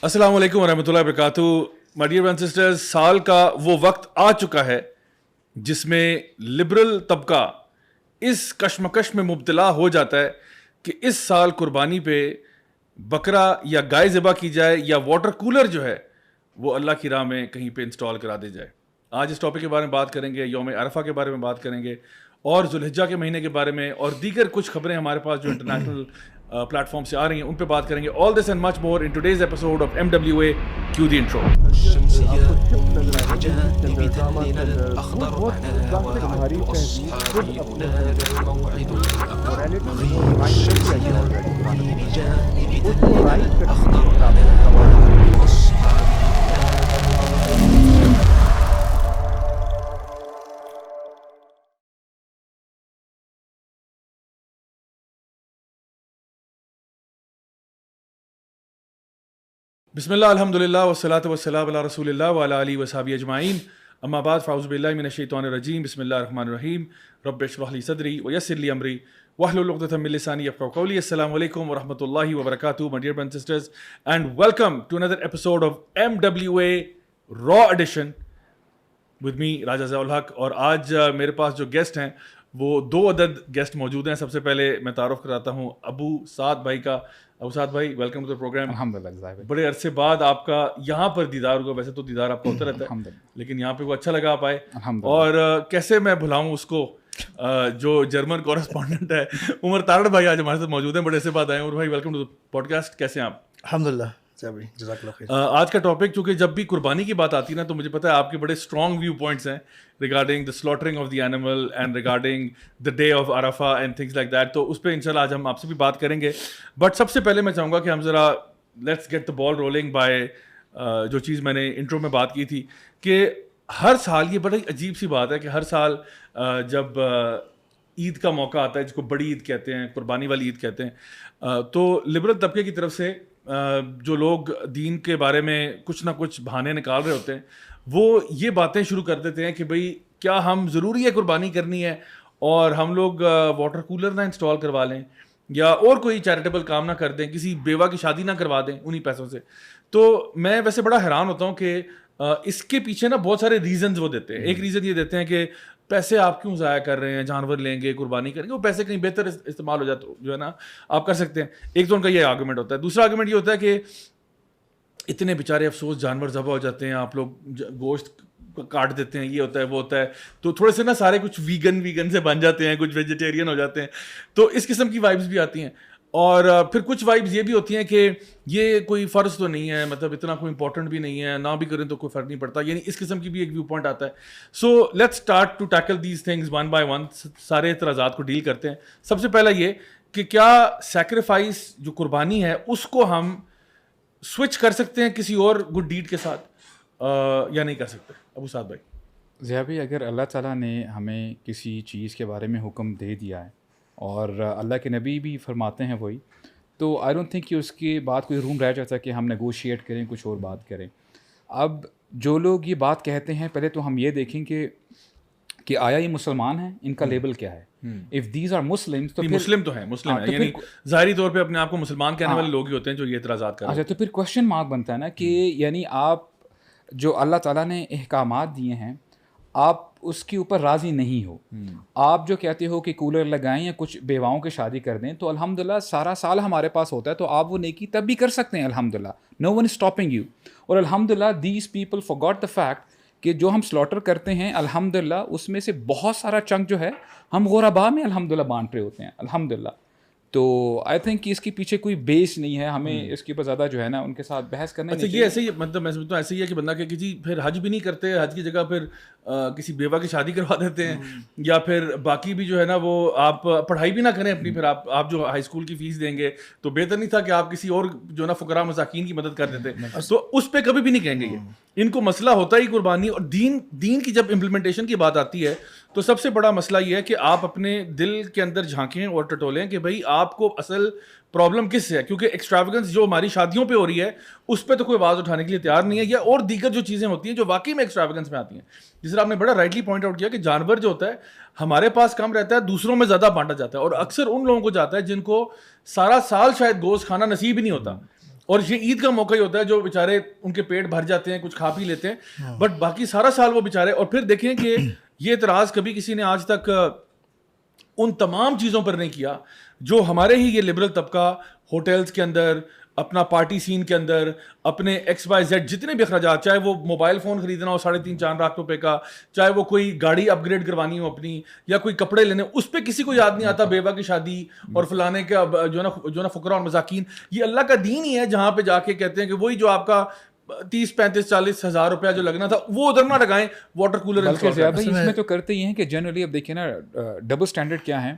السلام علیکم ورحمۃ اللہ وبرکاتہ. My dear brothers and sisters, سال کا وہ وقت آ چکا ہے جس میں لبرل طبقہ اس کشمکش میں مبتلا ہو جاتا ہے کہ اس سال قربانی پہ بکرا یا گائے ذبح کی جائے یا واٹر کولر جو ہے وہ اللہ کی راہ میں کہیں پہ انسٹال کرا دی جائے. آج اس ٹاپک کے بارے میں بات کریں گے, یوم عرفہ کے بارے میں بات کریں گے, اور ذوالحجہ کے مہینے کے بارے میں, اور دیگر کچھ خبریں ہمارے پاس جو انٹرنیشنل پلیٹ فارم سے آ رہی ہیں ان پہ بات کریں گے. All this and much more in today's episode of MWA. Cue the intro. بسم اللہ الحمد للہ والصلاۃ والسلام علی رسول اللہ وعلی آلہ وصحبہ اجمعین. اما بعد فاعوذ باللہ من الشیطان الرجیم. بسم اللہ الرحمن الرحیم. رب اشرح لی صدری ویسر لی امری واحلل عقدۃ من لسانی یفقہوا قولی. السلام علیکم ورحمۃ اللہ وبرکاتہ. My dear brothers and sisters, and welcome to another episode of MWA raw edition with me Raja Zia ul Haq. اور آج میرے پاس جو گیسٹ ہیں وہ 2 عدد گیسٹ موجود ہیں. سب سے پہلے میں تعارف کراتا ہوں ابو سعد بھائی کا. ابو سعد بھائی, ویلکم ٹو دا پروگرام. الحمدللہ, بڑے عرصے بعد آپ کا یہاں پر دیدار ہوگا. ویسے تو دیدار آپ کا ہوتا رہتا ہے لیکن یہاں پہ وہ اچھا لگا آپ آئے. اور کیسے میں بھلاؤں اس کو جو جرمن کورسپونڈنٹ ہے عمر تارڑ بھائی آج ہمارے ساتھ موجود ہیں. بڑے عرصے بعد آئے ہیں. عمر بھائی, welcome to the podcast. کیسے ہیں آپ؟ الحمدللہ. جزاک اللہ خیر. آج کا ٹاپک, چونکہ جب بھی قربانی کی بات آتی ہے نا تو مجھے پتا ہے آپ کے بڑے اسٹرانگ ویو پوائنٹس ہیں regarding the slaughtering of the animal and regarding the day of عرفہ اینڈ تھنگس لائک دیٹ. تو اس پہ انشاءاللہ آج ہم آپ سے بھی بات کریں گے. بٹ سب سے پہلے میں چاہوں گا کہ ہم ذرا let's get the ball rolling by جو چیز میں نے انٹرو میں بات کی تھی کہ ہر سال یہ بڑی عجیب سی بات ہے کہ ہر سال جب عید کا موقع آتا ہے, جس کو بڑی عید کہتے ہیں, قربانی والی عید کہتے ہیں, تو لبرل طبقے کی طرف سے جو لوگ دین کے بارے میں کچھ نہ کچھ بہانے نکال رہے ہوتے ہیں وہ یہ باتیں شروع کر دیتے ہیں کہ بھئی کیا ہم ضروری ہے قربانی کرنی ہے اور ہم لوگ واٹر کولر نہ انسٹال کروا لیں یا اور کوئی چیریٹیبل کام نہ کر دیں, کسی بیوہ کی شادی نہ کروا دیں انہی پیسوں سے. تو میں ویسے بڑا حیران ہوتا ہوں کہ اس کے پیچھے نا بہت سارے ریزنز وہ دیتے ہیں. ایک ریزن یہ دیتے ہیں کہ پیسے آپ کیوں ضائع کر رہے ہیں, جانور لیں گے, قربانی کریں گے, وہ پیسے کہیں بہتر استعمال ہو جاتا جو ہے نا آپ کر سکتے ہیں. ایک تو ان کا یہ آرگومنٹ ہوتا ہے. دوسرا آرگومنٹ یہ ہوتا ہے کہ اتنے بیچارے افسوس جانور ذبح ہو جاتے ہیں, آپ لوگ گوشت کاٹ دیتے ہیں, یہ ہوتا ہے وہ ہوتا ہے, تو تھوڑے سے نا سارے کچھ ویگن سے بن جاتے ہیں, کچھ ویجیٹیرین ہو جاتے ہیں. تو اس قسم کی وائبس بھی آتی ہیں. اور پھر کچھ وائبس یہ بھی ہوتی ہیں کہ یہ کوئی فرض تو نہیں ہے, مطلب اتنا کوئی امپورٹنٹ بھی نہیں ہے, نہ بھی کریں تو کوئی فرق نہیں پڑتا. یعنی اس قسم کی بھی ایک ویو پوائنٹ آتا ہے. So let's start to tackle these things one by one. سارے اعتراضات کو ڈیل کرتے ہیں. سب سے پہلا یہ کہ کیا سیکریفائس جو قربانی ہے اس کو ہم سوئچ کر سکتے ہیں کسی اور گڈ ڈیڈ کے ساتھ یا نہیں کر سکتے؟ ابو سعد بھائی. ضیاء بھائی, اگر اللہ تعالیٰ نے ہمیں کسی چیز کے بارے میں حکم دے دیا ہے اور اللہ کے نبی بھی فرماتے ہیں وہی, تو آئی ڈونٹ تھنک کہ اس کے بعد کوئی روم رہ جاتا کہ ہم نیگوشیٹ کریں, کچھ اور بات کریں. اب جو لوگ یہ بات کہتے ہیں پہلے تو ہم یہ دیکھیں کہ آیا یہ مسلمان ہیں, ان کا لیبل کیا ہے. اف دیز آر مسلمس تو مسلم تو ہیں, مسلم ہیں, یعنی ظاہری طور پہ اپنے آپ کو مسلمان کہنے والے لوگ ہی ہوتے ہیں جو یہ اعتراضات کرتے ہیں. اچھا, تو پھر کوشچن مارک بنتا ہے نا کہ یعنی آپ جو اللہ تعالیٰ نے احکامات دیے ہیں آپ اس کے اوپر راضی نہیں ہو. آپ جو کہتے ہو کہ کولر لگائیں یا کچھ بیواؤں کی شادی کر دیں, تو الحمدللہ سارا سال ہمارے پاس ہوتا ہے, تو آپ وہ نیکی تب بھی کر سکتے ہیں. الحمدللہ نو ون اسٹاپنگ یو. اور الحمدللہ دیز پیپل فارگاٹ دا فیکٹ کہ جو ہم سلاٹر کرتے ہیں الحمدللہ اس میں سے بہت سارا چنک جو ہے ہم غرباء میں الحمدللہ بانٹ رہے ہوتے ہیں الحمدللہ. تو آئی تھنک کہ اس کے پیچھے کوئی بیس نہیں ہے, ہمیں اس کے اوپر زیادہ جو ہے نا ان کے ساتھ بحث کرنا. اچھا, یہ ایسے ہی مطلب میں سمجھتا ہوں ایسے ہی ہے کہ بندہ کہ جی پھر حج بھی نہیں کرتے, حج کی جگہ پھر کسی بیوہ کی شادی کروا دیتے ہیں, یا پھر باقی بھی جو ہے نا وہ آپ پڑھائی بھی نہ کریں اپنی, پھر آپ جو ہائی اسکول کی فیس دیں گے تو بہتر نہیں تھا کہ آپ کسی اور جو نا فقراء مساکین کی مدد کر دیتے. تو اس پہ کبھی بھی نہیں کہیں گے یہ. ان کو مسئلہ ہوتا ہی قربانی اور دین کی جب امپلیمنٹیشن کی بات آتی ہے تو سب سے بڑا مسئلہ یہ ہے کہ آپ اپنے دل کے اندر جھانکیں اور ٹٹولیں کہ بھائی آپ کو اصل پرابلم کس سے ہے. کیونکہ ایکسٹراویگنس جو ہماری شادیوں پہ ہو رہی ہے اس پہ تو کوئی آواز اٹھانے کے لیے تیار نہیں ہے, یا اور دیگر جو چیزیں ہوتی ہیں جو واقعی میں ایکسٹراویگنس میں آتی ہیں. جس طرح آپ نے بڑا رائٹلی پوائنٹ آؤٹ کیا کہ جانور جو ہوتا ہے ہمارے پاس کم رہتا ہے, دوسروں میں زیادہ بانٹا جاتا ہے, اور اکثر ان لوگوں کو جاتا ہے جن کو سارا سال شاید گوشت کھانا نصیب ہی نہیں ہوتا. اور یہ عید کا موقع ہی ہوتا ہے جو بیچارے ان کے پیٹ بھر جاتے ہیں, کچھ کھا پی لیتے ہیں, بٹ باقی سارا سال وہ بیچارے. اور پھر دیکھیں کہ یہ اعتراض کبھی کسی نے آج تک ان تمام چیزوں پر نہیں کیا جو ہمارے ہی یہ لبرل طبقہ ہوٹلز کے اندر, اپنا پارٹی سین کے اندر, اپنے ایکس وائی زیڈ جتنے بھی اخراجات, چاہے وہ موبائل فون خریدنا ہو 3.5-4 لاکھ روپے کا, چاہے وہ کوئی گاڑی اپ گریڈ کروانی ہو اپنی, یا کوئی کپڑے لینے, اس پہ کسی کو یاد نہیں آتا بیوہ کی شادی اور فلانے کا جو نا فقراء اور مساکین. یہ اللہ کا دین ہی ہے جہاں پہ جا کے کہتے ہیں کہ وہی جو آپ کا 30-35-40 ہزار روپیہ جو لگنا تھا وہ ادھر نہ لگائیں, واٹر کولر. بلکہ زیادہ اس میں تو کرتے ہی ہیں کہ جنرلی اب دیکھیں نا ڈبل سٹینڈرڈ کیا ہے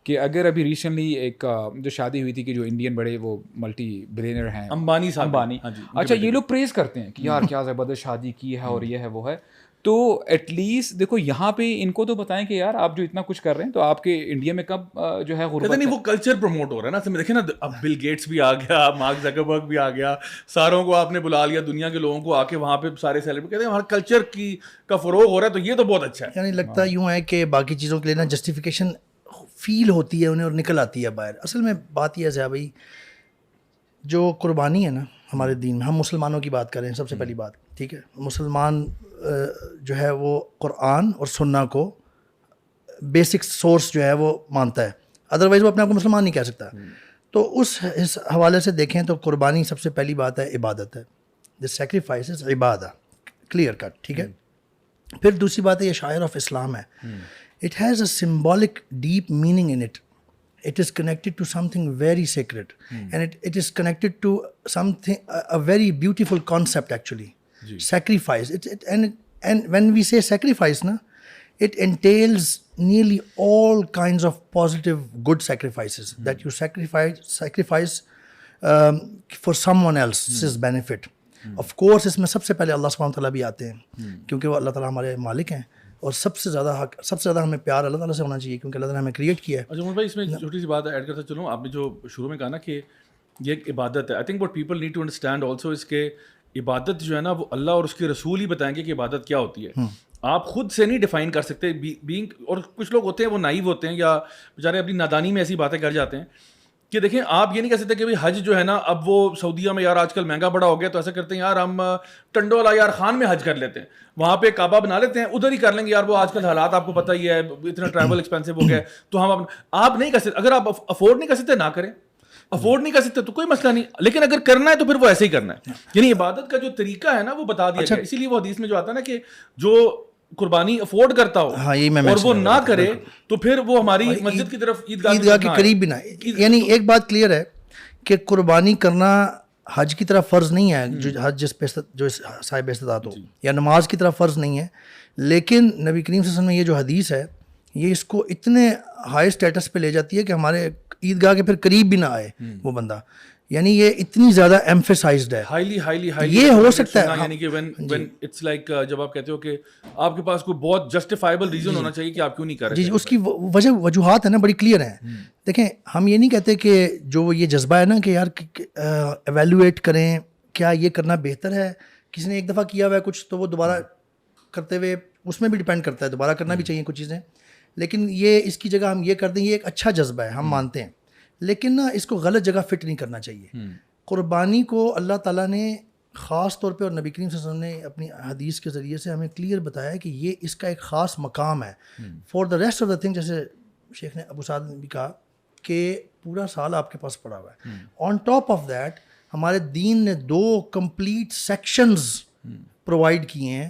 کہ اگر ابھی ریسنٹلی ایک جو شادی ہوئی تھی کہ جو انڈین بڑے وہ ملٹی بلینئر ہیں امبانی صاحب, اچھا یہ لوگ پریز کرتے ہیں کہ یار کیا زبردست شادی کی ہے اور یہ ہے وہ ہے, تو ایٹ لیسٹ دیکھو یہاں پہ ان کو تو بتائیں کہ یار آپ جو اتنا کچھ کر رہے ہیں تو آپ کے انڈیا میں کب جو ہے غربت نہیں, وہ کلچر پروموٹ ہو رہا ہے نا. دیکھیں نا, اب بل گیٹس بھی آ گیا, مارک زکربرگ بھی آ گیا, ساروں کو آپ نے بلا لیا, دنیا کے لوگوں کو آ کے وہاں پہ سارے سیلیبریٹ کہتے ہیں ہمارا کلچر کا فروغ ہو رہا ہے, تو یہ تو بہت اچھا ہے. یعنی لگتا یوں ہے کہ باقی چیزوں کے لیے نا جسٹیفیکیشن فیل ہوتی ہے انہیں اور نکل آتی ہے باہر. اصل میں بات یہ ہے بھائی, جو قربانی ہے نا ہمارے دین میں, ہم مسلمانوں کی بات کریں سب سے پہلی بات, ٹھیک ہے, مسلمان جو ہے وہ قرآن اور سنہ کو بیسک سورس جو ہے وہ مانتا ہے, ادروائز وہ اپنے آپ کو مسلمان نہیں کہہ سکتا. تو اس حوالے سے دیکھیں تو قربانی سب سے پہلی بات ہے عبادت ہے, دس سیکریفائس از عبادہ, کلیئر کٹ, ٹھیک ہے. پھر دوسری بات ہے یہ شاعر آف اسلام ہے, it has a symbolic deep meaning in it. It is connected to something very sacred, and it is connected to something, a very beautiful concept actually. Sacrifice. And when we say sacrifice, na, it entails nearly all kinds of positive, good sacrifices that you sacrifice for someone else's benefit. Of course, اس میں سب سے پہلے اللہ سبحانہ وتعالیٰ بھی آتے ہیں, کیونکہ وہ اللہ تعالیٰ ہمارے مالک ہیں, اور سب سے زیادہ ہمیں پیار اللہ تعالیٰ سے ہونا چاہیے کیونکہ اللہ تعالیٰ نے ہمیں کریٹ کیا ہے. اچھا عمر بھائی, اس میں چھوٹی سی بات ایڈ کرتا چلوں. آپ نے جو شروع میں کہا نا کہ یہ ایک عبادت ہے, I think what people need to understand also اس کے عبادت جو ہے نا وہ اللہ اور اس کے رسول ہی بتائیں گے کہ عبادت کیا ہوتی ہے. آپ خود سے نہیں ڈیفائن کر سکتے بینگ, اور کچھ لوگ ہوتے ہیں وہ نائیو ہوتے ہیں یا بیچارے اپنی نادانی میں ایسی باتیں کر جاتے ہیں کہ دیکھیں آپ یہ نہیں کہہ سکتے کہ بھائی حج جو ہے نا, اب وہ سعودیہ میں یار آج کل مہنگا بڑا ہو گیا تو ایسا کرتے ہیں یار ہم ٹنڈو والا یار خان میں حج کر لیتے ہیں, وہاں پہ کعبہ بنا لیتے ہیں, ادھر ہی کر لیں گے یار, وہ آج کل حالات آپ کو پتہ ہی ہے, اتنا ٹریول ایکسپینسو ہو گیا, تو ہم آپ نہیں کر سکتے. اگر آپ افورڈ نہیں کر سکتے نہ کریں, افورڈ نہیں کر سکتے تو کوئی مسئلہ نہیں, لیکن اگر کرنا ہے تو پھر وہ ایسے ہی کرنا ہے. یعنی عبادت کا جو طریقہ ہے نا وہ بتا دیا گیا. اسی لیے وہ حدیث میں جو آتا ہے نا کہ جو قربانی افورڈ کرتا ہو اور وہ نہ کرے تو پھر وہ ہماری مسجد کی طرف عیدگاہ کے قریب بھی نہ. یعنی ایک بات کلیئر ہے کہ قربانی کرنا حج کی طرح فرض نہیں ہے, جو حج جو صاحب استطاعت ہو, یا نماز کی طرح فرض نہیں ہے. لیکن نبی کریم صلی اللہ علیہ وسلم میں یہ جو حدیث ہے یہ اس کو اتنے ہائی سٹیٹس پہ لے جاتی ہے کہ ہمارے عیدگاہ کے پھر قریب بھی نہ آئے وہ بندہ. یعنی یہ اتنی زیادہ ایمفیسائزڈ ہے, ہائیلی یہ ہو سکتا ہے. یعنی کہ when it's like جب آپ کہتے ہو کہ آپ کے پاس کوئی بہت جسٹیفائبل ریزن ہونا چاہیے کہ آپ کیوں نہیں کر رہے. جی, اس کی وجوہات ہیں نا بڑی کلیئر ہیں. دیکھیں ہم یہ نہیں کہتے کہ جو یہ جذبہ ہے نا کہ یار ایویلویٹ کریں کیا یہ کرنا بہتر ہے, کسی نے ایک دفعہ کیا ہوا ہے کچھ تو وہ دوبارہ کرتے ہوئے اس میں بھی ڈیپینڈ کرتا ہے, دوبارہ کرنا بھی چاہیے کچھ چیزیں, لیکن یہ اس کی جگہ ہم یہ کر دیں, یہ ایک اچھا جذبہ ہے, ہم مانتے ہیں, لیکن نا اس کو غلط جگہ فٹ نہیں کرنا چاہیے. قربانی کو اللہ تعالیٰ نے خاص طور پہ اور نبی کریم صلی اللہ علیہ وسلم نے اپنی حدیث کے ذریعے سے ہمیں کلیئر بتایا کہ یہ اس کا ایک خاص مقام ہے. For the rest of the thing, جیسے شیخ نے ابو سعد نے بھی کہا کہ پورا سال آپ کے پاس پڑا ہوا ہے. آن ٹاپ آف دیٹ ہمارے دین نے 2 کمپلیٹ سیکشنز پرووائڈ کیے ہیں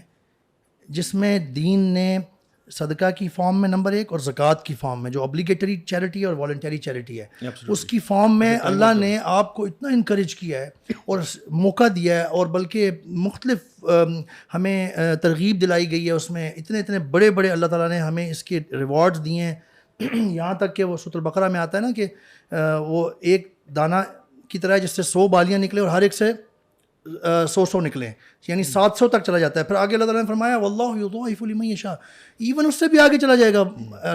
جس میں دین نے صدقہ کی فارم میں نمبر 1 اور زکوٰۃ کی فارم میں, جو obligatory چیریٹی اور والنٹری چیریٹی ہے, اس کی فارم میں اللہ نے آپ کو اتنا انکریج کیا ہے اور موقع دیا ہے, اور بلکہ مختلف ہمیں ترغیب دلائی گئی ہے اس میں. اتنے بڑے بڑے اللہ تعالیٰ نے ہمیں اس کے ریوارڈز دیے ہیں, یہاں تک کہ وہ سورۃ البقرہ میں آتا ہے نا کہ وہ ایک دانہ کی طرح جس سے 100 بالیاں نکلے اور ہر ایک سے 100 نکلیں, یعنی 700 تک چلا جاتا ہے. پھر آگے اللہ تعالیٰ نے فرمایا واللہ یضاعف لمن یشاء, ایون اس سے بھی آگے چلا جائے گا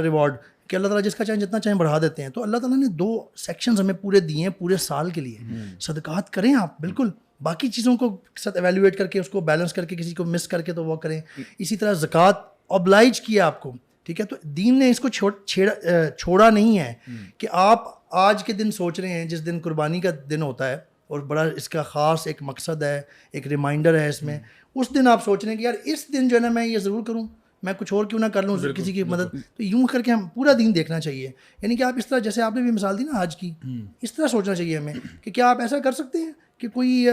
ریوارڈ, کہ اللہ تعالیٰ جس کا چاہیں جتنا چاہیں بڑھا دیتے ہیں. تو اللہ تعالیٰ نے 2 سیکشنز ہمیں پورے دیے ہیں پورے سال کے لیے. صدقات کریں آپ بالکل, باقی چیزوں کو ساتھ ایویلویٹ کر کے اس کو بیلنس کر کے کسی کو مس کر کے تو وہ کریں. اسی طرح زکوٰۃ oblige کیا آپ کو, ٹھیک ہے. تو دین نے اس کو چھوڑا نہیں ہے کہ آپ آج کے دن سوچ رہے ہیں جس دن قربانی کا دن ہوتا ہے اور بڑا اس کا خاص ایک مقصد ہے, ایک ریمائنڈر ہے اس میں, اس دن آپ سوچ رہے ہیں کہ یار اس دن جو ہے نا میں یہ ضرور کروں, میں کچھ اور کیوں نہ کر لوں کسی کی مدد. تو یوں کر کے ہم پورا دین دیکھنا چاہیے. یعنی کہ آپ اس طرح, جیسے آپ نے بھی مثال دی نا حج کی, اس طرح سوچنا چاہیے ہمیں کہ کیا آپ ایسا کر سکتے ہیں کہ کوئی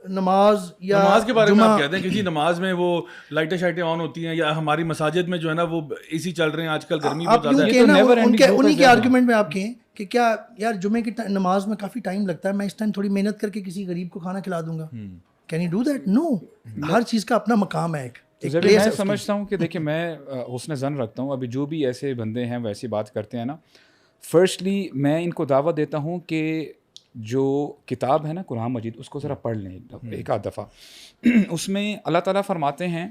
نماز یا نماز کے بارے میں آپ کہتے ہیں کہ جی نماز میں وہ لائٹیں شائٹیں آن ہوتی ہیں, یا ہماری مساجد میں جو ہے نا وہ اے سی چل رہے ہیں آج کل, گرمی بہت زیادہ ہے. انہی کے آرگومنٹ میں آپ کہیں کہ کیا یار جمعے کی نماز میں کافی ٹائم لگتا ہے, میں اس ٹائم تھوڑی محنت کر کے کسی غریب کو کھانا کھلا دوں گا, کین یو ڈو دیٹ؟ نو. ہر چیز کا اپنا مقام ہے. میں سمجھتا ہوں کہ دیکھیں میں حسن ظن رکھتا ہوں, ابھی جو بھی ایسے بندے ہیں ویسی بات کرتے ہیں نا, فرسٹلی میں ان کو دعوت دیتا ہوں کہ جو کتاب ہے نا قرآن مجید, اس کو ذرا پڑھ لیں ایک آدھ دفعہ. اس میں اللہ تعالیٰ فرماتے ہیں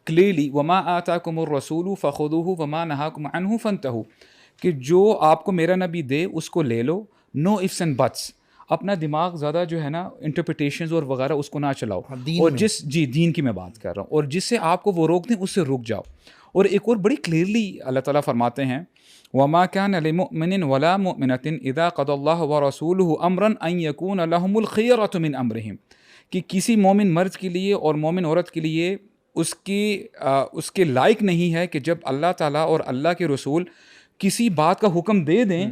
کلیئرلی وما آتاکم الرسول فخذوہ وما نہاکم عنہ فانتہوا, کہ جو آپ کو میرا نبی دے اس کو لے لو, نو ifs and buts. اپنا دماغ زیادہ جو ہے نا انٹرپریٹیشنز اور وغیرہ اس کو نہ چلاؤ, اور دین کی میں بات کر رہا ہوں, اور جس سے آپ کو وہ روک دیں اس سے رک جاؤ. اور ایک اور بڑی کلیئرلی اللہ تعالیٰ فرماتے ہیں وما كان لمؤمن ولا مؤمنة اذا قضى الله ورسوله امرا ان يكون لهم الخيرة من امرهم, کہ کسی مومن مرد کے لیے اور مومن عورت کے لیے اس کے لائق نہیں ہے کہ جب اللہ تعالیٰ اور اللہ کے رسول کسی بات کا حکم دے دیں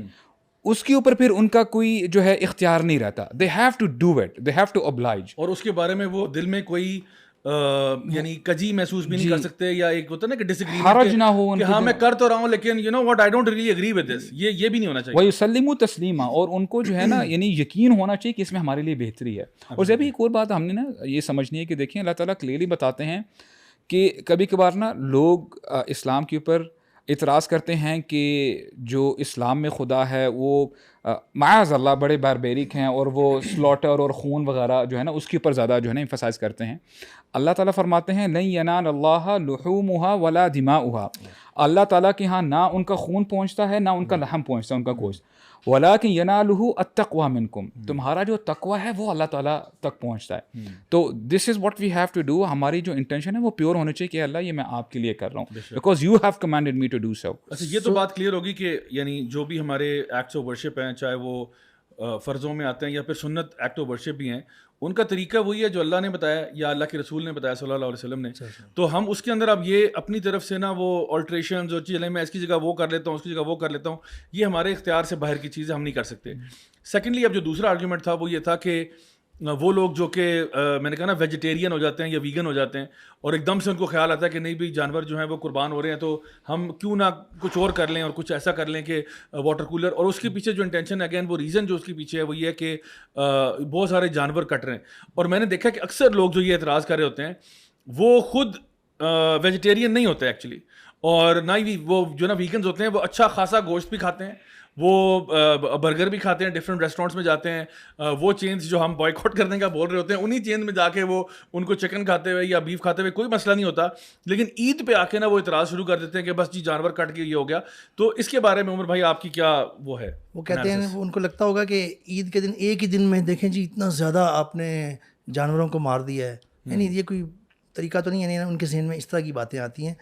اس کے اوپر پھر ان کا کوئی جو ہے اختیار نہیں رہتا. they have to do it, they have to oblige. اور اس کے بارے میں وہ دل میں کوئی یعنی کجی محسوس بھی نہیں کر سکتے, یا ایک ہوتا ہے نا کہ ڈس حرج نہ ہو کہ ہاں میں کر تو رہا ہوں لیکن you know what I don't really agree with this, یہ بھی نہیں ہونا چاہیے. وَيُسَلِّمُوا تسلیما, اور ان کو جو ہے نا یعنی یقین ہونا چاہیے کہ اس میں ہمارے لیے بہتری ہے. اور جب ایک اور بات ہم نے نا یہ سمجھنی ہے کہ دیکھیں اللہ تعالیٰ کلیئرلی بتاتے ہیں کہ کبھی کبھار نا لوگ اسلام کے اوپر اعتراض کرتے ہیں کہ جو اسلام میں خدا ہے وہ معاذ اللہ بڑے باربیرک ہیں, اور وہ سلاٹر اور خون وغیرہ جو ہے نا اس کے اوپر زیادہ جو ہے نا ایمفسائز کرتے ہیں. اللہ تعالیٰ فرماتے ہیں لن ینال اللہ لحومها ولا دماؤها, اللہ تعالیٰ کے ہاں نہ ان کا خون پہنچتا ہے نہ ان کا لحم پہنچتا ہے, ان کا گوشت. ولیکن ینالہ التقوی منکم, تمہارا جو تقوی ہے وہ اللہ تعالیٰ تک پہنچتا ہے. تو this is what we have to do. ہماری جو انٹینشن ہے وہ پیور ہونی چاہیے کہ اللہ یہ میں آپ کے لیے کر رہا ہوں, because you have commanded me to do so. اچھا یہ تو بات کلیئر ہوگی کہ یعنی جو بھی ہمارے ایکٹس آف ورشپ ہیں, چاہے وہ فرضوں میں آتے ہیں یا پھر سنت ایکٹ آف ورشپ بھی ہیں, ان کا طریقہ وہی ہے جو اللہ نے بتایا یا اللہ کے رسول نے بتایا صلی اللہ علیہ وسلم نے. تو ہم اس کے اندر اب یہ اپنی طرف سے نا وہ آلٹریشن جو چیزیں میں اس کی جگہ وہ کر لیتا ہوں, اس کی جگہ وہ کر لیتا ہوں, یہ ہمارے اختیار سے باہر کی چیزیں ہم نہیں کر سکتے. سیکنڈلی اب جو دوسرا آرگیومنٹ تھا وہ یہ تھا کہ وہ لوگ جو کہ میں نے کہا نا ویجیٹیرین ہو جاتے ہیں یا ویگن ہو جاتے ہیں, اور ایک دم سے ان کو خیال آتا ہے کہ نہیں بھی جانور جو ہیں وہ قربان ہو رہے ہیں تو ہم کیوں نہ کچھ اور کر لیں اور کچھ ایسا کر لیں کہ واٹر کولر, اور اس کے پیچھے جو انٹینشن اگین وہ ریزن جو اس کے پیچھے ہے وہ یہ ہے کہ بہت سارے جانور کٹ رہے ہیں. اور میں نے دیکھا کہ اکثر لوگ جو یہ اعتراض کر رہے ہوتے ہیں وہ خود ویجیٹیرین نہیں ہوتے ایکچولی, اور نہ ہی وہ جو نا ویگنز ہوتے ہیں وہ اچھا خاصا گوشت بھی کھاتے ہیں, وہ برگر بھی کھاتے ہیں, ڈفرینٹ ریسٹورینٹس میں جاتے ہیں, وہ چینز جو ہم بوائک آؤٹ کرنے کا بول رہے ہوتے ہیں انہی چینز میں جا کے وہ ان کو چکن کھاتے ہوئے یا بیف کھاتے ہوئے کوئی مسئلہ نہیں ہوتا, لیکن عید پہ آ کے نا وہ اعتراض شروع کر دیتے ہیں کہ بس جی جانور کٹ کے یہ ہو گیا. تو اس کے بارے میں عمر بھائی آپ کی کیا وہ ہے؟ وہ کہتے ہیں ان کو لگتا ہوگا کہ عید کے دن ایک ہی دن میں دیکھیں جی اتنا زیادہ آپ نے جانوروں کو مار دیا ہے, یعنی یہ کوئی طریقہ تو نہیں ہے, یعنی ان کے ذہن میں اس طرح کی باتیں آتی ہیں.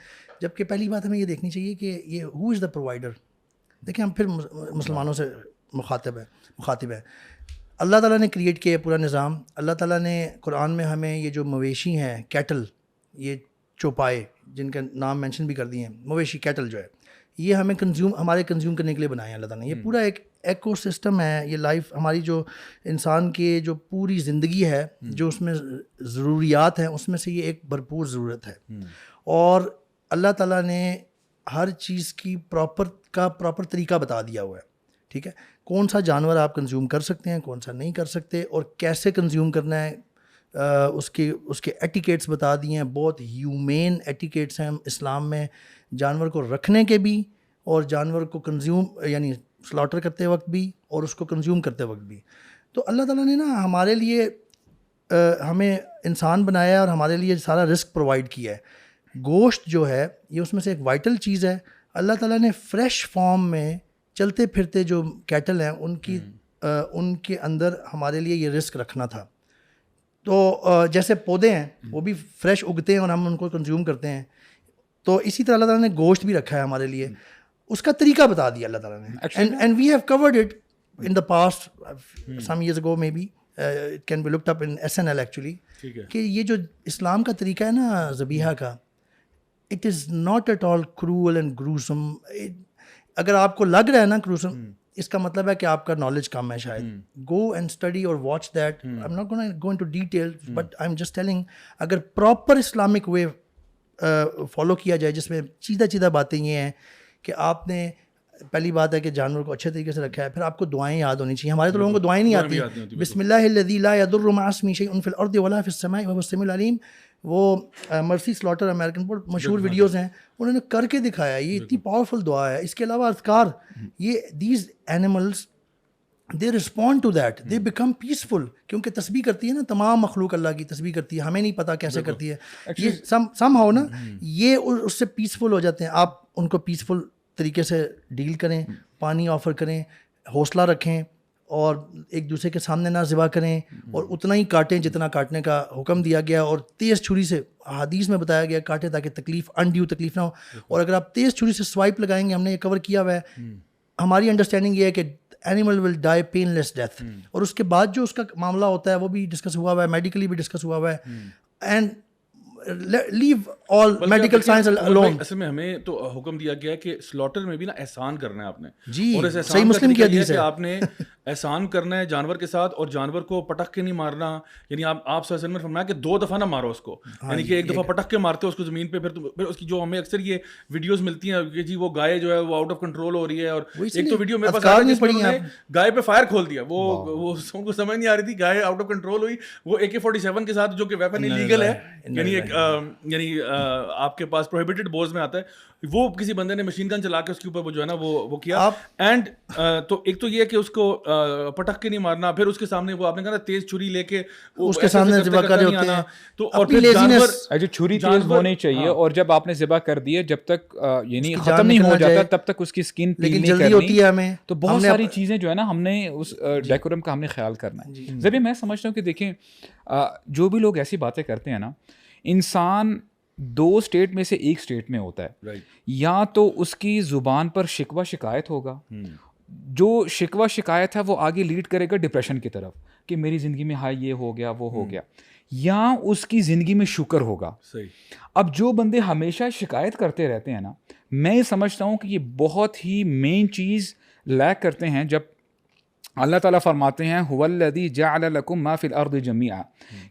جبکہ پہلی بات ہمیں یہ دیکھنی چاہیے کہ یہ ہو از دا پرووائڈر. دیکھیں ہم پھر مسلمانوں سے مخاطب ہے. اللہ تعالیٰ نے کریٹ کیا پورا نظام. اللہ تعالیٰ نے قرآن میں ہمیں یہ جو مویشی ہیں کیٹل, یہ چوپائے جن کا نام مینشن بھی کر دیے ہیں, مویشی کیٹل جو ہے یہ ہمیں ہمارے کنزیوم کرنے کے لیے بنایا اللہ تعالیٰ نے. یہ پورا ایک ایکو سسٹم ہے. یہ لائف ہماری جو انسان کی جو پوری زندگی ہے جو اس میں ضروریات ہیں اس میں سے یہ ایک بھرپور ضرورت ہے. اور اللہ تعالیٰ نے ہر چیز کی پراپر طریقہ بتا دیا ہوا ہے. ٹھیک ہے, کون سا جانور آپ کنزیوم کر سکتے ہیں, کون سا نہیں کر سکتے, اور کیسے کنزیوم کرنا ہے, اس کے ایٹیکیٹس بتا دیے ہیں. بہت ہیومین ایٹیکیٹس ہیں اسلام میں, جانور کو رکھنے کے بھی اور جانور کو کنزیوم یعنی سلاٹر کرتے وقت بھی اور اس کو کنزیوم کرتے وقت بھی. تو اللہ تعالیٰ نے نا ہمارے لیے ہمیں انسان بنایا ہے اور ہمارے لیے سارا رزق پرووائڈ کیا ہے. گوشت جو ہے یہ اس میں سے ایک وائٹل چیز ہے. اللہ تعالیٰ نے فریش فارم میں چلتے پھرتے جو کیٹل ہیں ان کے اندر ہمارے لیے یہ رزق رکھنا تھا. تو جیسے پودے ہیں وہ بھی فریش اگتے ہیں اور ہم ان کو کنزیوم کرتے ہیں, تو اسی طرح اللہ تعالیٰ نے گوشت بھی رکھا ہے ہمارے لیے. اس کا طریقہ بتا دیا اللہ تعالیٰ نے, and we have covered it in the past, some years ago maybe, it can be looked up in SNL actually, کہ یہ جو اسلام کا طریقہ ہے نا ذبیحہ کا, it is not at all cruel and gruesome. اگر آپ کو لگ رہا ہے نا gruesome, اس کا مطلب ہے کہ آپ کا نالج کم ہے شاید. Go and study or watch that. I'm not going to go into details, but I'm just telling, اگر proper Islamic way فالو کیا جائے, جس میں سیدھا باتیں یہ ہیں کہ آپ نے پہلی بات ہے کہ جانور کو اچھے طریقے سے رکھا ہے, پھر آپ کو دعائیں یاد ہونی چاہیے. ہمارے تو لوگوں کو دعائیں نہیں آتی. بسم اللہ الذی لا یضر مع اسمہ شیء فی الارض ولا فی السماء وهو السمیع العلیم. وہ مرسی سلاٹر امریکن بہت مشہور ویڈیوز ہیں, انہوں نے کر کے دکھایا. یہ اتنی پاورفل دعا ہے. اس کے علاوہ اذکار, یہ these animals they respond to that, they become peaceful, کیونکہ تسبیح کرتی ہے نا, تمام مخلوق اللہ کی تسبیح کرتی ہے, ہمیں نہیں پتہ کیسے کرتی ہے. یہ سم ہاؤ نا, یہ اس سے پیسفل ہو جاتے ہیں. آپ ان کو پیسفل طریقے سے ڈیل کریں, پانی آفر کریں, حوصلہ رکھیں, اور ایک دوسرے کے سامنے نہ ذبح کریں, اور اتنا ہی کاٹیں جتنا کاٹنے کا حکم دیا گیا, اور تیز چھری سے حدیث میں بتایا گیا کاٹیں تاکہ تکلیف انڈیو تکلیف نہ ہو. اور اگر آپ تیز چھری سے سوائپ لگائیں گے, ہم نے یہ کور کیا ہوا ہے, ہماری انڈرسٹینڈنگ یہ ہے کہ اینیمل ول ڈائی پین لیس ڈیتھ. اور اس کے بعد جو اس کا معاملہ ہوتا ہے وہ بھی ڈسکس ہوا ہوا ہے, میڈیکلی بھی ڈسکس ہوا ہوا ہے. And leave all medical science alone. اصل میں ہمیں تو حکم دیا گیا ہے کہ سلاٹر میں بھی نا احسان کرنا ہے آپ نے. جی, اور اس احسان صحیح مسلم کی حدیث ہے, آپ نے احسان کرنا ہے جانور کے ساتھ, اور جانور کو پٹک کے نہیں مارنا. یعنی آپ صلی اللہ علیہ وسلم نے فرمایا کہ 2 دفعہ نہ مارو اس کو, یعنی کہ ایک دفعہ پٹک کے مارتے ہو اس کو زمین پہ, پھر اس کی جو ہمیں اکثر یہ ویڈیوز ملتی ہیں کہ جی وہ گائے جو ہے وہ آؤٹ آف کنٹرول ہو رہی ہے, اور ایک تو ویڈیو میرے پاس آ رہی ہے گائے پہ فائر کھول دیا. وہ ان کو سمجھ نہیں آ رہی تھی, گائے آؤٹ آف کنٹرول ہوئی, وہ AK-47 کے ساتھ جو کہ ویپن انلیگل ہے, یعنی آپ کے پاس پروہیبٹڈ بوز میں آتا ہے, وہ کسی بندے نے مشین گن چلا کے اس کے اوپر وہ جو ہے نا وہ کیا. اینڈ تو ایک تو یہ کہ اس کو پٹک کے نہیں مارنا, پھر اس کے سامنے وہ آپ نے کہا تیز چھری لے کے اس کے سامنے ذبح کر رہے ہوتے ہیں, تو اور پھر جانور جو چھری تیز ہونی چاہیے, اور جب آپ نے ذبح کر دیے جب تک یعنی ختم نہیں ہو جاتا تب تک اس کی اسکن پیل نہیں کرنی. ہمیں تو بہت ساری چیزیں جو ہے نا ہم نے اس ڈیکورم کا ہم نے خیال کرنا ہے. جبھی میں سمجھتا ہوں کہ دیکھیں جو بھی لوگ ایسی باتیں کرتے ہیں نا, انسان 2 اسٹیٹ میں سے ایک اسٹیٹ میں ہوتا ہے. یا تو اس کی زبان پر شکوہ شکایت ہوگا, جو شکوہ شکایت ہے وہ آگے لیڈ کرے گا ڈپریشن کی طرف کہ میری زندگی میں ہائی یہ ہو گیا وہ ہو گیا, یا اس کی زندگی میں شکر ہوگا. اب جو بندے ہمیشہ شکایت کرتے رہتے ہیں نا, میں یہ سمجھتا ہوں کہ یہ بہت ہی مین چیز لیک کرتے ہیں. جب اللہ تعالیٰ فرماتے ہیں هو الذی جعل لکم ما فی الارض جمیعا,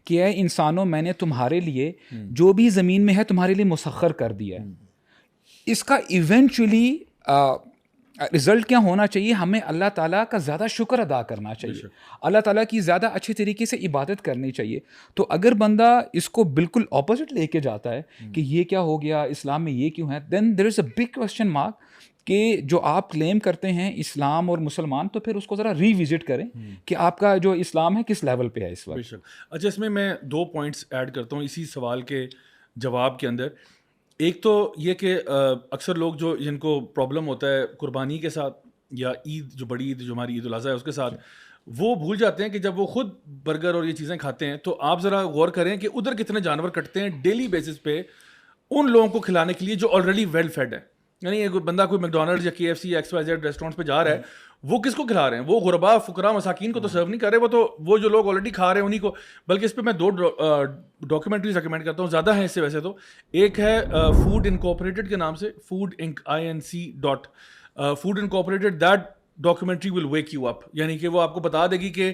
کہ اے انسانوں میں نے تمہارے لیے جو بھی زمین میں ہے تمہارے لیے مسخر کر دیا ہے. اس کا ایونچولی رزلٹ کیا ہونا چاہیے, ہمیں اللہ تعالیٰ کا زیادہ شکر ادا کرنا چاہیے, اللہ تعالیٰ کی زیادہ اچھے طریقے سے عبادت کرنی چاہیے. تو اگر بندہ اس کو بالکل اپوزٹ لے کے جاتا ہے کہ یہ کیا ہو گیا, اسلام میں یہ کیوں ہے, دین دیر از اے بگ کوسچن مارک کہ جو آپ کلیم کرتے ہیں اسلام اور مسلمان, تو پھر اس کو ذرا ری وزٹ کریں کہ آپ کا جو اسلام ہے کس لیول پہ ہے اس وقت. اچھا, اس میں 2 پوائنٹس ایڈ کرتا ہوں اسی سوال کے جواب کے اندر. ایک تو یہ کہ اکثر لوگ جو جن کو پرابلم ہوتا ہے قربانی کے ساتھ یا عید, جو بڑی عید جو ہماری عید الاضحیٰ ہے اس کے ساتھ, وہ بھول جاتے ہیں کہ جب وہ خود برگر اور یہ چیزیں کھاتے ہیں تو آپ ذرا غور کریں کہ ادھر کتنے جانور کٹتے ہیں ڈیلی بیسس پہ ان لوگوں کو کھلانے کے لیے جو آلریڈی ویل فیڈ ہے. یعنی ایک بندہ کوئی میکڈونلڈز یا KFC یا XYZ ریسٹورینٹس پہ جا رہا ہے, وہ کس کو کھلا رہے ہیں؟ وہ غربا فقراء مساکین کو تو سرو نہیں کر رہے, وہ جو لوگ آلریڈی کھا رہے ہیں انہیں کو. بلکہ اس پہ میں 2 ڈاکیومنٹریز ریکمینڈ کرتا ہوں, زیادہ ہیں اس سے ویسے تو. ایک ہے فوڈ انکارپوریٹڈ کے نام سے, food inc INC. Food incorporated, that documentary will wake you up. یعنی کہ وہ آپ کو بتا دے گی کہ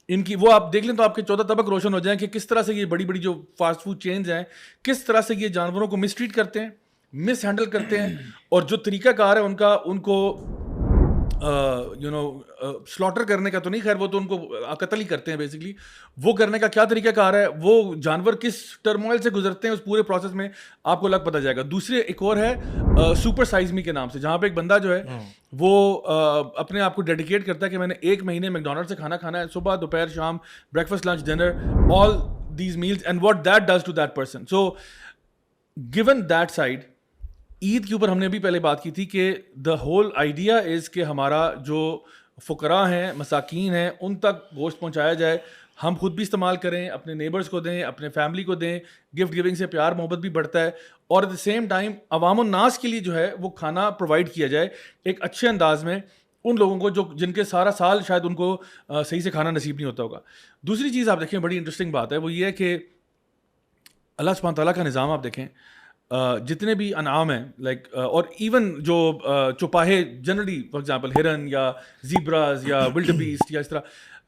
ان کی, وہ آپ دیکھ لیں تو آپ کے 14 طبق روشن ہو جائیں کہ کس طرح سے یہ بڑی بڑی جو فاسٹ فوڈ چینز ہیں کس طرح سے یہ جانوروں کو مس ٹریٹ کرتے ہیں, مس ہینڈل کرتے ہیں, اور جو طریقہ کار ہے ان کو سلاٹر کرنے کا تو نہیں, خیر وہ تو ان کو قتل ہی کرتے ہیں بیسکلی. وہ کرنے کا کیا طریقہ کار ہے, وہ جانور کس ٹرموائل سے گزرتے ہیں اس پورے پروسیس میں آپ کو الگ پتہ جائے گا. دوسرے ایک اور ہے سپر سائز می کے نام سے, جہاں پہ ایک بندہ جو ہے وہ اپنے آپ کو ڈیڈیکیٹ کرتا ہے کہ میں نے 1 مہینے میکڈونلڈ سے کھانا کھانا ہے, صبح دوپہر شام, breakfast lunch dinner, all these meals, and what that does to that person. So given that side, Eid کے اوپر ہم نے بھی پہلے بات کی تھی کہ دا ہول آئیڈیا از کہ ہمارا جو فقراء ہیں, مساکین ہیں, ان تک گوشت پہنچایا جائے. ہم خود بھی استعمال کریں, اپنے نیبرز کو دیں, اپنے فیملی کو دیں. گفٹ گیونگ سے پیار محبت بھی بڑھتا ہے, اور ایٹ دا سیم ٹائم عوام الناس کے لیے جو ہے وہ کھانا پرووائڈ کیا جائے ایک اچھے انداز میں. ان لوگوں کو جو جن کے سارا سال شاید ان کو صحیح سے کھانا نصیب نہیں ہوتا ہوگا. دوسری چیز آپ دیکھیں, بڑی انٹرسٹنگ بات ہے, وہ یہ ہے کہ اللہ سبحانہ تعالیٰ کا نظام آپ دیکھیں, جتنے بھی انعام ہیں لائک, اور ایون جو چوپاہے جنرلی فار ایگزامپل ہرن یا زیبراز یا ولڈ بیسٹ یا اس طرح,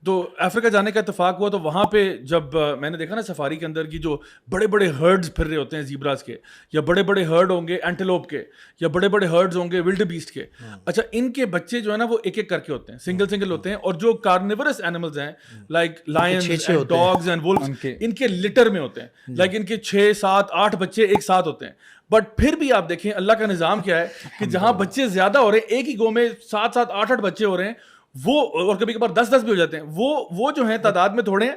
تو افریقہ جانے کا اتفاق ہوا تو وہاں پہ جب میں نے دیکھا نا سفاری کے اندر کی جو بڑے بڑے ہرڈز پھر رہے ہوتے ہیں زیبراز کے, یا بڑے بڑے ہرڈ ہوں گے اینٹیلوپ کے, یا بڑے بڑے ہرڈز ہوں گے ولڈ بیسٹ کے. اچھا, ان کے بچے جو ہے نا وہ ایک ایک کر کے ہوتے ہیں, سنگل ہوتے ہیں, اور جو کارنیورس اینیملز ہیں like lions and dogs and wolves, ان کے لٹر میں ہوتے ہیں, لائک ان کے 6 7 8 بچے ایک ساتھ ہوتے ہیں. بٹ پھر بھی آپ دیکھیں اللہ کا نظام کیا ہے کہ جہاں بچے زیادہ ہو رہے ہیں, ایک ہی گو میں 7 7 8 8 بچے ہو رہے ہیں, وہ اور کبھی کبھار 10 10 بھی ہو جاتے ہیں, وہ جو ہیں تعداد میں تھوڑے ہیں,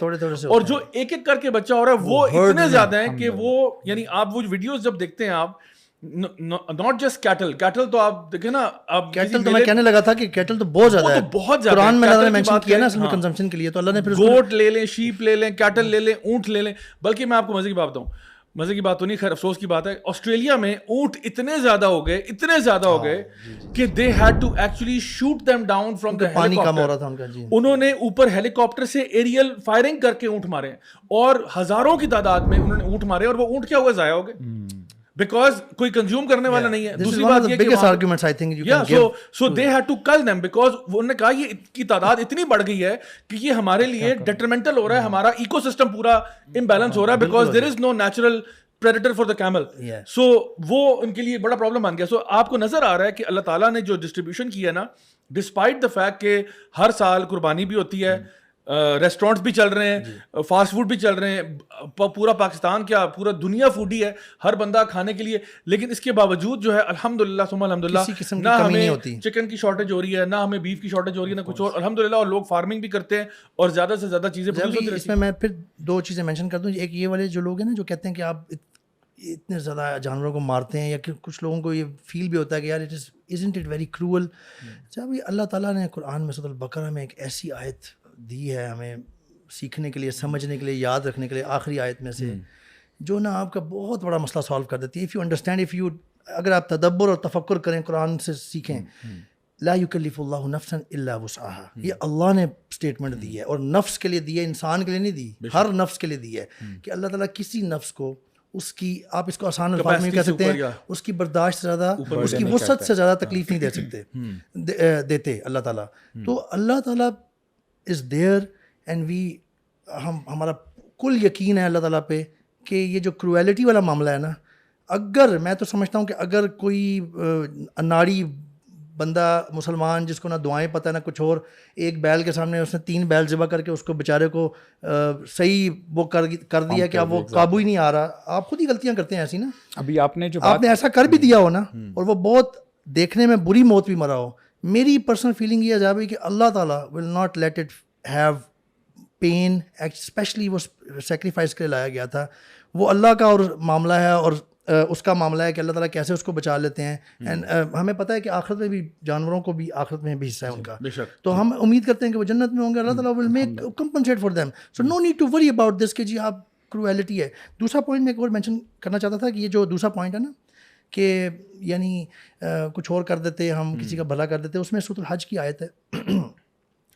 اور جو ایک ایک کر کے بچہ ہو رہا ہے وہ اتنے زیادہ ہیں کہ وہ, یعنی آپ وہ ویڈیوز جب دیکھتے ہیں آپ, ناٹ جسٹ کیٹل تو آپ دیکھیں نا, اب کیٹل تو میں کہنے لگا تھا کہ کیٹل تو بہت زیادہ ہے, بہت زیادہ قرآن میں اللہ نے مینشن کیا نا اصل میں کنزمپشن کے لیے, تو اللہ نے پھر گوٹ لے لیں, شیپ لے لیں, کیٹل لے لیں, اونٹ لے لیں. بلکہ میں آپ کو مزے کی بات بتاؤں, مزے کی بات تو نہیں, خیر افسوس کی بات ہے, آسٹریلیا میں اونٹ اتنے زیادہ ہو گئے کہ they had to actually shoot them down from the پانی کم ہو رہا تھا ان کا. جی, انہوں نے اوپر ہیلی کاپٹر سے ایریل فائرنگ کر کے اونٹ مارے, اور ہزاروں کی تعداد میں انہوں نے اونٹ مارے, اور وہ اونٹ کیا ہوا, ضائع ہو گئے, بیکاز کوئی کنزیوم کرنے والا نہیں ہے. دوسری بات یہ کہ so they had to kill them, because انہوں نے کہا یہ کی تعداد اتنی بڑھ گئی ہے کہ یہ ہمارے لیے ڈیٹرمنٹل ہو رہا ہے, ہمارا ایکو سسٹم پورا امبیلنس ہو رہا ہے, because there is no natural predator for the camel. So وہ ان کے لیے بڑا پرابلم بن گیا. سو آپ کو نظر آ رہا ہے کہ اللہ تعالیٰ نے جو ڈسٹریبیوشن کی ہے نا, ڈسپائٹ دا فیکٹ کہ ہر سال قربانی بھی ہوتی ہے, ریسٹورینٹس بھی چل رہے ہیں, فاسٹ فوڈ بھی چل رہے ہیں, پورا پاکستان کیا پورا دنیا فوڈی ہے, ہر بندہ کھانے کے لیے, لیکن اس کے باوجود جو ہے الحمدللہ ثم الحمدللہ نہ ہمیں چکن کی شارٹیج ہو رہی ہے, نہ ہمیں بیف کی شارٹیج ہو رہی ہے, نہ کچھ اور, الحمدللہ. اور لوگ فارمنگ بھی کرتے ہیں اور زیادہ سے زیادہ چیزیں پروڈیوس ہوتی ہیں. اس میں پھر 2 چیزیں مینشن کر دوں. ایک یہ والے جو لوگ ہیں نا جو کہتے ہیں کہ آپ اتنے زیادہ جانوروں کو مارتے ہیں, یا کچھ لوگوں کو یہ فیل بھی ہوتا ہے کہ یار isn't it very cruel. جب اللہ تعالیٰ نے قرآن میں سورۃ البقرہ میں ایک ایسی آیت دی ہے ہمیں سیکھنے کے لیے, سمجھنے کے لیے, یاد رکھنے کے لیے, آخری آیت میں سے, جو نا آپ کا بہت بڑا مسئلہ سالو کر دیتی ہے. اگر آپ تدبر اور تفکر کریں, قرآن سے سیکھیں, لا یکلف اللہ نفسا الا وسعها, یہ اللہ نے اسٹیٹمنٹ دی ہے, اور نفس کے لیے دی ہے, انسان کے لیے نہیں دی, ہر نفس کے لیے دی ہے, کہ اللہ تعالیٰ کسی نفس کو اس کی, آپ اس کو آسان الفاظ میں کہہ سکتے ہیں, اس کی برداشت سے زیادہ, اس کی وسعت سے زیادہ تکلیف نہیں دے سکتے دیتے اللہ تعالیٰ. تو اللہ تعالیٰ از دیئر اینڈ ہمارا کل یقین ہے اللہ تعالیٰ پہ کہ یہ جو کرویلٹی والا معاملہ ہے نا, اگر میں تو سمجھتا ہوں کہ اگر کوئی اناڑی بندہ مسلمان جس کو نہ دعائیں پتہ نہ کچھ اور, ایک بیل کے سامنے اس نے 3 بیل ذبح کر کے اس کو بیچارے کو صحیح وہ کر دیا کہ اب وہ قابو ہی نہیں آ رہا. آپ خود ہی غلطیاں کرتے ہیں ایسی نا. ابھی آپ نے ایسا کر بھی دیا ہو نا, اور وہ بہت دیکھنے میں بری موت بھی مرا ہو, میری پرسنل فیلنگ یہ عجاب ہے کہ اللہ تعالیٰ will not let it have pain, especially وہ سیکریفائس کے لیے لایا گیا تھا, وہ اللہ کا اور معاملہ ہے, اور اس کا معاملہ ہے کہ اللہ تعالیٰ کیسے اس کو بچا لیتے ہیں. اینڈ ہمیں پتہ ہے کہ آخرت میں بھی جانوروں کو بھی آخرت میں بھی حصہ ہے ان کا, تو ہم امید کرتے ہیں کہ وہ جنت میں ہوں گے, اللہ تعالیٰ will make compensate for them. So no need to worry about this کہ جی آپ کرویلٹی ہے. دوسرا پوائنٹ میں ایک اور مینشن کرنا چاہتا تھا کہ یہ جو دوسرا پوائنٹ ہے نا کہ یعنی کچھ اور کر دیتے, ہم کسی کا بھلا کر دیتے, اس میں سورۃ الحج کی آیت ہے,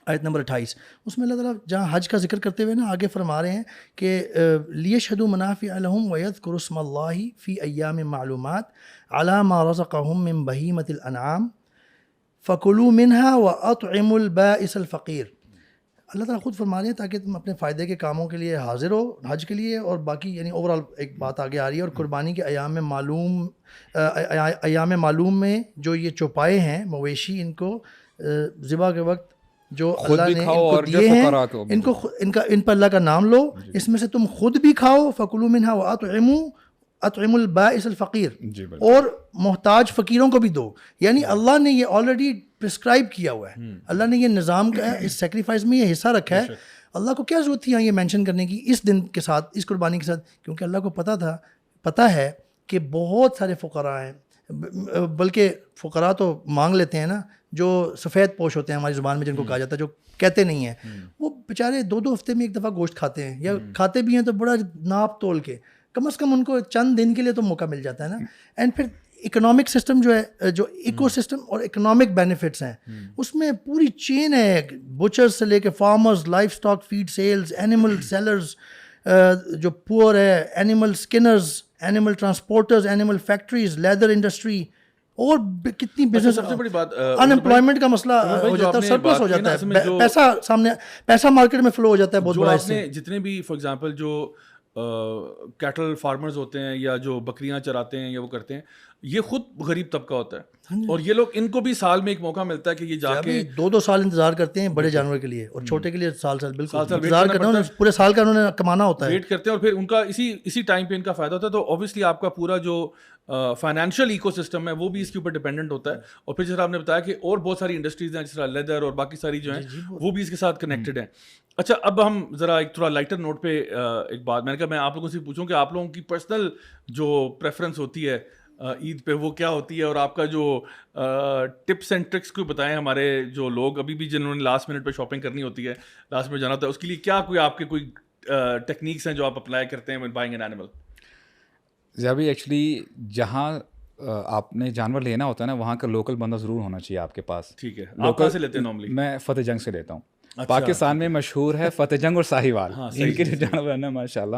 آیت نمبر 28, اس میں اللہ تعالیٰ جہاں حج کا ذکر کرتے ہوئے نا آگے فرما رہے ہیں کہ لیشہدوا منافع لہم ویذکروا اسم اللہ فی ایام معلومات علی ما رزقہم من بہیمۃ الانعام فکلوا منہا واطعموا البائس الفقیر. اللہ تعالیٰ خود فرما رہے ہیں تاکہ تم اپنے فائدے کے کاموں کے لیے حاضر ہو حج کے لیے, اور باقی یعنی اوور آل ایک بات آگے آ رہی ہے. اور قربانی کے ایام معلوم میں جو یہ چوپائے ہیں مویشی, ان کو ذبح کے وقت جو اللہ نے ان کو دیے ہیں, ان پر اللہ کا نام لو, اس میں سے تم خود بھی کھاؤ, فکلوا منہا واطعموا البائس الفقیر, اور محتاج فقیروں کو بھی دو. یعنی اللہ نے یہ آلریڈی پرسکرائب کیا ہوا ہے, اللہ نے یہ نظام کا اس سیکریفائس میں یہ حصہ رکھا ہے. اللہ کو کیا ضرورت تھی یہ مینشن کرنے کی اس دن کے ساتھ, اس قربانی کے ساتھ, کیونکہ اللہ کو پتہ ہے کہ بہت سارے فقراء ہیں, بلکہ فقراء تو مانگ لیتے ہیں نا, جو سفید پوش ہوتے ہیں ہماری زبان میں جن کو کہا جاتا ہے, جو کہتے نہیں ہیں, وہ بیچارے 2 ہفتے میں ایک دفعہ گوشت کھاتے ہیں, یا کھاتے بھی ہیں تو بڑا ناپ تول کے, کم از کم ان کو چند دن کے لیے تو موقع مل جاتا ہے نا. اینڈ پھر اکنامک سسٹم جو ہے, جو ایکو سسٹم اور اکنامک بینیفٹس ہیں, اس میں پوری چین ہے, بچرز سے لے کے farmers, livestock feed sales, animal sellers, جو پور ہے, animal skinners, animal transporters, animal factories, leather industry, اور کتنی بزنس. سب سے بڑی بات انمپلائمنٹ کا مسئلہ ہو جاتا ہے, سرپلس ہو جاتا ہے, پیسہ سامنے, پیسہ مارکیٹ میں فلو ہو جاتا ہے بہت بڑا. آپ نے جتنے بھی فار ایگزامپل جو کیٹل فارمرز ہوتے ہیں یا جو بکریاں چراتے ہیں یا وہ کرتے ہیں, یہ خود غریب طبقہ ہوتا ہے, اور یہ لوگ, ان کو بھی سال میں ایک موقع ملتا ہے کہ یہ جا کے 2 سال انتظار کرتے ہیں بڑے جانور کے لیے, اور چھوٹے کے لیے سال بالکل انتظار کرنا ہے, پورے سال کا انہوں نے کمانا ہوتا ہے, ویٹ کرتے ہیں, اور پھر ان کا اسی ٹائم پہ ان کا فائدہ ہوتا ہے. تو اوبیسلی آپ کا پورا جو فائنینشیل ایکو سسٹم ہے وہ بھی اس کے اوپر ڈپینڈنٹ ہوتا ہے. اور پھر جیسا آپ نے بتایا کہ اور بہت ساری انڈسٹریز ہیں, جس طرح لیدر اور باقی ساری جو ہیں وہ بھی اس کے ساتھ کنیکٹڈ ہیں. اچھا, اب ہم ذرا ایک تھوڑا لائٹر نوٹ پہ ایک بات, میں نے کہا میں آپ لوگوں سے پوچھوں کہ آپ لوگوں کی پرسنل جو پریفرنس ہوتی ہے عید پہ وہ کیا ہوتی ہے, اور آپ کا جو ٹپس اینڈ ٹرکس کو بتائیں ہمارے جو لوگ ابھی بھی جنہوں نے لاسٹ منٹ پہ شاپنگ کرنی ہوتی ہے, لاسٹ میں جانا ہوتا ہے, اس کے لیے کیا کوئی آپ کے کوئی ٹیکنیکس ہیں جو آپ اپلائی کرتے ہیں when buying an animal؟ ابھی ایکچولی جہاں آپ نے جانور لینا ہوتا ہے نا, وہاں کا لوکل بندہ ضرور ہونا چاہیے آپ کے پاس. ٹھیک ہے, آپ کہاں سے لیتے ہیں نارملی؟ میں فتح جنگ سے لیتا ہوں. پاکستان میں مشہور ہے فتح جنگ اور ساہیوال, ان کے جو جانور ہیں نا ماشاء اللہ.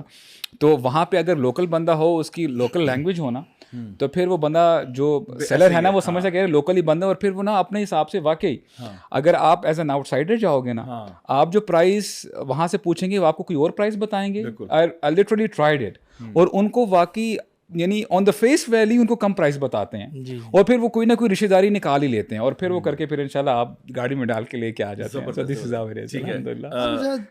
تو وہاں پہ اگر لوکل بندہ ہو, اس کی لوکل لینگویج ہونا, تو پھر وہ بندہ جو سیلر ہے نا وہ سمجھتا کہ لوکل ہی بندہ, اور پھر وہ نا اپنے حساب سے واقعی اگر آپ ایز این آؤٹ سائڈر جاؤ گے نا, آپ جو پرائز وہاں سے پوچھیں گے وہ آپ کو کوئی اور پرائز بتائیں گے. I literally tried it, اور ان کو واقعی یعنی آن دا فیس ویلیو ان کو کم پرائز بتاتے ہیں, اور پھر وہ کوئی نہ کوئی رشتہ داری نکال ہی لیتے ہیں, اور پھر وہ کر کے پھر انشاءاللہ آپ گاڑی میں ڈال کے لے کے آ جاتے ہیں. So this is how it is.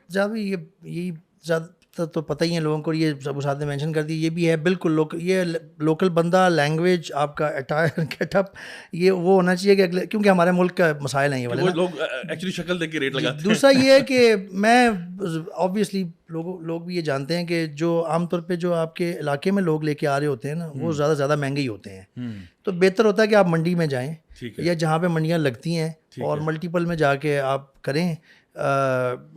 جب یہ زیادہ تو پتہ ہی ہے لوگوں کو, یہ سب ساتھ نے مینشن کر دی, یہ بھی ہے بالکل یہ لوکل بندہ, لینگویج, آپ کا اٹائر, گیٹ اپ, یہ وہ ہونا چاہیے کہ کیونکہ ہمارے ملک کا مسائل ہیں یہ والے, لوگ ایکچولی شکل دیکھ کے ریٹ لگاتے ہیں. دوسرا یہ ہے کہ میں آبویسلی لوگ بھی یہ جانتے ہیں کہ جو عام طور پہ جو آپ کے علاقے میں لوگ لے کے آ رہے ہوتے ہیں نا, وہ زیادہ مہنگے ہی ہوتے ہیں. تو بہتر ہوتا ہے کہ آپ منڈی میں جائیں, یا جہاں پہ منڈیاں لگتی ہیں, اور ملٹیپل میں جا کے آپ کریں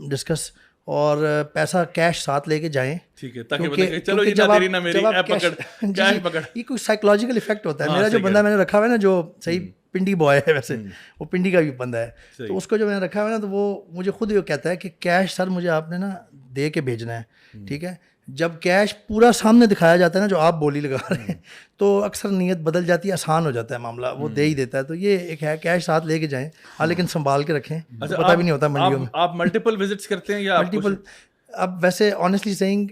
ڈسکس, اور پیسہ کیش ساتھ لے کے جائیں. ٹھیک ہے, تاکہ چلو یہ نہ تیری نہ میری, ایپ پکڑ, کیش پکڑ. یہ کوئی سائیکولوجیکل افیکٹ ہوتا ہے. میرا جو بندہ میں نے رکھا ہوا ہے نا, جو صحیح پنڈی بوائے ہے, ویسے وہ پنڈی کا بھی بندہ ہے, تو اس کو جو میں نے رکھا ہوا ہے نا, تو وہ مجھے خود یہ کہتا ہے کہ کیش سر مجھے آپ نے نا دے کے بھیجنا ہے. ٹھیک ہے, جب کیش پورا سامنے دکھایا جاتا ہے نا, جو آپ بولی لگا رہے ہیں, تو اکثر نیت بدل جاتی ہے, آسان ہو جاتا ہے معاملہ, وہ دے ہی دیتا ہے. تو یہ ایک ہے, کیش ساتھ لے کے جائیں, لیکن سنبھال کے رکھیں, پتہ بھی نہیں ہوتا منڈیوں میں. آپ ملٹیپل وزٹس کرتے ہیں یا ملٹیپل؟ اب ویسے آنیسٹلی سیئنگ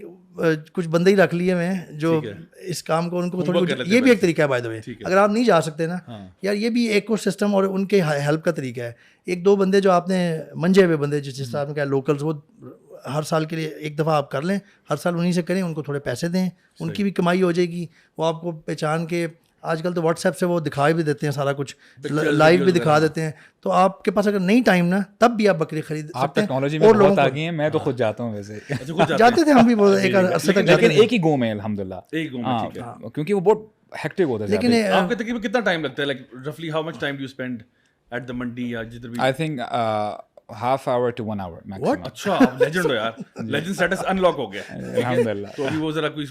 کچھ بندے ہی رکھ لیے میں جو اس کام کو, ان کو تھوڑی, یہ بھی ایک طریقہ ہے بائی دا وے. اگر آپ نہیں جا سکتے نا یار, یہ بھی ایکو سسٹم اور ان کے ہیلپ کا طریقہ ہے. 1-2 بندے جو آپ نے منجے ہوئے بندے, جس طرح آپ نے کہا لوکلز, وہ ہر سال کے لیے ایک دفعہ آپ کر لیں, ہر سال انہیں سے کریں, ان کو تھوڑے پیسے دیں, ان کی بھی کمائی ہو جائے گی. وہ آپ کو پہچان کے, آج کل تو واٹس ایپ سے وہ دکھا بھی دیتے ہیں سارا کچھ, لائیو بھی دکھا دیتے ہیں. تو آپ کے پاس اگر نہیں ٹائم نا, تب بھی آپ بکری خرید سکتے ہیں. آپ ٹیکنالوجی میں بہت آگے ہیں, میں تو خود جاتا ہوں ویسے. جاتے تھے ہم بھی ایک عرصے تک, لیکن ایک ہی گو میں الحمدللہ, کیونکہ وہ بہت ہیکٹک ہوتا ہے. لیکن آپ کے تقریباً کتنا ٹائم لگتا ہے, لائک رفلی how much time do you spend at the mandi یا جدھر بھی؟ آئی تھنک half hour to 1 hour maximum. اچھا, لیجنڈ ہو یار, لیجنڈ سٹیٹس انلاک ہو گیا الحمدللہ. تو ابھی وہ ذرا کوئی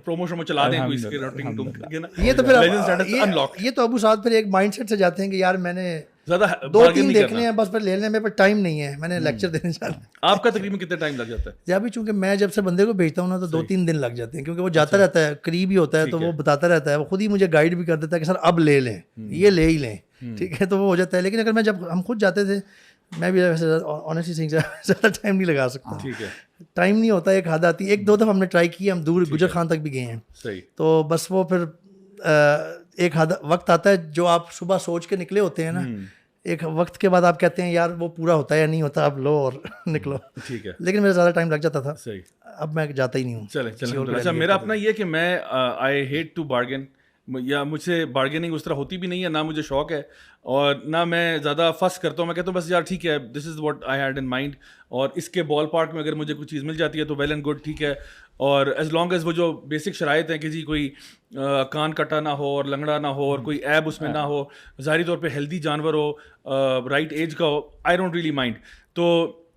پروموشن میں چلا دیں, کوئی اس کے روٹنگ ٹم کر کے نا. یہ تو پھر لیجنڈ سٹیٹس انلاک. یہ تو ابو سعد پھر ایک مائنڈ سیٹ سے جاتے ہیں کہ یار میں نے زیادہ 2-3 دیکھنے ہیں بس, پھر لے لینے میں ٹائم نہیں ہے, میں نے لیکچر دینے جانا. آپ کا تقریباً کتنا ٹائم لگ جاتا ہے؟ جب بھی چونکہ میں جب سے بندے کو بھیجتا ہوں نا, تو 2-3 دن لگ جاتے ہیں, کیونکہ وہ جاتا رہتا ہے, قریب ہی ہوتا ہے, تو وہ بتاتا رہتا ہے, وہ خود ہی مجھے گائیڈ بھی کر دیتا ہے کہ سر اب لے لیں, یہ لے ہی لیں. ٹھیک ہے, تو وہ ہو جاتا ہے. لیکن اگر میں جب ہم خود جاتے تھے, میں بھی آنیسٹلی سنگھ زیادہ ٹائم نہیں لگا سکتا. ٹھیک ہے, ٹائم نہیں ہوتا, ایک حد آتی ہے. 1-2 دفعہ ہم نے ٹرائی کی, ہم دور گجر خان تک بھی گئے ہیں. صحیح. تو بس وہ پھر ایک وقت آتا ہے جو آپ صبح سوچ کے نکلے ہوتے ہیں نا, ایک وقت کے بعد آپ کہتے ہیں یار وہ پورا ہوتا ہے یا نہیں ہوتا, اب لو اور نکلو. ٹھیک ہے, لیکن میرا زیادہ ٹائم لگ جاتا تھا. صحیح. اب میں جاتا ہی نہیں ہوں. چلیں. اچھا, میرا اپنا یہ کہ میں آئی ہیٹ ٹو بارگین, یا مجھ سے بارگیننگ اس طرح ہوتی بھی نہیں ہے, نہ مجھے شوق ہے, اور نہ میں زیادہ فس کرتا ہوں. میں کہتا ہوں بس یار ٹھیک ہے, this is what I had in mind, اور اس کے بال پارک میں اگر مجھے کوئی چیز مل جاتی ہے تو ویل اینڈ گڈ, ٹھیک ہے. اور ایز لانگ ایز وہ جو بیسک شرائط ہیں کہ جی کوئی کان کٹا نہ ہو اور لنگڑا نہ ہو اور کوئی ایب اس میں نہ ہو, ظاہری طور پہ ہیلدی جانور ہو, رائٹ ایج کا ہو, آئی ڈونٹ ریئلی مائنڈ. تو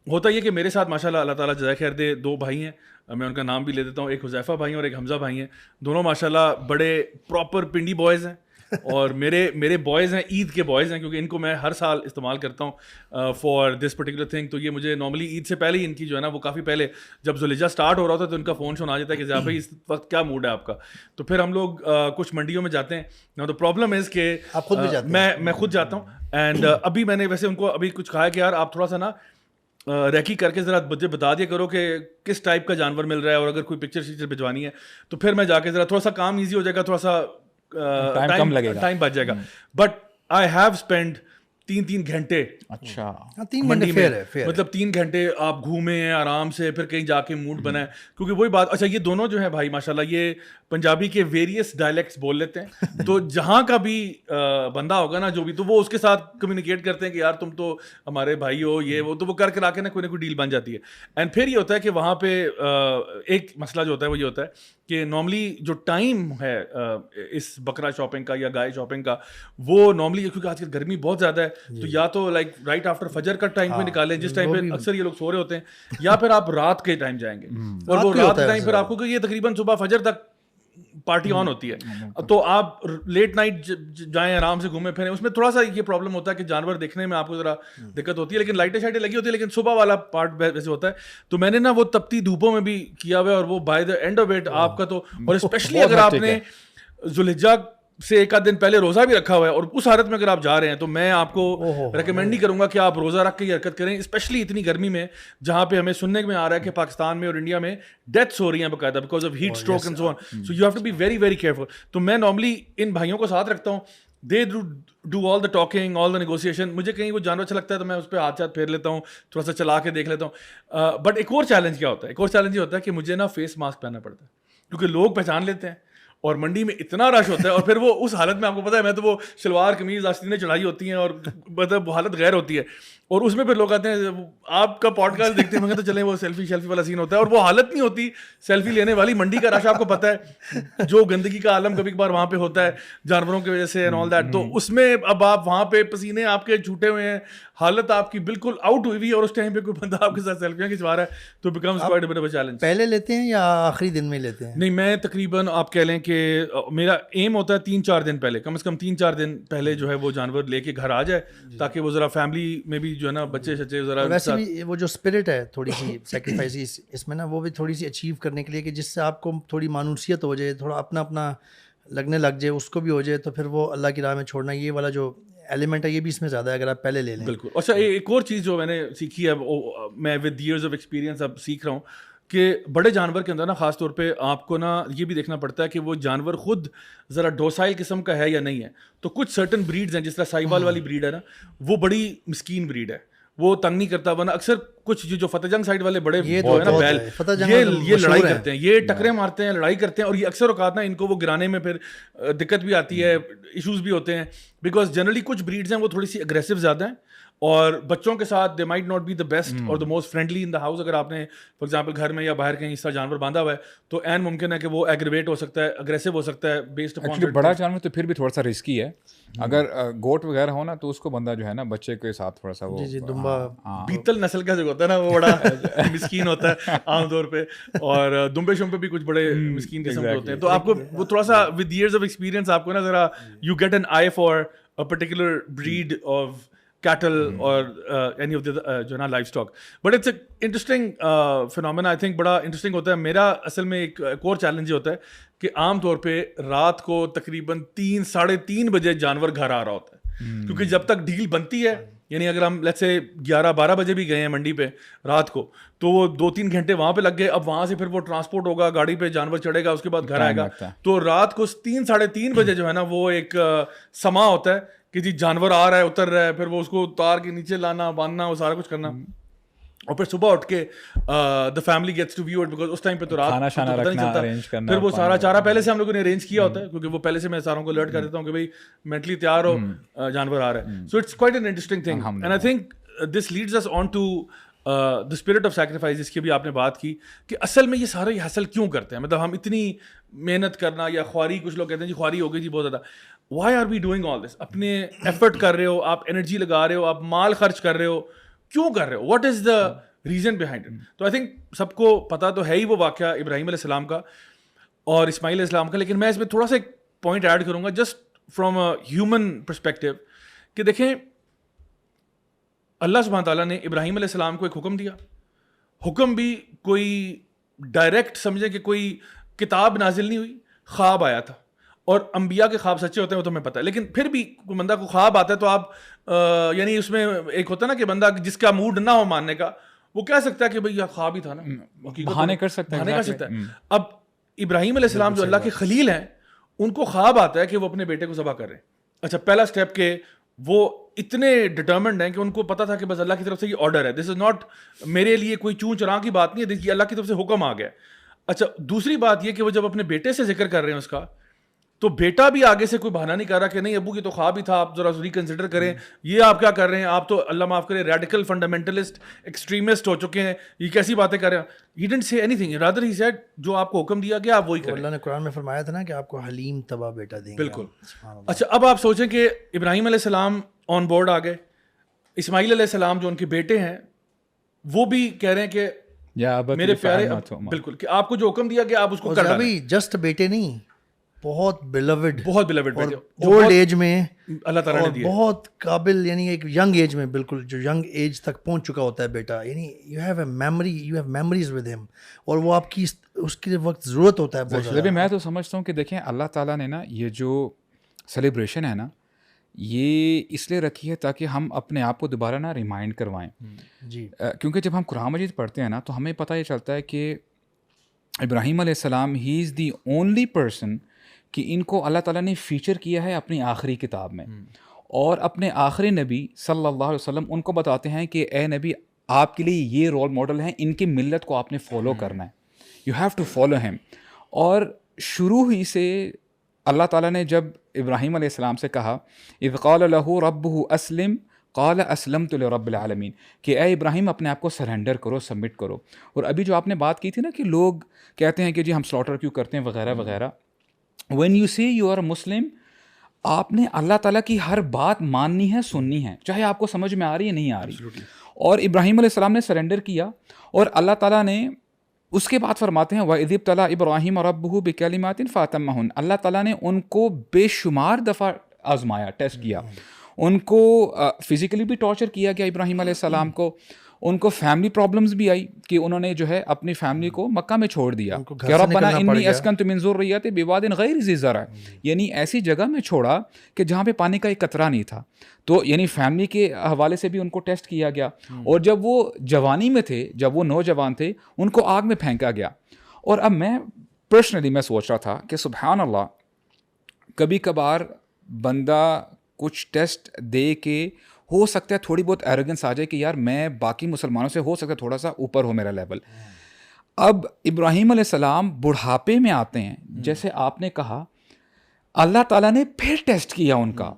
ہوتا یہ کہ میرے ساتھ ماشاء اللہ, اللہ تعالیٰ جزائے خیر دے, 2 بھائی ہیں, میں ان کا نام بھی لے دیتا ہوں, ایک حذیفہ بھائی ہیں اور ایک حمزہ بھائی ہیں. دونوں ماشاء اللہ بڑے پراپر پنڈی بوائز ہیں, اور میرے بوائز ہیں عید کے بوائز ہیں, کیونکہ ان کو میں ہر سال استعمال کرتا ہوں فار دس پرٹیکولر تھنگ. تو یہ مجھے نارملی عید سے پہلے ہی ان کی جو ہے نا وہ کافی پہلے جب ذوالحجہ اسٹارٹ ہو رہا ہوتا ہے تو ان کا فون آ جاتا ہے کہ ذرا بھائی اس وقت کیا موڈ ہے آپ کا. تو پھر ہم لوگ کچھ منڈیوں میں جاتے ہیں. نا تو پرابلم از کہ آپ خود بھی جاتے ہیں؟ میں خود جاتا ہوں. اینڈ ابھی میں نے ویسے ان کو ابھی کچھ کہا کہ یار آپ تھوڑا سا نا ریکی کر کے ذرا مجھے بتا دیا کرو کہ کس ٹائپ کا جانور مل رہا ہے, اور اگر کوئی پکچر شکچر بھجوانی ہے تو پھر میں جا کے ذرا تھوڑا سا کام ایزی ہو جائے گا, تھوڑا سا ٹائم بچ جائے گا. بٹ آئی ہیو اسپینڈ 3 گھنٹے اچھا منڈی میں, مطلب 3 گھنٹے آپ گھومے ہیں آرام سے, پھر کہیں جا کے موڈ بنائے. کیونکہ وہی بات, اچھا یہ دونوں جو ہیں بھائی ماشاءاللہ یہ پنجابی کے ویریس ڈائلیکٹس بول لیتے ہیں, تو جہاں کا بھی بندہ ہوگا نا جو بھی, تو وہ اس کے ساتھ کمیونیکیٹ کرتے ہیں کہ یار تم تو ہمارے بھائی ہو, یہ وہ, تو وہ کر کے نا کوئی ڈیل بن جاتی ہے. اینڈ پھر یہ ہوتا ہے کہ وہاں پہ ایک مسئلہ جو ہوتا ہے وہ یہ ہوتا ہے کہ نارملی جو ٹائم ہے اس بکرا شاپنگ کا یا گائے شاپنگ کا, وہ نارملی کیونکہ آج کل گرمی بہت زیادہ ہے, تو یا تو لائک رائٹ آفٹر فجر کا ٹائم پہ نکالیں جس ٹائم پہ اکثر یہ لوگ سو رہے ہوتے ہیں, یا پھر آپ رات کے ٹائم جائیں گے, اور وہ رات کے ٹائم پھر آپ کو یہ تقریباً صبح فجر تک پارٹی آن ہوتی ہے. تو آپ لیٹ نائٹ جائیں آرام سے گھومیں پھریں, اس میں تھوڑا سا یہ پرابلم ہوتا ہے کہ جانور دیکھنے میں آپ کو ذرا دقت ہوتی ہے, لیکن لائٹیں شائٹیں لگی ہوتی ہے, لیکن صبح والا پارٹ ویسے ہوتا ہے. تو میں نے نا وہ تپتی دھوپوں میں بھی کیا ہوا ہے, اور وہ by the and of it آپ کا تو, اور اسپیشلی اگر آپ نے ذوالحجہ سے 1 آدھ دن پہلے روزہ بھی رکھا ہوا ہے اور اس حالت میں اگر آپ جا رہے ہیں, تو میں آپ کو ریکمینڈ نہیں کروں گا کہ آپ روزہ رکھ کے یہ حرکت کریں, اسپیشلی اتنی گرمی میں جہاں پہ ہمیں سننے میں آ رہا ہے کہ پاکستان میں اور انڈیا میں ڈیتھس ہو رہی ہیں باقاعدہ because of heat stroke and so on. So you have to be very very careful. تو میں نارملی ان بھائیوں کو ساتھ رکھتا ہوں, they do all the talking, all the negotiation. مجھے کہیں وہ جانور اچھا لگتا ہے تو میں اس پہ ہاتھ پھیر لیتا ہوں, تھوڑا سا چلا کے دیکھ لیتا ہوں. بٹ ایک اور چیلنج کیا ہوتا ہے, ایک اور چیلنج یہ ہوتا ہے کہ مجھے نا فیس ماسک پہننا پڑتا ہے, کیونکہ لوگ پہچان لیتے ہیں اور منڈی میں اتنا رش ہوتا ہے, اور پھر وہ اس حالت میں آپ کو پتا ہے میں تو وہ شلوار قمیض آستینیں چڑھائی ہوتی ہیں اور مطلب وہ حالت غیر ہوتی ہے, اور اس میں پھر لوگ آتے ہیں آپ کا پوڈ کاسٹ دیکھتے ہیں تو چلیں وہ سیلفی والا سین ہوتا ہے, اور وہ حالت نہیں ہوتی سیلفی لینے والی. منڈی کا رش آپ کو پتا ہے, جو گندگی کا عالم کبھی کبھار وہاں پہ ہوتا ہے جانوروں کی وجہ سے اینڈ آل دیٹ. تو اس میں اب آپ وہاں پہ پسینے آپ کے چھوٹے ہوئے ہیں, حالت آپ کی بالکل آؤٹ ہوئی ہوئی, اور اس ٹائم پہ کوئی بندہ آپ کے ساتھ سیلفیاں کھنچوا رہا ہے, تو becomes quite a but of a challenge. پہلے لیتے ہیں یا آخری دن میں لیتے ہیں؟ نہیں, میں تقریباً آپ کہہ لیں کہ میرا ایم ہوتا ہے 3-4 دن پہلے, کم از کم 3-4 دن پہلے جو ہے وہ جانور لے کے گھر آ جائے, تاکہ وہ ذرا فیملی میں بھی جو ہے نا بچے شچے ذرا. ویسے بھی وہ جو اسپرٹ ہے تھوڑی سی سیکریفائس اس میں نا, وہ بھی تھوڑی سی اچیو کرنے کے لیے کہ جس سے آپ کو تھوڑی مانوسیت ہو جائے, تھوڑا اپنا لگنے لگ جائے, اس کو بھی ہو جائے, تو پھر وہ اللہ کی راہ میں چھوڑنا, یہ والا جو ایلیمنٹ ہے یہ بھی اس میں زیادہ ہے اگر آپ پہلے لے لیں. بالکل. اچھا ایک اور چیز جو میں نے سیکھی ہے, میں ود ایئرز آف ایکسپیرینس اب سیکھ رہا ہوں کہ بڑے جانور کے اندر نا خاص طور پہ آپ کو نا یہ بھی دیکھنا پڑتا ہے کہ وہ جانور خود ذرا ڈوسائل قسم کا ہے یا نہیں ہے. تو کچھ سرٹن بریڈز ہیں, جس طرح سائیوال والی بریڈ ہے نا, وہ بڑی مسکین بریڈ ہے, وہ تنگ نہیں کرتا. ورنہ اکثر کچھ جو فتح جنگ سائڈ والے بڑے ہے نا بیل, یہ لڑائی کرتے ہیں, یہ ٹکرے مارتے ہیں, لڑائی کرتے ہیں, اور یہ اکثر اوقات نا ان کو وہ گرانے میں پھر دقت بھی آتی ہے, ایشوز بھی ہوتے ہیں, بیکاز جنرلی کچھ بریڈز ہیں وہ تھوڑی سی اگریسو زیادہ ہیں, اور بچوں کے ساتھ they might not be the best اور the most friendly in the house. اگر آپ نے فار ایگزامپل گھر میں یا باہر کہیں اس طرح جانور باندھا ہوا ہے, تو این ممکن ہے کہ وہ ایگریویٹ ہو سکتا ہے, اگریسو ہو سکتا ہے بیسڈ اپون. بڑا جانور تو پھر بھی تھوڑا سا رسکی ہے. اگر گوٹ وغیرہ ہو نا, تو اس کو بندہ جو ہے نا بچے کے ساتھ تھوڑا سا وہ دمبا بیتل نسل کا جو ہوتا ہے نا, وہ بڑا مسکین ہوتا ہے عام طور پہ, اور دمبے شمبے بھی کچھ بڑے مسکین قسم کے ہوتے ہیں. تو آپ کو وہ تھوڑا سا ود ایئرز آف ایکسپیرینس آپ کو نا ذرا you get an eye for a particular breed of cattle or any of the جو نا livestock. But it's a interesting phenomena, I think بڑا انٹرسٹنگ ہوتا ہے. میرا اصل میں ایک اور چیلنج یہ ہوتا ہے کہ عام طور پہ رات کو تقریباً 3-3:30 بجے جانور گھر آ رہا ہوتا ہے, کیونکہ جب تک ڈیل بنتی ہے, یعنی اگر ہم لیٹس سے 11-12 بجے بھی گئے ہیں منڈی پہ رات کو, تو وہ 2-3 گھنٹے وہاں پہ لگ گئے. اب وہاں سے پھر وہ ٹرانسپورٹ ہوگا, گاڑی پہ جانور چڑھے گا, اس کے بعد گھر آئے گا. تو رات کو 3-3:30 بجے جو ہے نا وہ ایک سما ہوتا ہے کہ جی جانور آ رہا ہے, اتر رہا ہے, پھر وہ اس کو تار کے نیچے لانا, باندھنا, وہ سارا کچھ کرنا, اور پھر صبح اٹھ کے the family gets to view it, because اس ٹائم پہ تو رات پتہ نہیں چلتا. پھر وہ سارا چارہ پہلے سے ہم لوگوں نے ارینج کیا ہوتا ہے, کیونکہ وہ پہلے سے میں ساروں کو الرٹ کر دیتا ہوں کہ بھائی مینٹلی تیار ہو, جانور آ رہا ہے. So it's quite an interesting thing, and I think this leads us on to the spirit of sacrifice, جس کی بھی آپ نے بات کی کہ اصل میں یہ سارا یہ حاصل کیوں کرتے ہیں. مطلب ہم اتنی محنت کرنا, یا خواری, کچھ لوگ کہتے ہیں جی خواری ہو گئی جی بہت زیادہ. Why are we doing all this? اپنے ایفرٹ کر رہے ہو آپ, انرجی لگا رہے ہو آپ, مال خرچ کر رہے ہو, کیوں کر رہے ہو؟ What is the reason behind it? تو آئی تھنک سب کو پتا تو ہے ہی وہ واقعہ ابراہیم علیہ السلام کا اور اسماعیل علیہ السلام کا, لیکن میں اس میں تھوڑا سا ایک پوائنٹ ایڈ کروں گا, just from a human perspective کہ دیکھیں اللہ سبحانہ تعالیٰ نے ابراہیم علیہ السلام کو ایک حکم دیا. حکم بھی کوئی ڈائریکٹ سمجھیں کہ کوئی کتاب نازل نہیں ہوئی, خواب آیا تھا. اور انبیاء کے خواب سچے ہوتے ہیں وہ تو ہمیں پتہ ہے, لیکن پھر بھی کوئی بندہ کو خواب آتا ہے تو آپ یعنی اس میں ایک ہوتا ہے نا کہ بندہ جس کا موڈ نہ ہو ماننے کا وہ کہہ سکتا ہے کہ بھئی یہ خواب ہی تھا نا, بہانے کر سکتا ہے. اب ابراہیم علیہ السلام جو اللہ کے خلیل ہیں ان کو خواب آتا ہے کہ وہ اپنے بیٹے کو ذبح کر رہے ہیں. اچھا پہلا اسٹیپ کہ وہ اتنے ڈٹرمنڈ ہیں کہ ان کو پتا تھا کہ بس اللہ کی طرف سے یہ آرڈر ہے, دس از ناٹ میرے لیے کوئی چون چراں کی بات نہیں ہے, دیکھیے اللہ کی طرف سے حکم آ گیا. اچھا دوسری بات یہ کہ وہ جب اپنے بیٹے سے ذکر کر رہے ہیں اس کا, تو بیٹا بھی آگے سے کوئی بہانہ نہیں کر رہا کہ نہیں ابو کی تو خواب ہی تھا, آپ ذرا ریکنسیڈر کریں, یہ آپ کیا کر رہے ہیں, آپ تو اللہ معاف کرے ریڈیکل فنڈامنٹلسٹ ایکسٹریمسٹ ہو چکے ہیں, یہ کیسی باتیں کر رہے ہیں. He didn't say anything, rather he said جو آپ کو حکم دیا گیا آپ وہی کریں. اللہ نے قرآن میں فرمایا تھا نا کہ آپ کو حلیم تباہ بیٹا دیں گے. بالکل. اچھا اب آپ سوچیں کہ ابراہیم علیہ السلام آن بورڈ آ گئے, اسماعیل علیہ السلام جو ان کے بیٹے ہیں وہ بھی کہہ رہے ہیں کہ میرے پیارے, بالکل کہ آپ کو جو حکم دیا گیا آپ اس کو کر ڈالیں. جسٹ بیٹے نہیں, بہت بیلوڈ بیٹے اولڈ ایج میں اللہ تعالیٰ نے دیا, بہت قابل, یعنی ایک ینگ ایج میں, بالکل جو ینگ ایج تک پہنچ چکا ہوتا ہے بیٹا, یعنی you have a memory, you have memories with ہم, اور وہ آپ کی اس کے وقت ضرورت ہوتا ہے بہت زیادہ. میں تو سمجھتا ہوں کہ دیکھیں اللہ تعالیٰ نے نا یہ جو سیلیبریشن ہے نا یہ اس لیے رکھی ہے تاکہ ہم اپنے آپ کو دوبارہ نا ریمائنڈ کروائیں. جی کیونکہ جب ہم قرآن مجید پڑھتے ہیں نا تو ہمیں پتہ یہ چلتا ہے کہ ابراہیم علیہ السلام ہی از دی اونلی پرسن کہ ان کو اللہ تعالیٰ نے فیچر کیا ہے اپنی آخری کتاب میں, اور اپنے آخری نبی صلی اللہ علیہ وسلم ان کو بتاتے ہیں کہ اے نبی آپ کے لیے یہ رول ماڈل ہیں, ان کی ملت کو آپ نے فالو کرنا ہے, you have to follow him. اور شروع ہی سے اللہ تعالیٰ نے جب ابراہیم علیہ السلام سے کہا اذ قال له ربه اسلم قال اسلمت لرب العالمین, کہ اے ابراہیم اپنے آپ کو سرنڈر کرو, سبمٹ کرو. اور ابھی جو آپ نے بات کی تھی نا کہ لوگ کہتے ہیں کہ جی ہم سلاٹر کیوں کرتے ہیں وغیرہ وغیرہ, when you say you are a Muslim آپ نے اللہ تعالیٰ کی ہر بات ماننی ہے, سننی ہے, چاہے آپ کو سمجھ میں آ رہی ہے نہیں آ رہی. اور ابراہیم علیہ السلام نے سرنڈر کیا, اور اللہ تعالیٰ نے اس کے بعد فرماتے ہیں وَإِذِ ابْتَلَىٰ إِبْرَاهِيمَ رَبُّهُ بِكَلِمَاتٍ فَأَتَمَّهُنَّ, اللہ تعالیٰ نے ان کو بے شمار دفعہ آزمایا, ٹیسٹ کیا, ان کو فزیکلی بھی ٹارچر کیا گیا ابراہیم علیہ السلام کو, ان کو فیملی پرابلمز بھی آئی کہ انہوں نے جو ہے اپنی فیملی کو مکہ میں چھوڑ دیا کہ ربنا انی اسکنت من ذریتی بواد غیر ذی زرع, یعنی ایسی جگہ میں چھوڑا کہ جہاں پہ پانی کا ایک قطرہ نہیں تھا. تو یعنی فیملی کے حوالے سے بھی ان کو ٹیسٹ کیا گیا, اور جب وہ جوانی میں تھے, جب وہ نوجوان تھے, ان کو آگ میں پھینکا گیا. اور اب میں پرسنلی میں سوچ رہا تھا کہ سبحان اللہ, کبھی کبھار بندہ کچھ ٹیسٹ دے کے ہو سکتا ہے تھوڑی بہت ایروگنس آ جائے کہ یار میں باقی مسلمانوں سے ہو سکتا ہے تھوڑا سا اوپر ہو میرا لیول. اب ابراہیم علیہ السلام بڑھاپے میں آتے ہیں, جیسے آپ نے کہا اللہ تعالیٰ نے پھر ٹیسٹ کیا ان کا.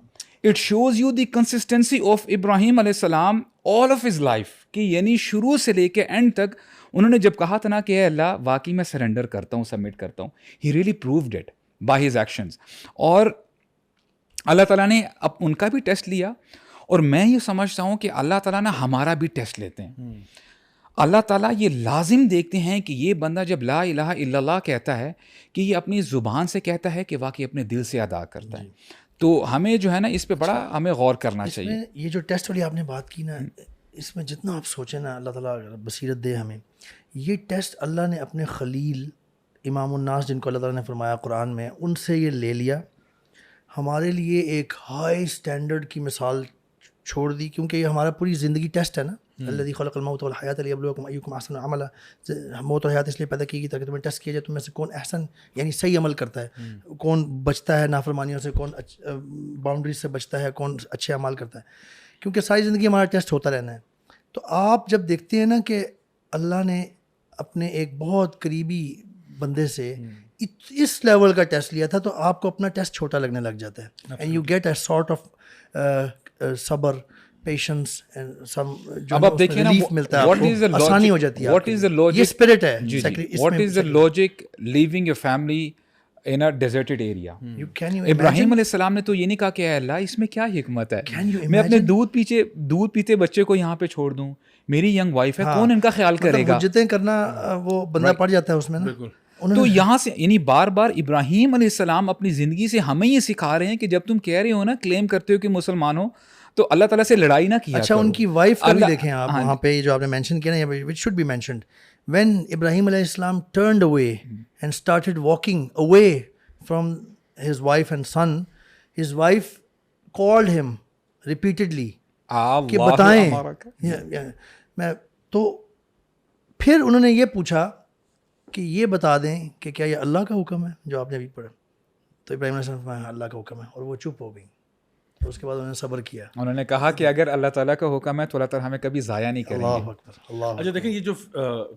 It shows you the consistency of Ibrahim علیہ السلام آل آف ہز لائف, کہ یعنی شروع سے لے کے اینڈ تک انہوں نے جب کہا تھا نا کہ اے اللہ واقعی میں سرنڈر کرتا ہوں, سبمٹ کرتا ہوں, he really proved it by his actions. اور اللہ تعالیٰ نے اب ان کا بھی ٹیسٹ لیا, اور میں یہ سمجھتا ہوں کہ اللہ تعالیٰ نے ہمارا بھی ٹیسٹ لیتے ہیں. اللہ تعالیٰ یہ لازم دیکھتے ہیں کہ یہ بندہ جب لا الہ الا اللہ کہتا ہے کہ یہ اپنی زبان سے کہتا ہے کہ واقعی اپنے دل سے ادا کرتا ہے. تو ہمیں جو ہے نا اس پہ بڑا ہمیں غور کرنا چاہیے. یہ جو ٹیسٹ والی آپ نے بات کی نا, اس میں جتنا آپ سوچیں نا اللہ تعالیٰ بصیرت دے ہمیں, یہ ٹیسٹ اللہ نے اپنے خلیل امام الناس جن کو اللہ تعالیٰ نے فرمایا قرآن میں, ان سے یہ لے لیا, ہمارے لیے ایک ہائی سٹینڈرڈ کی مثال چھوڑ دی, کیونکہ یہ ہمارا پوری زندگی ٹیسٹ ہے نا. الذی خلق الموت والحیات لیبلوکم ایکم احسن عملا, موت اور حیات اس لیے پیدا کی گئی تاکہ تمہیں ٹیسٹ کیا جائے تم میں سے کون احسن یعنی صحیح عمل کرتا ہے, کون بچتا ہے نافرمانیوں سے, کون باؤنڈریز سے بچتا ہے, کون اچھے اعمال کرتا ہے, کیونکہ ساری زندگی ہمارا ٹیسٹ ہوتا رہنا ہے. تو آپ جب دیکھتے ہیں نا کہ اللہ نے اپنے ایک بہت قریبی بندے سے اس لیول کا ٹیسٹ لیا تھا, تو آپ کو اپنا ٹیسٹ چھوٹا لگنے لگ جاتا ہے. And you get a sort of صبر, پیشنس, اب آپ دیکھیں نا آسانی ہو جاتی ہے. واٹ از دا لاجک, یہ اسپرٹ ہے. What is the logic leaving your family in a deserted area. Ibrahim علیہ السلام نے تو یہ نہیں کہا کہ اے اللہ اس میں کیا حکمت ہے, میں اپنے دودھ پیتے بچے کو یہاں پہ چھوڑ دوں, میری ینگ وائف ہے, کون ان کا خیال کرے گا. حجتیں کرنا وہ بندہ پڑ جاتا ہے اس میں نا. تو یہاں سے یعنی بار بار ابراہیم علیہ السلام اپنی زندگی سے ہمیں یہ سکھا رہے ہیں کہ جب تم کہہ رہے ہو نا، کلیم کرتے ہو کہ مسلمان ہو، تو اللہ تعالیٰ سے لڑائی نہ کیا اچھا ان کی وائف کا بھی دیکھیں آپ وہاں پہ جو آپ نے مینشن کیا نا، which should be mentioned, when Ibrahim علیہ السلام turned away and started walking away from his wife and son, his wife called him repeatedly کہ بتائیں میں، تو پھر انہوں نے یہ پوچھا کہ یہ بتا دیں کہ کیا یہ اللہ کا حکم ہے جو آپ نے ابھی پڑھا، تو ابراہیم علیہ السلام فرمایا اللہ کا حکم ہے، اور وہ چپ ہو گئی. تو اس کے بعد انہوں نے صبر کیا. انہوں نے کہا کہ اگر اللہ تعالیٰ کا حکم ہے تو اللہ تعالیٰ ہمیں کبھی ضائع نہیں کریں گے. اللہ اکبر، اللہ. اچھا دیکھیں، یہ جو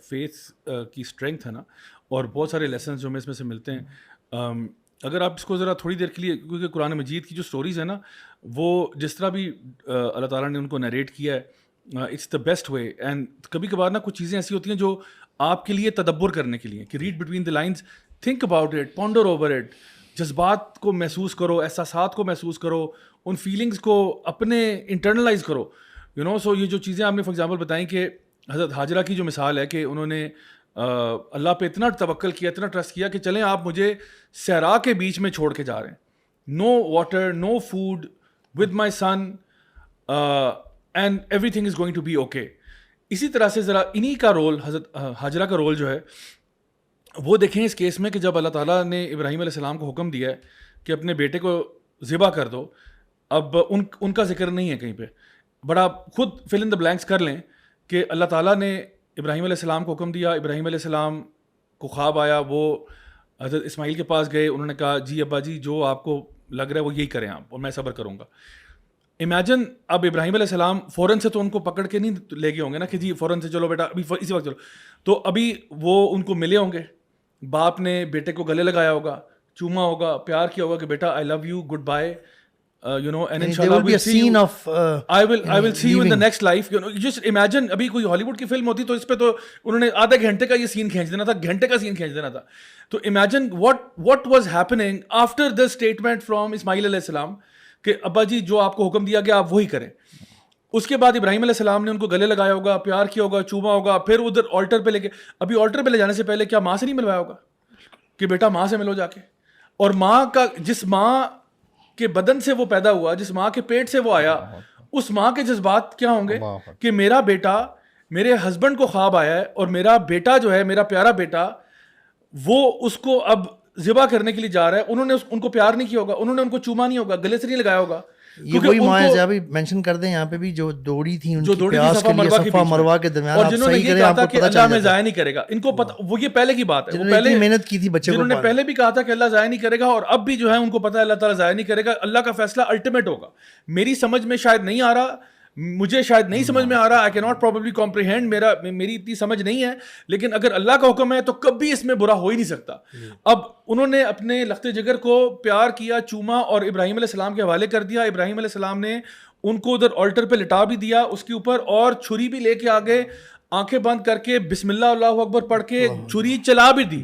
فیتھ کی اسٹرینگتھ ہے نا، اور بہت سارے لیسنز جو ہمیں اس میں سے ملتے ہیں، اگر آپ اس کو ذرا تھوڑی دیر کے لیے، کیونکہ قرآن مجید کی جو سٹوریز ہیں نا، وہ جس طرح بھی اللہ تعالیٰ نے ان کو نیریٹ کیا ہے، it's the best way. And کبھی کبھار نا کچھ چیزیں ایسی ہوتی ہیں جو آپ کے لیے تدبر کرنے کے لیے، کہ read between the lines, think about it, ponder over it, جذبات کو محسوس کرو، احساسات کو محسوس کرو، ان فیلنگس کو اپنے انٹرنلائز کرو، یو نو. سو یہ جو چیزیں آپ نے فار ایگزامپل بتائیں کہ حضرت ہاجرہ کی جو مثال ہے کہ انہوں نے اللہ پہ اتنا توکل کیا، اتنا ٹرسٹ کیا کہ چلیں آپ مجھے صحرا کے بیچ میں چھوڑ کے جا رہے ہیں، no water, no food, with my son, and everything is going to be okay. اسی طرح سے ذرا انہی کا رول، حضرت ہاجرہ کا رول جو ہے وہ دیکھیں اس کیس میں، کہ جب اللہ تعالیٰ نے ابراہیم علیہ السلام کو حکم دیا ہے کہ اپنے بیٹے کو ذبح کر دو، اب ان کا ذکر نہیں ہے کہیں پہ. بڑا خود فل ان دا بلینکس کر لیں کہ اللہ تعالیٰ نے ابراہیم علیہ السلام کو حکم دیا، ابراہیم علیہ السلام کو خواب آیا، وہ حضرت اسماعیل کے پاس گئے، انہوں نے کہا جی ابا جی جو آپ کو لگ رہا ہے وہ یہی کریں آپ، اور میں صبر کروں گا. امیجن اب ابراہیم علیہ السلام فوراً سے تو ان کو پکڑ کے نہیں لے گئے ہوں گے نا کہ جی فوراً سے چلو بیٹا ابھی اسی وقت چلو، تو ابھی وہ ان کو ملے ہوں گے، باپ نے بیٹے کو گلے لگایا ہوگا، چوما ہوگا، پیار کیا ہوگا کہ بیٹا I love you, goodbye, you know, and inshallah there will be a scene of I will see you in the next life. You know, just imagine ابھی کوئی ہالی ووڈ کی فلم ہوتی تو اس پہ تو انہوں نے آدھے گھنٹے کا یہ سین کھینچ دینا تھا، گھنٹے کا سین کھینچ دینا تھا. تو imagine what was happening after the statement from اسماعیل علیہ السلام کہ ابا جی جو آپ کو حکم دیا گیا آپ وہی کریں. اس کے بعد ابراہیم علیہ السلام نے ان کو گلے لگایا ہوگا، پیار کیا ہوگا، چوما ہوگا، پھر ادھر آلٹر پہ لے کے، ابھی آلٹر پہ لے جانے سے پہلے کیا ماں سے نہیں ملوایا ہوگا کہ بیٹا ماں سے ملو جا کے. اور ماں کا، جس ماں کے بدن سے وہ پیدا ہوا، جس ماں کے پیٹ سے وہ آیا، اس ماں کے جذبات کیا ہوں گے کہ میرا بیٹا، میرے ہسبینڈ کو خواب آیا ہے اور میرا بیٹا جو ہے، میرا پیارا بیٹا، وہ اس کو اب ذبح کرنے کے لیے جا رہا ہے. انہوں نے ان کو پیار نہیں کیا ہوگا، انہوں نے ان کو چوما نہیں ہوگا، گلے سے نہیں لگایا ہوگا. یہ وہی ماں ہے بھی مینشن کر دیں یہاں پہ بھی، جو دوڑی تھی ان کی پیاس کے لیے صفا مروہ کے درمیان، اور جنہوں نے یہ کہا تھا کہ اللہ میں ضائع نہیں کرے گا، ان کو پتہ، وہ یہ پہلے کی بات ہے، وہ پہلے محنت کی تھی بچے کو، جنہوں نے پہلے بھی کہا تھا کہ اللہ ضائع نہیں کرے گا، اور اب بھی جو ہے ان کو پتہ ہے اللہ تعالیٰ ضائع نہیں کرے گا. اللہ کا فیصلہ الٹیمیٹ ہوگا. میری سمجھ میں شاید نہیں آ رہا، مجھے شاید نہیں سمجھ میں آ رہا، آئی کی ناٹ پروبیبلی کمپریہینڈ، میری اتنی سمجھ نہیں ہے، لیکن اگر اللہ کا حکم ہے تو کبھی اس میں برا ہو ہی نہیں سکتا. اب انہوں نے اپنے لخت جگر کو پیار کیا، چوما اور ابراہیم علیہ السلام کے حوالے کر دیا. ابراہیم علیہ السلام نے ان کو ادھر آلٹر پہ لٹا بھی دیا اس کے اوپر، اور چھری بھی لے کے آگے، آنکھیں بند کر کے بسم اللہ اللہ اکبر پڑھ کے چھری چلا بھی دی.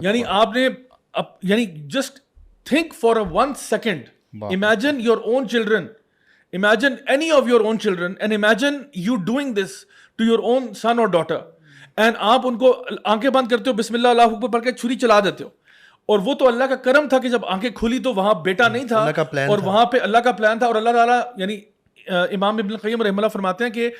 یعنی آپ نے یعنی just think for a 1 second، imagine your own children, imagine any of your own children and imagine you doing this to your own son or daughter, and آپ ان کو آنکھیں بند کرتے ہو، بسم اللہ اللہ اکبر پڑھ کے چھری چلا دیتے ہو. اور وہ تو اللہ کا کرم تھا کہ جب آنکھیں کھلی تو وہاں بیٹا نہیں تھا، اور وہاں پہ اللہ کا پلان تھا. اور اللہ تعالیٰ، یعنی امام ابن القیم رحمہ اللہ فرماتے ہیں کہ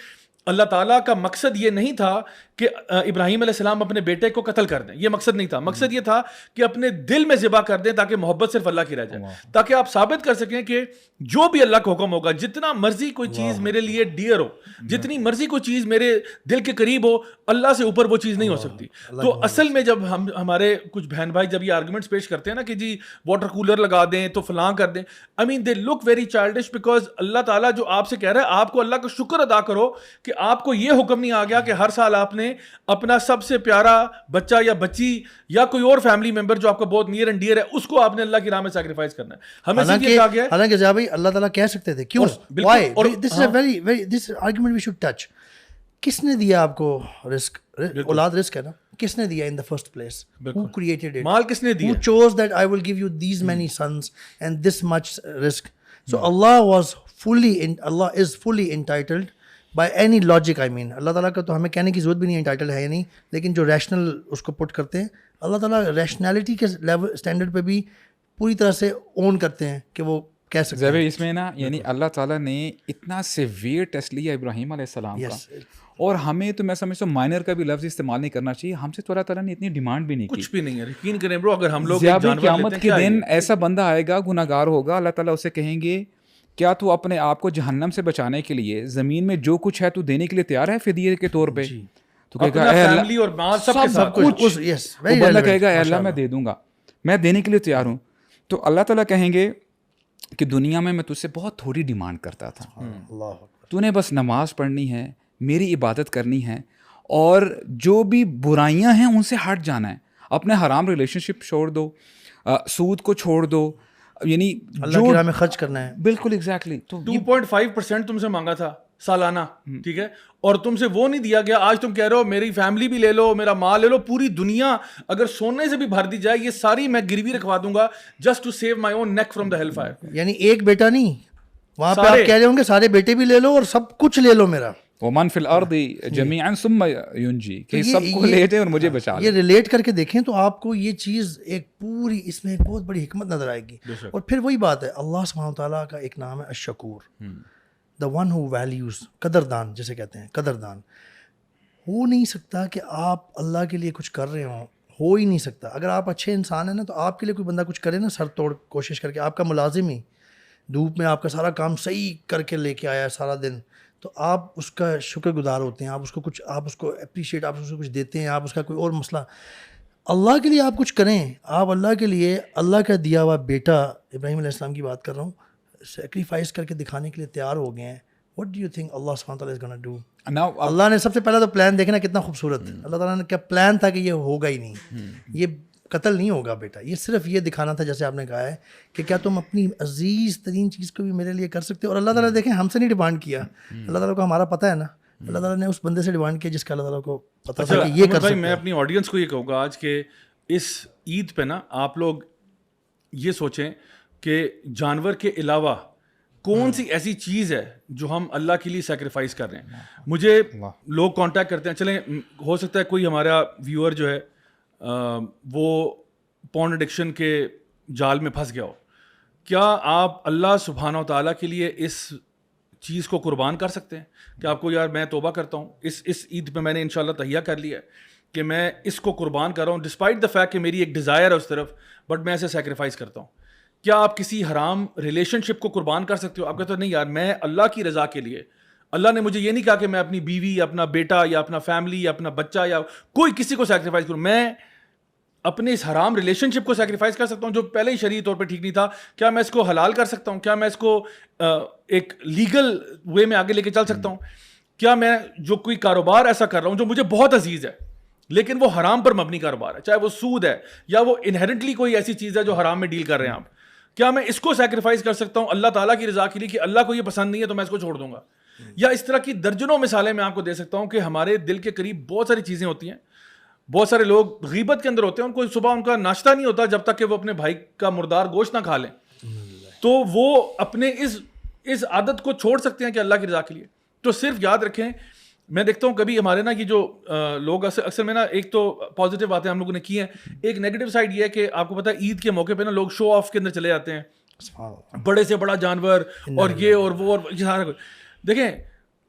اللہ تعالیٰ کا مقصد یہ نہیں تھا کہ ابراہیم علیہ السلام اپنے بیٹے کو قتل کر دیں، یہ مقصد نہیں تھا. مقصد یہ تھا کہ اپنے دل میں ذبح کر دیں تاکہ محبت صرف اللہ کی رہ جائے، تاکہ آپ ثابت کر سکیں کہ جو بھی اللہ کا حکم ہوگا، جتنا مرضی کوئی چیز میرے لیے ڈیئر ہو، جتنی مرضی کوئی چیز میرے دل کے قریب ہو، اللہ سے اوپر وہ چیز نہیں ہو سکتی. تو اصل میں جب ہمارے کچھ بہن بھائی جب یہ آرگومنٹس پیش کرتے ہیں نا کہ جی واٹر کولر لگا دیں تو فلاں کر دیں، آئی مین دے لک ویری چائلڈش، بیکاز اللہ تعالیٰ جو آپ سے کہہ رہا ہے، آپ کو اللہ کا شکر ادا کرو کہ آپ کو یہ حکم نہیں آ گیا کہ ہر سال آپ نے اپنا سب سے پیارا بچہ یا بچی یا کوئی اور فیملی ممبر جو آپ کا بہت نیئر اینڈ ڈیئر ہے، اس کو آپ نے اللہ کی راہ میں سیکریفائس کرنا ہے. ہمیں صرف یہ کہا گیا ہے، حالانکہ جا بھائی اللہ تعالیٰ کہہ سکتے تھے کیوں، why this is a very this argument we should touch. کس نے دیا آپ کو رزق؟ اولاد رزق ہے نا، کس نے دیا in the first place? Who created it? مال کس نے دیا؟ Who chose that I will give you these many sons and this much risk? So Allah is fully entitled, by any logic. I mean Allah تعالیٰ کا تو ہمیں کہنے کی ضرورت بھی نہیں ہے ٹائٹل ہے یا نہیں, لیکن جو ریشنل اس کو پٹ کرتے ہیں, اللہ تعالیٰ ریشنالٹی کے لیول اسٹینڈرڈ پہ بھی پوری طرح سے اون کرتے ہیں کہ وہ کہہ سکتے ہیں. اس میں نا یعنی اللہ تعالیٰ نے اتنا سیویئر ٹیسٹ لیا ابراہیم علیہ السلام کا, اور ہمیں تو میں سمجھتا ہوں مائنر کا بھی لفظ استعمال نہیں کرنا چاہیے. ہم سے تو اللہ تعالیٰ نے اتنی ڈیمانڈ بھی نہیں کی, کچھ بھی نہیں ہے. یقین کریں برو, اگر ہم لوگ قیامت کے دن ایسا بندہ آئے گا گناہ گار ہوگا, اللہ تعالیٰ اسے کہیں گے کیا تو اپنے آپ کو جہنم سے بچانے کے لیے زمین میں جو کچھ ہے تو دینے کے لیے تیار ہے فدیے کے طور پہ؟ تو کہے گا اے اللہ, سب کچھ. وہ بندہ کہے گا اے اللہ میں دے دوں گا, میں دینے کے لیے تیار ہوں. تو اللہ تعالیٰ کہیں گے کہ دنیا میں تجھ سے بہت تھوڑی ڈیمانڈ کرتا تھا, تو نے بس نماز پڑھنی ہے, میری عبادت کرنی ہے, اور جو بھی برائیاں ہیں ان سے ہٹ جانا ہے, اپنے حرام ریلیشن شپ چھوڑ دو, سود کو چھوڑ دو, یعنی اللہ کی راہ میں خرچ کرنا ہے. بالکل ایگزیکٹلی. تو 2.5% تم سے مانگا تھا سالانہ, ٹھیک ہے, اور تم سے وہ نہیں دیا گیا. آج تم کہہ رہے ہو میری فیملی بھی لے لو, میرا مال لے لو, پوری دنیا اگر سونے سے بھی بھر دی جائے یہ ساری میں گروی رکھوا دوں گا just to save my own neck from the hellfire. یعنی ایک بیٹا نہیں, وہاں پہ آپ کہہ رہے ہوں گے سارے بیٹے بھی لے لو اور سب کچھ لے لو میرا. ومن فی الارض جمیعا ثم ینجی, کہ سب کو لے جائے اور مجھے بچا لے. یہ ریلیٹ کر کے دیکھیں تو آپ کو یہ چیز ایک پوری اس میں ایک بہت بڑی حکمت نظر آئے گی. اور پھر وہی بات ہے, اللہ سبحانہ تعالیٰ کا ایک نام ہے الشکور, دا ون ہو ویلیوز, قدردان جسے کہتے ہیں, قدردان. ہو نہیں سکتا کہ آپ اللہ کے لیے کچھ کر رہے ہوں, ہو ہی نہیں سکتا. اگر آپ اچھے انسان ہیں نا, تو آپ کے لیے کوئی بندہ کچھ کرے نا, سر توڑ کوشش کر کے, آپ کا ملازم ہی دھوپ میں آپ کا سارا کام صحیح کر کے لے کے آیا ہے سارا دن, تو آپ اس کا شکر گزار ہوتے ہیں, آپ اس کو کچھ, آپ اس کو اپریشیٹ, آپ اس کو کچھ دیتے ہیں, آپ اس کا کوئی اور مسئلہ. اللہ کے لیے آپ کچھ کریں, آپ اللہ کے لیے اللہ کا دیا ہوا بیٹا ابراہیم علیہ السلام کی بات کر رہا ہوں, سیکریفائس کر کے دکھانے کے لیے تیار ہو گئے ہیں. واٹ ڈو یو تھنک اللہ سبحانہ تعالیٰ از گونا ڈو؟ اللہ نے سب سے پہلا تو پلان دیکھنا کتنا خوبصورت ہے. اللہ تعالیٰ نے کیا پلان تھا کہ یہ ہوگا ہی نہیں, یہ قتل نہیں ہوگا بیٹا, یہ صرف یہ دکھانا تھا جیسے آپ نے کہا ہے کہ کیا تم اپنی عزیز ترین چیز کو بھی میرے لیے کر سکتے ہو. اور اللہ تعالیٰ دیکھیں ہم سے نہیں ڈیمانڈ کیا, اللہ تعالیٰ کو ہمارا پتہ ہے نا, اللہ تعالیٰ نے اس بندے سے ڈیمانڈ کیا جس کا اللہ تعالیٰ کو پتہ تھا کہ یہ کر سکتا ہے. میں اپنی آڈینس کو یہ کہوں گا آج کہ اس عید پہ نا آپ لوگ یہ سوچیں کہ جانور کے علاوہ کون سی ایسی چیز ہے جو ہم اللہ کے لیے سیکریفائس کر رہے ہیں. مجھے لوگ کانٹیکٹ کرتے ہیں, چلیں ہو سکتا ہے کوئی ہمارا ویور جو ہے وہ پورن ایڈکشن کے جال میں پھنس گیا ہو. کیا آپ اللہ سبحانہ و تعالیٰ کے لیے اس چیز کو قربان کر سکتے ہیں کہ آپ کو یار میں توبہ کرتا ہوں, اس عید پہ میں نے انشاءاللہ تہیہ کر لیا ہے کہ میں اس کو قربان کر رہا ہوں ڈسپائٹ دا فیکٹ کہ میری ایک ڈیزائر ہے اس طرف, بٹ میں اسے سیکریفائس کرتا ہوں. کیا آپ کسی حرام ریلیشن شپ کو قربان کر سکتے ہو؟ آپ کہتے ہو نہیں یار میں اللہ کی رضا کے لیے, اللہ نے مجھے یہ نہیں کہا کہ میں اپنی بیوی یا اپنا بیٹا یا اپنا فیملی یا اپنا بچہ یا کوئی کسی کو سیکریفائس کروں, میں اپنے اس حرام ریلیشن شپ کو سیکریفائس کر سکتا ہوں جو پہلے ہی شرعی طور پہ ٹھیک نہیں تھا. کیا میں اس کو حلال کر سکتا ہوں؟ کیا میں اس کو ایک لیگل وے میں آگے لے کے چل سکتا ہوں؟ کیا میں جو کوئی کاروبار ایسا کر رہا ہوں جو مجھے بہت عزیز ہے لیکن وہ حرام پر مبنی کاروبار ہے, چاہے وہ سود ہے یا وہ انہیرنٹلی کوئی ایسی چیز ہے جو حرام میں ڈیل کر رہے ہیں آپ, کیا میں اس کو سیکریفائس کر سکتا ہوں اللہ تعالیٰ کی رضا کے لیے کہ اللہ کو یہ پسند نہیں ہے تو میں اس کو چھوڑ دوں گا؟ یا اس طرح کی درجنوں مثالیں میں آپ کو دے سکتا ہوں کہ ہمارے دل کے قریب بہت ساری چیزیں ہوتی ہیں. بہت سارے لوگ غیبت کے اندر ہوتے ہیں, ان کو صبح ان کا ناشتہ نہیں ہوتا جب تک کہ وہ اپنے بھائی کا مردار گوشت نہ کھا لیں, تو وہ اپنے اس عادت کو چھوڑ سکتے ہیں کہ اللہ کی رضا کے لیے. تو صرف یاد رکھیں, میں دیکھتا ہوں کبھی ہمارے نا یہ جو لوگ اکثر میں نا, ایک تو پازیٹیو باتیں ہم لوگوں نے کی ہیں, ایک نیگیٹو سائڈ یہ ہے کہ آپ کو پتہ ہے عید کے موقع پہ نا لوگ شو آف کے اندر چلے جاتے ہیں, بڑے سے بڑا جانور اور یہ اور وہ اور یہ سارا کچھ. دیکھیں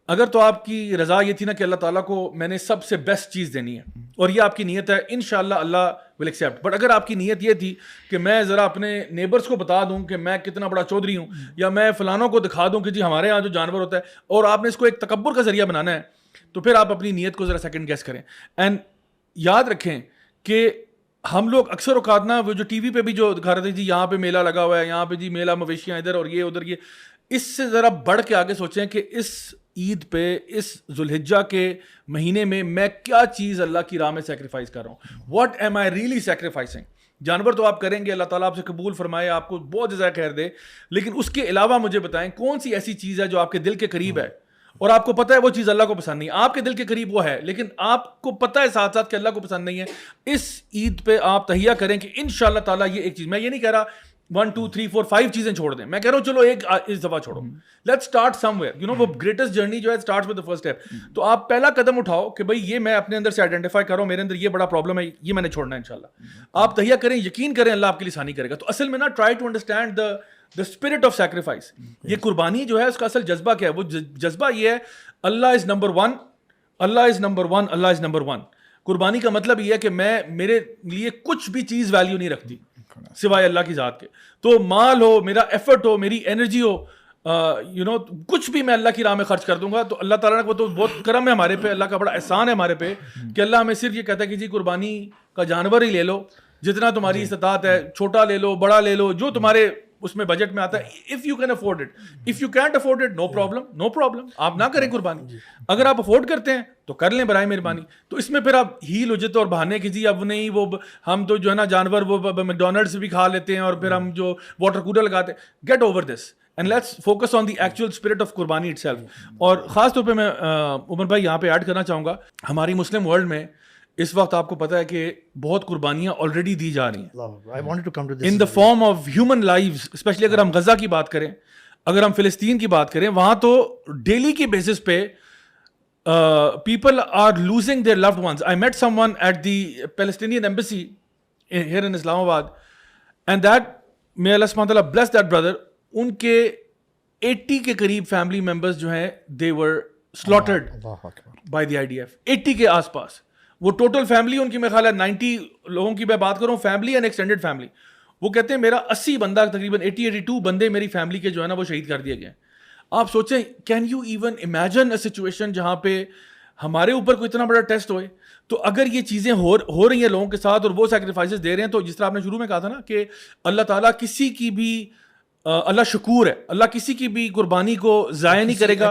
اگر تو آپ کی رضا یہ تھی نا کہ اللہ تعالیٰ کو میں نے سب سے بیسٹ چیز دینی ہے اور یہ آپ کی نیت ہے, انشاءاللہ اللہ ول ایکسیپٹ. بٹ اگر آپ کی نیت یہ تھی کہ میں ذرا اپنے نیبرز کو بتا دوں کہ میں کتنا بڑا چودھری ہوں, یا میں فلانوں کو دکھا دوں کہ جی ہمارے یہاں جو جانور ہوتا ہے, اور آپ نے اس کو ایک تکبر کا ذریعہ بنانا ہے, تو پھر آپ اپنی نیت کو ذرا سیکنڈ گیس کریں. اینڈ یاد رکھیں کہ ہم لوگ اکثر اوقات نا وہ جو ٹی وی پہ بھی جو دکھا رہے تھے جی یہاں پہ میلہ لگا ہوا ہے, یہاں پہ جی میلہ مویشیاں ادھر اور یہ ادھر, یہ اس سے ذرا بڑھ کے آگے سوچیں کہ اس عید پہ اس ذوالحجہ کے مہینے میں کیا چیز اللہ کی راہ میں سیکریفائس کر رہا ہوں. What am I really sacrificing? جانور تو آپ کریں گے, اللہ تعالیٰ آپ سے قبول فرمائے, آپ کو بہت جزائے خیر دے, لیکن اس کے علاوہ مجھے بتائیں کون سی ایسی چیز ہے جو آپ کے دل کے قریب ہے اور آپ کو پتہ ہے وہ چیز اللہ کو پسند نہیں. آپ کے دل کے قریب وہ ہے لیکن آپ کو پتہ ہے ساتھ ساتھ کہ اللہ کو پسند نہیں ہے. اس عید پہ آپ تہیہ کریں کہ انشاءاللہ تعالیٰ یہ ایک چیز, میں یہ نہیں کہہ رہا 1 2 3 4 5 چیزیں چھوڑ دیں. میں کہہ رہا ہوں چلو ایک اس دفعہ چھوڑو, let's start somewhere, you know وہ گریٹسٹ جرنی جو ہے starts with the first step. تو آپ پہلا قدم اٹھاؤ کہ بھائی یہ میں اپنے اندر سے آئیڈینٹیفائی کر رہا ہوں, میرے اندر یہ بڑا پرابلم ہے, یہ میں نے چھوڑنا ہے انشاءاللہ. آپ تہیہ کریں, یقین کریں اللہ آپ کے لیے آسانی کرے گا. تو اصل میں نا try to understand the spirit of sacrifice. یہ قربانی جو ہے اس کا اصل جذبہ کیا ہے؟ وہ جذبہ یہ ہے Allah is number one, Allah is number one, Allah is number one. قربانی کا مطلب یہ ہے کہ میرے لیے کچھ بھی چیز ویلیو نہیں رکھتی سوائے اللہ کی ذات کے. تو مال ہو, میرا ایفرٹ ہو, میری انرجی ہو, یو نو کچھ بھی میں اللہ کی راہ میں خرچ کر دوں گا. تو اللہ تعالیٰ نے وہ تو بہت کرم ہے ہمارے پہ, اللہ کا بڑا احسان ہے ہمارے پہ کہ اللہ ہمیں صرف یہ کہتا ہے کہ جی قربانی کا جانور ہی لے لو, جتنا تمہاری استطاعت ہے, چھوٹا لے لو, بڑا لے لو, جو تمہارے اس میں بجٹ میں آتا ہے. If you can afford it, if you can't afford it, no problem, no problem, آپ نہ کریں قربانی. اگر آپ افورڈ کرتے ہیں تو کر لیں برائے مہربانی. تو اس میں پھر آپ ہیل ہو جاتے اور بہانے کی جی اب نہیں, وہ ہم تو جو ہے نا جانور وہ میکڈونلڈس بھی کھا لیتے ہیں اور پھر ہم جو واٹر کولر لگاتے ہیں. Get over this and let's focus on the actual spirit of qurbani itself. اور خاص طور پہ میں عمر بھائی یہاں پہ ایڈ کرنا چاہوں گا, ہماری مسلم ورلڈ میں اس وقت آپ کو پتا ہے کہ بہت قربانیاں آلریڈی دی جا رہی ہیں in the form of human lives. Especially اگر ہم غزہ کی بات کریں, اگر ہم فلسطین کی بات کریں, وہاں تو ڈیلی کی بیسس پہ people are losing their loved ones. I met someone at the Palestinian embassy here in Islamabad and that may اللہ سبحانہ تعالیٰ bless that brother, ان کے 80 کے قریب فیملی ممبرز جو ہیں they were slaughtered by the IDF. 80 کے آس پاس وہ total family ان کی میں خیال ہے 90 لوگوں کی میں بات کروں, فیملی اینڈ ایکسٹینڈیڈ فیملی. وہ کہتے ہیں میرا 80 بندہ تقریباً 82 بندے میری فیملی کے جو ہے نا وہ شہید کر دیے گئے. آپ سوچیں, can you even imagine a situation جہاں پہ ہمارے اوپر کوئی اتنا بڑا ٹیسٹ ہوئے. تو اگر یہ چیزیں ہو رہی ہیں لوگوں کے ساتھ اور وہ سیکریفائسز دے رہے ہیں, تو جس طرح آپ نے شروع میں کہا تھا نا کہ اللہ تعالیٰ کسی کی بھی اللہ شکور ہے, اللہ کسی کی بھی قربانی کو ضائع نہیں کرے گا,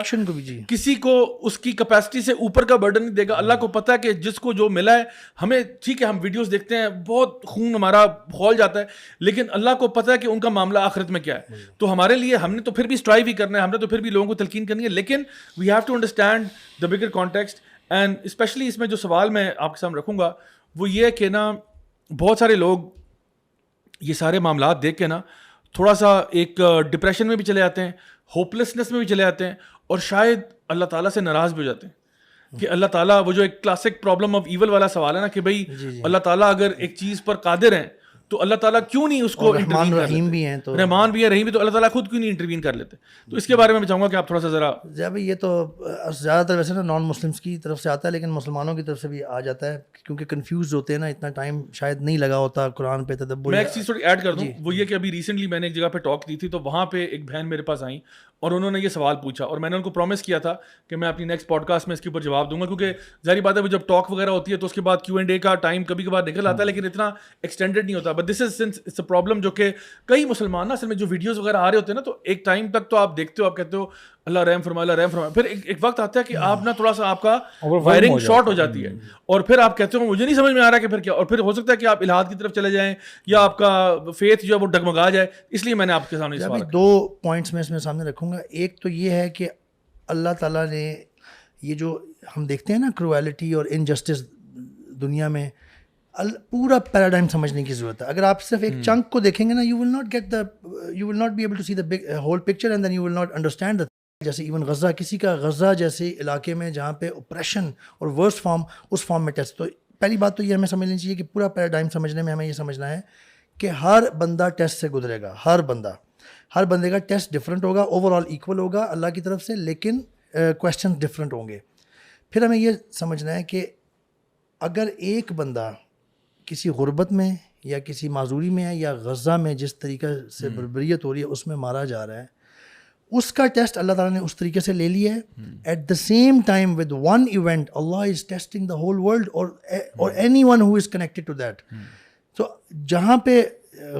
کسی کو اس کی کیپیسٹی سے اوپر کا برڈن نہیں دے گا. اللہ کو پتہ ہے کہ جس کو جو ملا ہے, ہمیں ٹھیک ہے ہم ویڈیوز دیکھتے ہیں بہت خون ہمارا کھول جاتا ہے, لیکن اللہ کو پتہ ہے کہ ان کا معاملہ آخرت میں کیا ہے. تو ہمارے لیے ہم نے تو پھر بھی اسٹرائیو ہی کرنا ہے, ہم نے تو پھر بھی لوگوں کو تلقین کرنی ہے, لیکن we have to understand the bigger context. And especially اس میں جو سوال میں آپ کے سامنے رکھوں گا وہ یہ کہ نا بہت سارے لوگ یہ سارے معاملات دیکھ کے نا تھوڑا سا ایک ڈپریشن میں بھی چلے جاتے ہیں, ہوپلیسنس میں بھی چلے جاتے ہیں, اور شاید اللہ تعالیٰ سے ناراض بھی ہو جاتے ہیں کہ اللہ تعالیٰ, وہ جو ایک کلاسک پرابلم آف ایول والا سوال ہے نا کہ بھائی اللہ تعالیٰ اگر ایک چیز پر قادر ہیں تو اللہ تعالیٰ کیوں نہیں اس کو رحمان رحیم بھی ہیں, تو رحمان بھی ہے, رحیم بھی, تو اللہ تعالیٰ خود کیوں نہیں انٹروین کر لیتے. تو اس کے بارے میں چاہوں گا کہ آپ تھوڑا سا ذرا. بھائی یہ تو زیادہ تر ویسے نا نان مسلمس کی طرف سے آتا ہے, لیکن مسلمانوں کی طرف سے بھی آ جاتا ہے کیونکہ کنفیوز ہوتے ہیں نا, اتنا ٹائم شاید نہیں لگا ہوتا قرآن پہ تدبر. میں ایک چیز تھوڑی ایڈ کر دوں, وہ یہ کہ ابھی ریسنٹلی میں نے ایک جگہ پہ ٹاک دی تھی, تو وہاں پہ ایک بہن میرے پاس آئیں اور انہوں نے یہ سوال پوچھا, اور میں نے ان کو پرومس کیا تھا کہ میں اپنی نیکسٹ پوڈ کاسٹ میں اس کے اوپر جواب دوں گا, کیونکہ ظاہری بات ہے وہ جب ٹاک وغیرہ ہوتی ہے تو اس کے بعد Q&A کا ٹائم کبھی کبھار نکل آتا ہے, لیکن اتنا ایکسٹینڈیڈ نہیں ہوتا. But this is since it's a problem جو کہ کئی مسلمان نا اصل میں جو ویڈیوز وغیرہ آ رہے ہوتے ہیں نا, تو ایک ٹائم تک تو آپ دیکھتے ہو, آپ کہتے ہو اللہ رحم فرمائے, اللہ رحم فرمائے, پھر ایک وقت آتا ہے کہ آپ نا تھوڑا سا آپ کا وائرنگ شارٹ ہو جاتی ہے, اور پھر آپ کہتے ہو مجھے نہیں سمجھ میں آ رہا کہ پھر کیا, اور پھر ہو سکتا ہے کہ آپ الہاد کی طرف چلے جائیں یا آپ کا فیتھ جو ہے وہ ڈگمگا جائے. اس لیے میں نے آپ کے سامنے سوال 2 پوائنٹس میں اس میں سامنے رکھوں گا. ایک تو یہ ہے کہ اللہ تعالیٰ نے یہ جو ہم دیکھتے ہیں نا کرویلٹی اور انجسٹس دنیا میں, پورا پیراڈائم سمجھنے کی ضرورت ہے. اگر آپ صرف ایک چنک کو دیکھیں گے نا, you will not be able to see the whole picture, and then you will not understand. جیسے ایون غزہ, کسی کا غزہ جیسے علاقے میں جہاں پہ اوپریشن اور ورسٹ فارم, اس فارم میں ٹیسٹ. تو پہلی بات تو یہ ہمیں سمجھنی چاہیے کہ پورا پیراڈائم سمجھنے میں ہمیں یہ سمجھنا ہے کہ ہر بندہ ٹیسٹ سے گزرے گا, ہر بندے کا ٹیسٹ ڈفرینٹ ہوگا, اوور آل ایکول ہوگا اللہ کی طرف سے, لیکن کویشچن ڈفرینٹ ہوں گے. پھر ہمیں یہ سمجھنا ہے کہ اگر ایک بندہ کسی غربت میں یا کسی معذوری میں ہے, یا غزہ میں جس طریقے سے بربریت ہو رہی ہے اس میں مارا جا رہا ہے, اس کا ٹیسٹ اللہ تعالیٰ نے اس طریقے سے لے لیا ہے. At the same time with one event Allah is testing the whole world اور anyone who is connected to that. تو جہاں پہ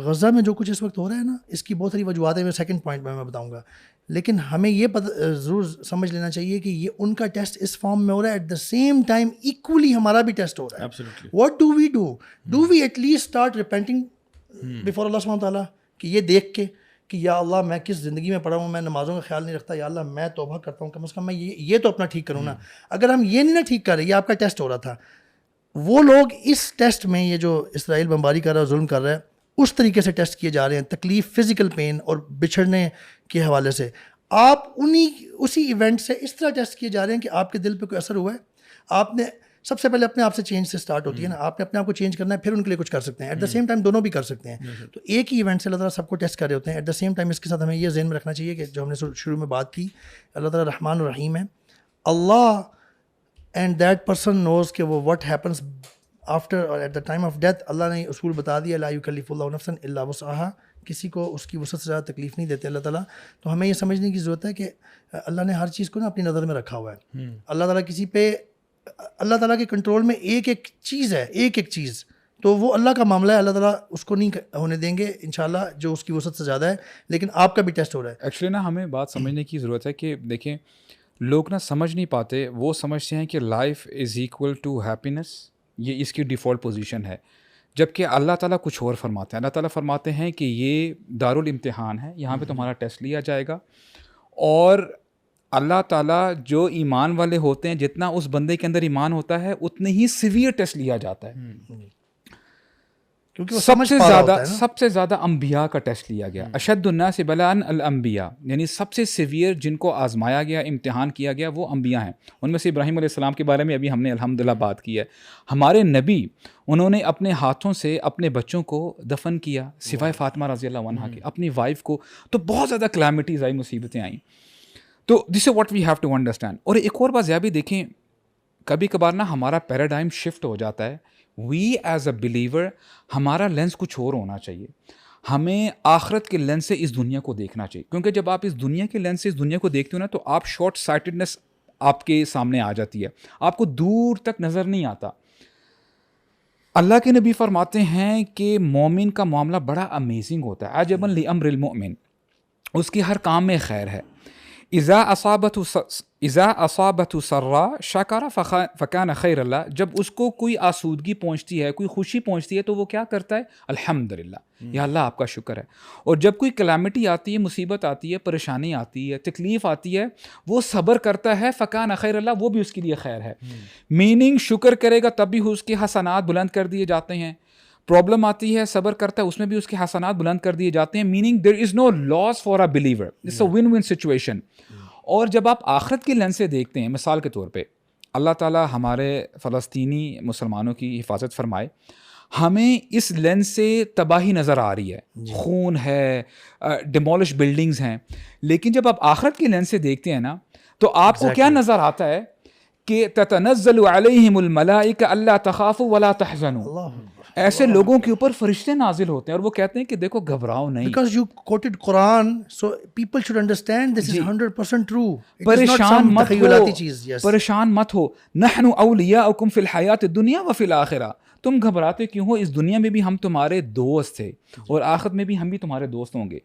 غزہ میں جو کچھ اس وقت ہو رہا ہے نا, اس کی بہت ساری وجوہات ہیں, میں سیکنڈ پوائنٹ میں بتاؤں گا, لیکن ہمیں یہ ضرور سمجھ لینا چاہیے کہ یہ ان کا ٹیسٹ اس فارم میں ہو رہا ہے, at the same time equally ہمارا بھی ٹیسٹ ہو رہا ہے. What do we do we at least start repenting before Allah سبحانہ تعالیٰ, کہ یہ دیکھ کے کہ یا اللہ میں کس زندگی میں پڑا ہوں, میں نمازوں کا خیال نہیں رکھتا, یا اللہ میں توبہ کرتا ہوں, کم از کم میں یہ تو اپنا ٹھیک کروں نا. اگر ہم یہ نہیں نا ٹھیک کر رہے, یہ آپ کا ٹیسٹ ہو رہا تھا, وہ لوگ اس ٹیسٹ میں, یہ جو اسرائیل بمباری کر رہا ہے, ظلم کر رہا ہے, اس طریقے سے ٹیسٹ کیے جا رہے ہیں, تکلیف, فزیکل پین اور بچھڑنے کے حوالے سے. آپ اسی ایونٹ سے اس طرح ٹیسٹ کیے جا رہے ہیں کہ آپ کے دل پہ کوئی اثر ہوا ہے. آپ نے سب سے پہلے اپنے آپ سے چینج سے سٹارٹ ہوتی ہے نا, آپ نے اپنے آپ کو چینج کرنا ہے, پھر ان کے لیے کچھ کر سکتے ہیں. ایٹ دا سیم ٹائم دونوں بھی کر سکتے ہیں. تو ایک ہی ایونٹ سے اللہ تعالیٰ سب کو ٹیسٹ کر رہے ہوتے ہیں. ایٹ دا سیم ٹائم اس کے ساتھ ہمیں یہ ذہن میں رکھنا چاہیے کہ جو ہم نے شروع میں بات کی, اللہ تعالیٰ رحمان الرحیم ہے. Allah and that person knows کہ وہ واٹ ہیپنس آفٹر اور at the time of death. Allah نے اصول بتا دیا, لا یکلف اللہ نفسا الا وسعہا, کسی کو اس کی وسعت سے زیادہ تکلیف نہیں دیتے اللہ تعالیٰ. تو ہمیں یہ سمجھنے کی ضرورت ہے کہ اللہ نے ہر چیز کو نا اپنی نظر میں رکھا ہوا ہے. اللہ تعالیٰ کسی پہ, اللہ تعالیٰ کے کنٹرول میں ایک ایک چیز ہے, ایک ایک چیز, تو وہ اللہ کا معاملہ ہے. اللہ تعالیٰ اس کو نہیں ہونے دیں گے انشاءاللہ جو اس کی وسعت سے زیادہ ہے. لیکن آپ کا بھی ٹیسٹ ہو رہا ہے. ایکچولی نا ہمیں بات سمجھنے کی ضرورت ہے کہ دیکھیں لوگ نا سمجھ نہیں پاتے, وہ سمجھتے ہیں کہ life is equal to happiness, یہ اس کی ڈیفالٹ پوزیشن ہے, جبکہ اللہ تعالیٰ کچھ اور فرماتے ہیں. اللہ تعالیٰ فرماتے ہیں کہ یہ دارالامتحان ہے, یہاں پہ تمہارا ٹیسٹ لیا جائے گا. اور اللہ تعالیٰ جو ایمان والے ہوتے ہیں, جتنا اس بندے کے اندر ایمان ہوتا ہے اتنے ہی سیویئر ٹیسٹ لیا جاتا ہے. کیونکہ سب سے زیادہ انبیاء کا ٹیسٹ لیا گیا. اشد الناس بلاء الانبیاء, یعنی سب سے سیویئر جن کو آزمایا گیا, امتحان کیا گیا, وہ انبیاء ہیں. ان میں سے ابراہیم علیہ السلام کے بارے میں ابھی ہم نے الحمدللہ بات کی ہے. ہمارے نبی, انہوں نے اپنے ہاتھوں سے اپنے بچوں کو دفن کیا, سوائے فاطمہ رضی اللہ عنہا کی, اپنی وائف کو. تو بہت زیادہ کلیمٹیز آئی, مصیبتیں آئیں. تو this is what we have to understand. اور ایک اور بات ذرا بھی دیکھیں, کبھی کبھار نا ہمارا پیراڈائم شفٹ ہو جاتا ہے. وی ایز اے بلیور, ہمارا لینس کچھ اور ہونا چاہیے. ہمیں آخرت کے لینس سے اس دنیا کو دیکھنا چاہیے, کیونکہ جب آپ اس دنیا کے لینس سے اس دنیا کو دیکھتے ہو نا, تو آپ شارٹ سائٹڈنس آپ کے سامنے آ جاتی ہے, آپ کو دور تک نظر نہیں آتا. اللہ کے نبی فرماتے ہیں کہ مومن کا معاملہ بڑا امیزنگ ہوتا ہے. عجبا لامر المؤمن, اس کی ہر کام میں خیر ہے. اذا اصابته سرا شکر فکان خیر اللہ, جب اس کو کوئی آسودگی پہنچتی ہے, کوئی خوشی پہنچتی ہے, تو وہ کیا کرتا ہے؟ الحمدللہ, یا اللہ آپ کا شکر ہے. اور جب کوئی کلیمٹی آتی ہے, مصیبت آتی ہے, پریشانی آتی ہے, تکلیف آتی ہے, وہ صبر کرتا ہے, فکان خیر اللہ, وہ بھی اس کے لیے خیر ہے. میننگ شکر کرے گا تب بھی اس کے حسنات بلند کر دیے جاتے ہیں. پرابلم آتی ہے, صبر کرتا ہے, اس میں بھی اس کے حسنات بلند کر دیے جاتے ہیں. Meaning there is no loss for a believer, it's a win win situation. اور جب آپ آخرت کی لینس سے دیکھتے ہیں, مثال کے طور پہ اللہ تعالیٰ ہمارے فلسطینی مسلمانوں کی حفاظت فرمائے, ہمیں اس لینس سے تباہی نظر آ رہی ہے, خون ہے, ڈیمولش بلڈنگز ہیں. لیکن جب آپ آخرت کی لینس سے دیکھتے ہیں نا, تو آپ کو کیا نظر آتا ہے کہ تتنزل علیہم الملائکہ الا تخافوا ولا تحزنوا. ایسے لوگوں کے اوپر فرشتے نازل ہوتے ہیں, اور وہ کہتے ہیں کہ دیکھو گھبراؤ نہیں. Because you quoted Quran, so people should understand this is 100% true. پریشان مت ہو. نحن اولیاؤکم فی الحیات الدنیا وفی الآخرہ. تم گھبراتے کیوں ہو؟ اس دنیا میں بھی ہم تمہارے دوست تھے, اور آخرت میں بھی ہم بھی تمہارے دوست ہوں گے.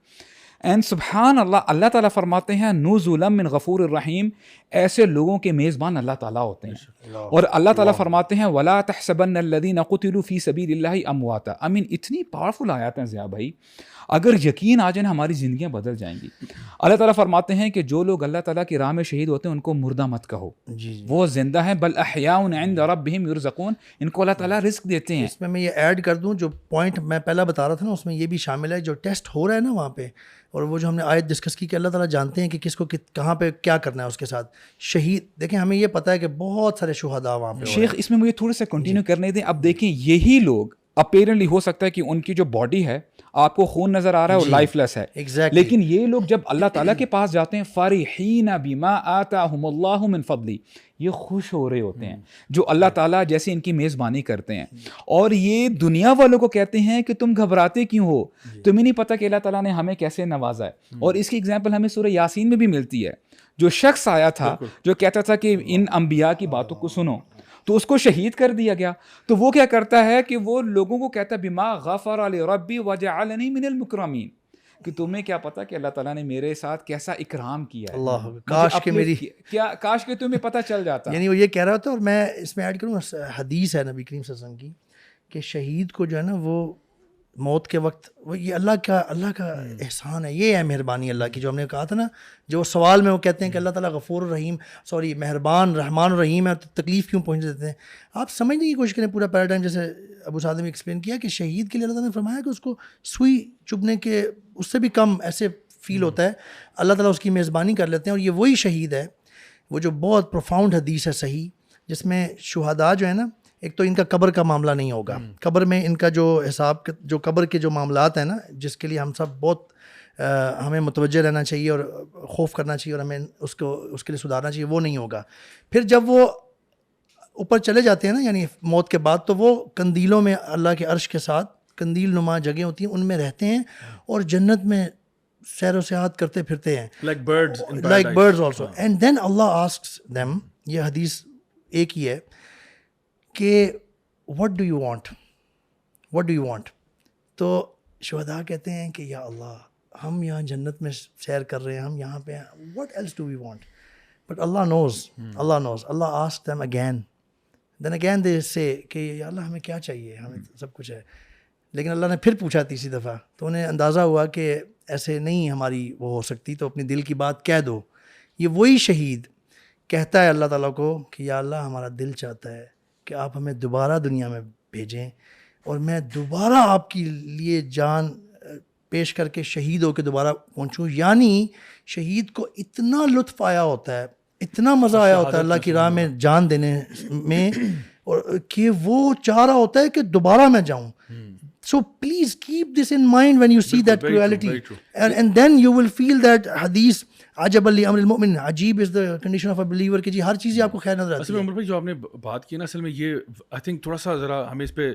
اینڈ سبحان اللہ, اللہ تعالیٰ فرماتے ہیں نزلا من غفور الرحیم, ایسے لوگوں کے میزبان اللہ تعالیٰ ہوتے ہیں. اور اللہ تعالیٰ فرماتے ہیں ولا تحسبن الذین قتلوا فی سبیل اللہ امواتا. اتنی پاورفل آیات ہیں ضیاء بھائی, اگر یقین آ جائے ہماری زندگیاں بدل جائیں گی. اللہ تعالیٰ فرماتے ہیں کہ جو لوگ اللہ تعالیٰ کی راہ میں شہید ہوتے ہیں ان کو مردہ مت کہو, وہ زندہ ہیں. بل احیاء عند ربہم یرزقون, ان کو اللہ تعالیٰ رزق دیتے ہیں. اس میں یہ ایڈ کر دوں, جو پوائنٹ میں پہلا بتا رہا تھا نا, اس میں یہ بھی شامل ہے. جو ٹیسٹ ہو رہا ہے نا وہاں پہ, اور وہ جو ہم نے آیت ڈسکس کی کہ اللہ تعالیٰ جانتے ہیں کہ کس کو کہاں پہ کیا کرنا ہے اس کے ساتھ. شہید, دیکھیں ہمیں یہ پتہ ہے کہ بہت سارے شہداء وہاں پہ. شیخ اس میں مجھے تھوڑا سا کنٹینیو کرنے دیں. اب دیکھیں یہی لوگ اپیرنٹلی ہو سکتا ہے کہ ان کی جو باڈی ہے آپ کو خون نظر آ رہا ہے اور لائف لیس ہے, لیکن یہ لوگ جب اللہ تعالیٰ کے پاس جاتے ہیں فرحین بما آتاہم اللہ من فضلی, یہ خوش ہو رہے ہوتے ہیں جو اللہ تعالیٰ جیسے ان کی میزبانی کرتے ہیں. اور یہ دنیا والوں کو کہتے ہیں کہ تم گھبراتے کیوں ہو, تمہیں نہیں پتہ کہ اللہ تعالیٰ نے ہمیں کیسے نوازا ہے. اور اس کی ایگزامپل ہمیں سورہ یاسین میں بھی ملتی ہے. جو شخص آیا تھا جو کہتا تھا کہ ان انبیاء کی باتوں کو سنو, تو اس کو شہید کر دیا گیا. تو وہ کیا کرتا ہے کہ وہ لوگوں کو کہتا ہے بما غفر لی ربی وجعلنی من المکرمین, کہ تمہیں کیا پتا کہ اللہ تعالیٰ نے میرے ساتھ کیسا اکرام کیا ہے. اللہ, کاش کہ تمہیں پتہ چل جاتا. یعنی وہ یہ کہہ رہا ہوتا ہے. اور میں اس میں ایڈ کروں, حدیث ہے نبی کریم صلی اللہ علیہ وسلم کی کہ شہید کو جو ہے نا وہ موت کے وقت وہ یہ اللہ کا احسان ہے, یہ ہے مہربانی اللہ کی, جو ہم نے کہا تھا نا, جو سوال میں وہ کہتے ہیں کہ اللہ تعالیٰ غفور الرحیم مہربان رحمان الرحیم ہے, تو تکلیف کیوں پہنچ دیتے ہیں. آپ سمجھنے کی کوشش کریں پورا پیراڈائم, جیسے ابو سعد نے ایکسپلین کیا کہ شہید کے لیے اللہ تعالیٰ نے فرمایا کہ اس کو سوئی چبھنے کے اس سے بھی کم ایسے فیل ہوتا ہے, اللہ تعالیٰ اس کی میزبانی کر لیتے ہیں. اور یہ وہی شہید ہے وہ جو بہت پروفاؤنڈ حدیث ہے صحیح, جس میں شہداء جو ہے نا, ایک تو ان کا قبر کا معاملہ نہیں ہوگا, قبر میں ان کا جو حساب جو قبر کے جو معاملات ہیں نا, جس کے لیے ہم سب بہت ہمیں متوجہ رہنا چاہیے اور خوف کرنا چاہیے اور ہمیں اس کے لیے سدھارنا چاہیے, وہ نہیں ہوگا. پھر جب وہ اوپر چلے جاتے ہیں نا, یعنی موت کے بعد, تو وہ قندیلوں میں اللہ کے عرش کے ساتھ قندیل نما جگہیں ہوتی ہیں, ان میں رہتے ہیں اور جنت میں سیر و سیاحت کرتے پھرتے ہیں, like birds also. And then Allah asks them, یہ حدیث ایک ہی ہے کہ what do you want. تو شہداء کہتے ہیں کہ یا اللہ, ہم یہاں جنت میں سیر کر رہے ہیں, ہم یہاں پہ ہیں, what else do we want. But Allah knows. Allah asks them again. Then again they say کہ یا اللہ ہمیں کیا چاہیے, ہمیں سب کچھ ہے. لیکن اللہ نے پھر پوچھا تیسری دفعہ, تو انہیں اندازہ ہوا کہ ایسے نہیں ہماری وہ ہو سکتی, تو اپنی دل کی بات کہہ دو. یہ وہی شہید کہتا ہے اللہ تعالیٰ کو کہ یا اللہ ہمارا دل چاہتا ہے کہ آپ ہمیں دوبارہ دنیا میں بھیجیں اور میں دوبارہ آپ کے لیے جان پیش کر کے شہید ہو کے دوبارہ پہنچوں. یعنی شہید کو اتنا لطف آیا ہوتا ہے, اتنا مزہ آیا ہوتا ہے اللہ کی راہ میں جان دینے میں, اور کہ وہ چاہ رہا ہوتا ہے کہ دوبارہ میں جاؤں. So please keep this in mind when you see that cruelty, and then you will feel that hadith عجب لامر المؤمن, عجیب is the condition of a believer, کہ جی ہر چیز آپ کو خیر نظر آتی ہے. اصل میں عمر بھائی جو آپ نے بات کی نا, اصل میں یہ آئی تھنک تھوڑا سا ذرا ہمیں اس پہ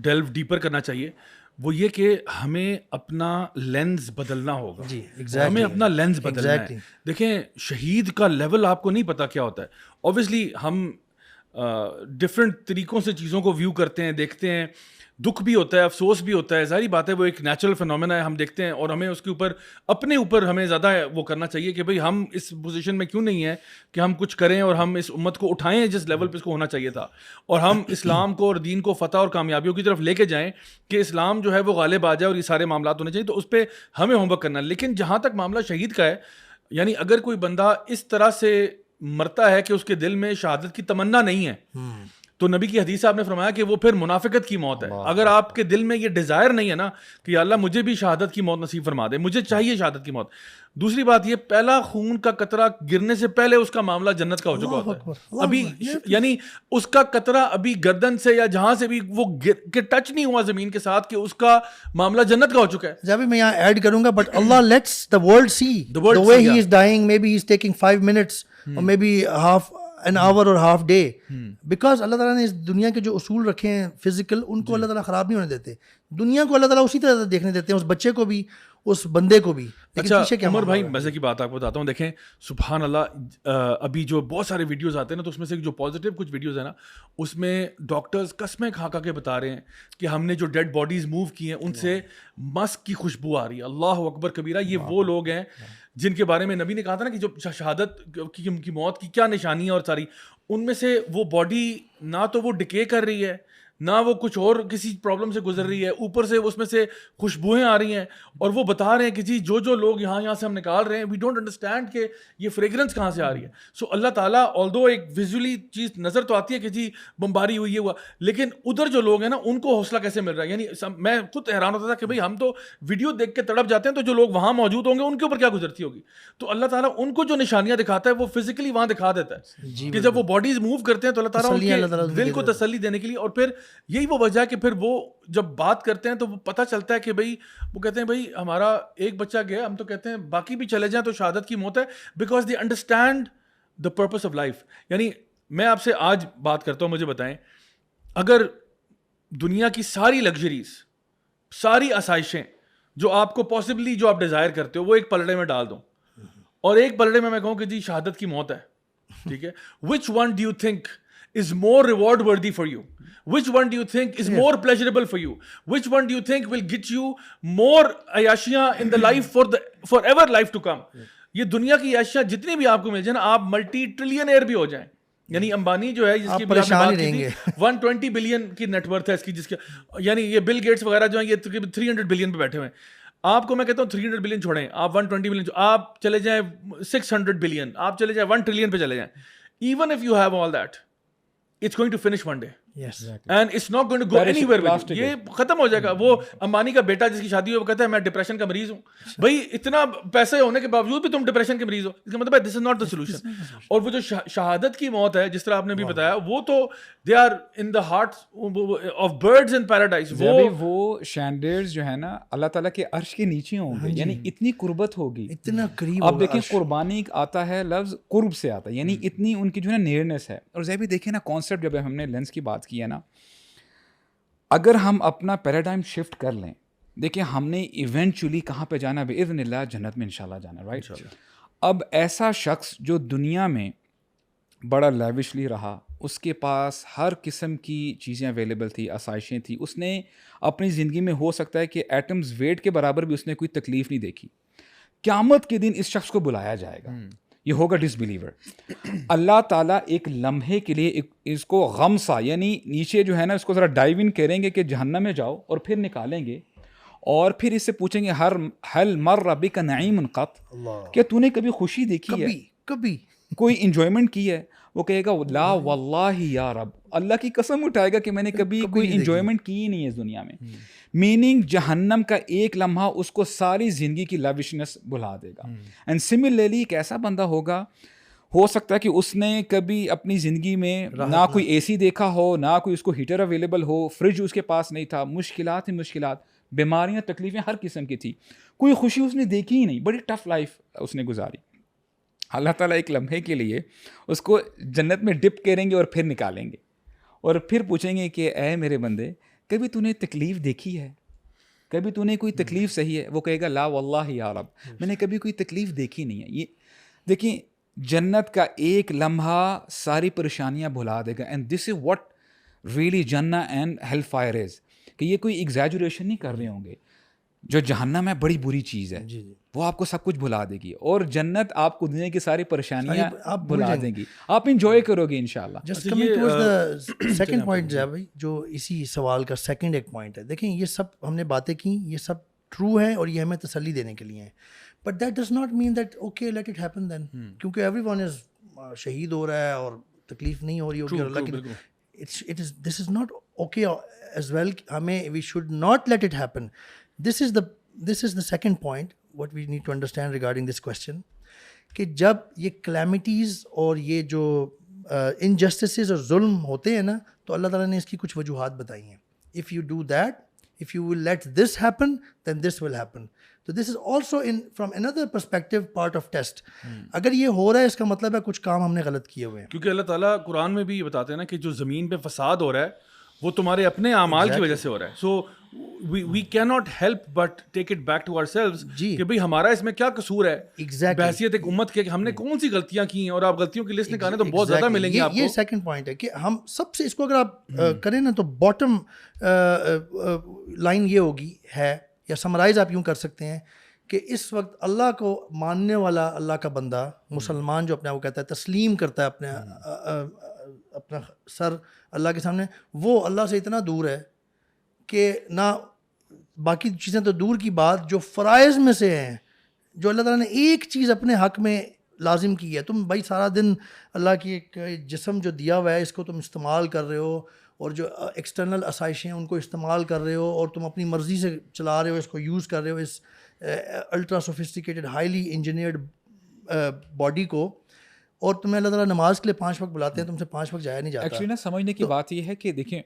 ڈیلو ڈیپر کرنا چاہیے. وہ یہ کہ ہمیں اپنا لینز بدلنا ہوگا. جی ہمیں اپنا لینز بدلنا ہے. دیکھیں شہید کا لیول آپ کو نہیں پتا کیا ہوتا ہے. اوبویسلی ہم ڈفرینٹ طریقوں سے چیزوں کو ویو کرتے ہیں, دیکھتے ہیں, دکھ بھی ہوتا ہے, افسوس بھی ہوتا ہے, ظاہری بات ہے, وہ ایک نیچرل فینومینا ہے, ہم دیکھتے ہیں, اور ہمیں اس کے اوپر اپنے اوپر ہمیں زیادہ وہ کرنا چاہیے کہ بھئی ہم اس پوزیشن میں کیوں نہیں ہیں کہ ہم کچھ کریں اور ہم اس امت کو اٹھائیں جس لیول پہ اس کو ہونا چاہیے تھا, اور ہم اسلام کو اور دین کو فتح اور کامیابیوں کی طرف لے کے جائیں کہ اسلام جو ہے وہ غالب آ جائے اور یہ سارے معاملات ہونے چاہیے. تو اس پہ ہمیں ہوم ورک کرنا ہے. لیکن جہاں تک معاملہ شہید کا ہے, یعنی اگر کوئی بندہ اس طرح سے مرتا ہے کہ اس کے دل میں شہادت کی تمنا نہیں ہے, تو نبی کی حدیث آپ نے فرمایا کہ وہ پھر منافقت کی موت ہے. اگر آپ کے دل میں یہ ڈیزائر نہیں ہے نا کہ یا اللہ مجھے بھی شہادت کی موت نصیب فرما دے, مجھے چاہیے شہادت کی موت. دوسری بات یہ, پہلا خون کا قطرہ گرنے سے پہلے اس کا معاملہ جنت کا ہو چکا ہوتا ہے. ابھی یعنی اس کا قطرہ ابھی گردن سے یا جہاں سے بھی وہ کہ ٹچ نہیں ہوا زمین کے ساتھ کہ اس کا معاملہ جنت کا ہو چکا ہے. جب میں یہاں ایڈ کروں گا, but Allah lets the world see the way he is dying. Maybe he is taking 5 minutes or maybe half an hour or half day, because اللہ تعالیٰ نے اس دنیا کے جو اصول رکھے ہیں فزیکل, ان کو اللہ تعالیٰ خراب نہیں ہونے دیتے. دنیا کو اللہ تعالیٰ اسی طرح دیکھنے دیتے ہیں, اس بچے کو بھی, اس بندے کو بھی. اچھا عمر بھائی, مزے کی بات آپ کو بتاتا ہوں. دیکھیں سبحان اللہ, ابھی جو بہت سارے ویڈیوز آتے ہیں نا, تو اس میں سے جو پازیٹیو کچھ ویڈیوز ہیں نا, اس میں ڈاکٹرز قسمیں کھا کے بتا رہے ہیں کہ ہم نے جو ڈیڈ باڈیز موو کی ہیں ان سے مسک کی خوشبو آ رہی ہے. اللہ اکبر کبیرہ. یہ وہ لوگ ہیں جن کے بارے میں نبی نے کہا تھا نا کہ جو شہادت کی موت کی کیا نشانی ہے, اور ساری ان میں سے وہ باڈی نہ تو وہ ڈکے کر رہی ہے, نہ وہ کچھ اور کسی پرابلم سے گزر رہی ہے, اوپر سے اس میں سے خوشبوئیں آ رہی ہیں, اور وہ بتا رہے ہیں کہ جی جو لوگ یہاں سے ہم نکال رہے ہیں, وی ڈونٹ انڈرسٹینڈ کہ یہ فریگرنس کہاں سے آ رہی ہے. سو اللہ تعالیٰ آلدو ایک ویژولی چیز نظر تو آتی ہے کہ جی بمباری ہوئی ہے ہوا, لیکن ادھر جو لوگ ہیں نا ان کو حوصلہ کیسے مل رہا ہے. یعنی میں خود حیران ہوتا تھا کہ بھئی ہم تو ویڈیو دیکھ کے تڑپ جاتے ہیں, تو جو لوگ وہاں موجود ہوں گے ان کے اوپر کیا گزرتی ہوگی. تو اللہ تعالیٰ ان کو جو نشانیاں دکھاتا ہے وہ فزیکلی وہاں دکھا دیتا ہے کہ جب وہ باڈیز موو کرتے ہیں تو اللہ تعالیٰ ان کے دل کو تسلی دینے کے لیے. اور پھر یہی وہ وجہ کہ پھر وہ جب بات کرتے ہیں تو وہ پتہ چلتا ہے کہ بھئی وہ کہتے ہیں بھئی ہمارا ایک بچہ گیا, ہم تو کہتے ہیں باقی بھی چلے جائیں تو شہادت کی موت ہے, because they understand the purpose of life. یعنی میں آپ سے آج بات کرتا ہوں, مجھے بتائیں اگر دنیا کی ساری لگژریز, ساری آسائشیں جو آپ کو پاسبلی جو آپ ڈیزائر کرتے ہو وہ ایک پلڑے میں ڈال دوں, اور ایک پلڑے میں کہوں کہ جی شہادت کی موت ہے, ٹھیک ہے, which one do you think is more reward worthy for you? Which one do you think is more pleasurable for you? Which one do you think will get you more ayashiyan in the life for ever life to come? یہ دنیا کی عیاشیاں جتنی بھی آپ کو مل جائیں نا, آپ ملٹی ٹریلین ایئر بھی ہو جائیں, یعنی امبانی جو ہے جس کی پریشان ہی رہیں گے. 120 بلین کی نیٹ ورتھ ہے اس کی, جس کے یعنی یہ بل گیٹس وغیرہ جو ہیں یہ تقریباً 300 بلین پہ بیٹھے ہوئے ہیں. آپ کو میں کہتا ہوں 300 بلین چھوڑیں, آپ 120 بلین, آپ چلے جائیں 600 بلین, آپ چلے جائیں 1 ٹریلین پہ چلے جائیں. Even if you have all that, it's going to finish one day and it's not going to go anywhere with you. یہ ختم ہو جائے گا. وہ امبانی کا بیٹا جس کی شادی ہوئی وہ کہتا ہے میں ڈپریشن کا مریض ہوں. بھائی اتنا پیسے ہونے کے باوجود بھی تم ڈپریشن کے مریض ہو, اس کا مطلب ہے this is not the solution. اور وہ جو شہادت کی موت ہے جس طرح آپ نے بھی بتایا, وہ تو they are in the heart of birds in paradise. وہ شینڈرز جو ہے نا اللہ تعالیٰ کے عرش کے نیچے ہوں گے, یعنی اتنی قربت ہوگی, اتنا قریب. اب دیکھیں قربانی آتا ہے لفظ قرب سے آتا ہے, یعنی اتنی ان کی جو ہے نا نیئرنیس ہے. اور زیبی دیکھیں نا کانسیپٹ جب ہم نے لینس کی بات کی ہے نا, اگر ہم اپنا پیراڈائم شفٹ کر لیں, دیکھیں ہم نے ایونچولی کہاں پہ جانا, باذن اللہ جنت میں انشاءاللہ جانا, رائٹ. اب ایسا شخص جو دنیا میں بڑا لیوشلی رہا, اس کے پاس ہر قسم کی چیزیں اویلیبل تھی, آسائشیں تھیں, اس نے اپنی زندگی میں ہو سکتا ہے کہ ایٹمز ویٹ کے برابر بھی اس نے کوئی تکلیف نہیں دیکھی. قیامت کے دن اس شخص کو بلایا جائے گا, یہ ہوگا ڈس بلیور. اللہ تعالیٰ ایک لمحے کے لیے اس کو غم سا, یعنی نیچے جو ہے نا اس کو ذرا ڈائیو ان کریں گے کہ جہنم میں جاؤ, اور پھر نکالیں گے, اور پھر اس سے پوچھیں گے ہل مر بک نعیم قط, کہ تو نے کبھی خوشی دیکھی ہے, کبھی کوئی انجوائمنٹ کی ہے؟ وہ کہے گا لا واللہ یا رب, اللہ کی قسم اٹھائے گا کہ میں نے کبھی کوئی انجوائمنٹ کی ہی نہیں ہے اس دنیا میں. میننگ جہنم کا ایک لمحہ اس کو ساری زندگی کی لیوشنس بھلا دے گا. اینڈ سملرلی ایک ایسا بندہ ہوگا, ہو سکتا ہے کہ اس نے کبھی اپنی زندگی میں نہ کوئی اے سی دیکھا ہو, نہ کوئی اس کو ہیٹر اویلیبل ہو, فریج اس کے پاس نہیں تھا, مشکلات ہی مشکلات, بیماریاں, تکلیفیں ہر قسم کی تھی, کوئی خوشی اس نے دیکھی ہی نہیں, بڑی ٹف لائف اس نے گزاری. اللہ تعالیٰ ایک لمحے کے لیے اس کو جنت میں ڈپ کریں گے اور پھر نکالیں گے, اور پھر پوچھیں گے کہ اے میرے بندے کبھی تو نے تکلیف دیکھی ہے, کبھی تو نے کوئی تکلیف صحیح ہے؟ وہ کہے گا لا واللہ یا رب, میں نے کبھی کوئی تکلیف دیکھی نہیں ہے. یہ دیکھیں جنت کا ایک لمحہ ساری پریشانیاں بھلا دے گا. And this is what really جنہ اینڈ ہیل فائر از, کہ یہ کوئی ایگزیجوریشن نہیں کر رہے ہوں گے. جو جہنم ہے بڑی بری چیز ہے, وہ آپ کو سب کچھ بھلا دے گی, اور جنت آپ کو دنیا کی ساری پریشانیاں بھلا دیں گی, آپ انجوائے کرو گے انشاءاللہ. Just coming towards the second point جو ہے بھائی, جو اسی سوال کا سیکنڈ ایک پوائنٹ ہے, دیکھیں یہ سب ہم نے باتیں کی, یہ سب ٹرو ہیں اور یہ ہمیں تسلی دینے کے لیے ہیں, but that does not mean that okay let it happen then, کیونکہ ایوری ون از شہید ہو رہا ہے اور تکلیف نہیں ہو رہی ہوگی, اور اللہ کی this is not okay as well. ہمیں we should not let it happen. This is the second point what we need to understand regarding this question, کہ جب یہ کلیمٹیز اور یہ جو انجسٹسز اور ظلم ہوتے ہیں نا, تو اللہ تعالیٰ نے اس کی کچھ وجوہات بتائی ہیں. if you do that, if you will let this happen, then this will happen. So this is also from another perspective part of test. اگر یہ ہو رہا ہے اس کا مطلب ہے کچھ کام ہم نے غلط کیے ہوئے ہیں, کیونکہ اللہ تعالیٰ قرآن میں بھی یہ بتاتے ہیں نا کہ جو زمین پہ فساد ہو رہا ہے وہ تمہارے اپنے اعمال کی وجہ سے ہو رہا ہے. So we can not help but take it back to ourselves, کہ بھائی ہمارا اس میں کیا قصور ہے بحیثیت ایک امت کے, کہ ہم نے کون سی غلطیاں کی ہیں, اور آپ غلطیوں کی لسٹ نکالیں تو بہت زیادہ ملیں گی آپ کو. یہ سیکنڈ پوائنٹ ہے کہ ہم سب سے اس کو اگر آپ کریں نا, تو باٹم لائن یہ ہوگی ہے, یا سمرائز آپ یوں کر سکتے ہیں کہ اس وقت اللہ کو ماننے والا, اللہ کا بندہ مسلمان جو اپنے آپ کو کہتا ہے, تسلیم کرتا ہے اپنا سر اللہ کے سامنے, وہ اللہ سے اتنا دور ہے کہ نہ باقی چیزیں تو دور کی بات, جو فرائض میں سے ہیں, جو اللہ تعالیٰ نے ایک چیز اپنے حق میں لازم کی ہے, تم بھائی سارا دن اللہ کی ایک جسم جو دیا ہوا ہے اس کو تم استعمال کر رہے ہو, اور جو ایکسٹرنل آسائشیں ہیں ان کو استعمال کر رہے ہو, اور تم اپنی مرضی سے چلا رہے ہو, اس کو یوز کر رہے ہو, اس ultra sophisticated highly engineered body کو, اور تمہیں اللہ تعالیٰ نماز کے لیے 5 وقت بلاتے ہیں, تم سے 5 وقت جایا نہیں جاتا. ایکچولی نا سمجھنے کی بات یہ ہے کہ دیکھیں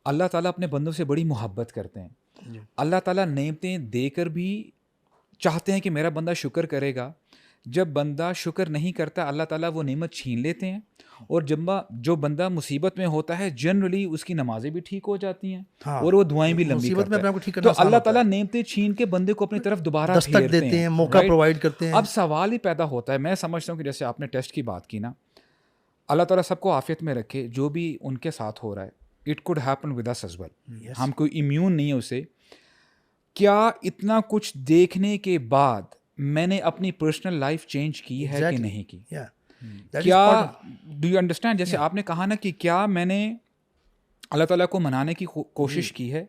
اللہ تعالیٰ اپنے بندوں سے بڑی محبت کرتے ہیں. اللہ تعالیٰ نعمتیں دے کر بھی چاہتے ہیں کہ میرا بندہ شکر کرے گا. جب بندہ شکر نہیں کرتا اللہ تعالیٰ وہ نعمت چھین لیتے ہیں, اور جب جو بندہ مصیبت میں ہوتا ہے جنرلی اس کی نمازیں بھی ٹھیک ہو جاتی ہیں, اور وہ دعائیں بھی لمبی کرتا ہے. تو اللہ تعالیٰ نعمتیں چھین کے بندے کو اپنی طرف دوبارہ دستک دیتے ہیں, موقع پرووائڈ کرتے ہیں. اب سوال ہی پیدا ہوتا ہے, میں سمجھتا ہوں کہ جیسے آپ نے ٹیسٹ کی بات کی نا, اللہ تعالیٰ سب کو عافیت میں رکھے, جو بھی ان کے ساتھ ہو رہا ہے it could happen with us as well, ہم کوئی امیون نہیں ہے اسے. کیا اتنا کچھ دیکھنے کے بعد میں نے اپنی پرسنل لائف چینج کی ہے کہ نہیں کی؟ کیا ڈو یو انڈرسٹینڈ، جیسے آپ نے کہا نا کہ کیا میں نے اللہ تعالیٰ کو منانے کی کوشش کی ہے،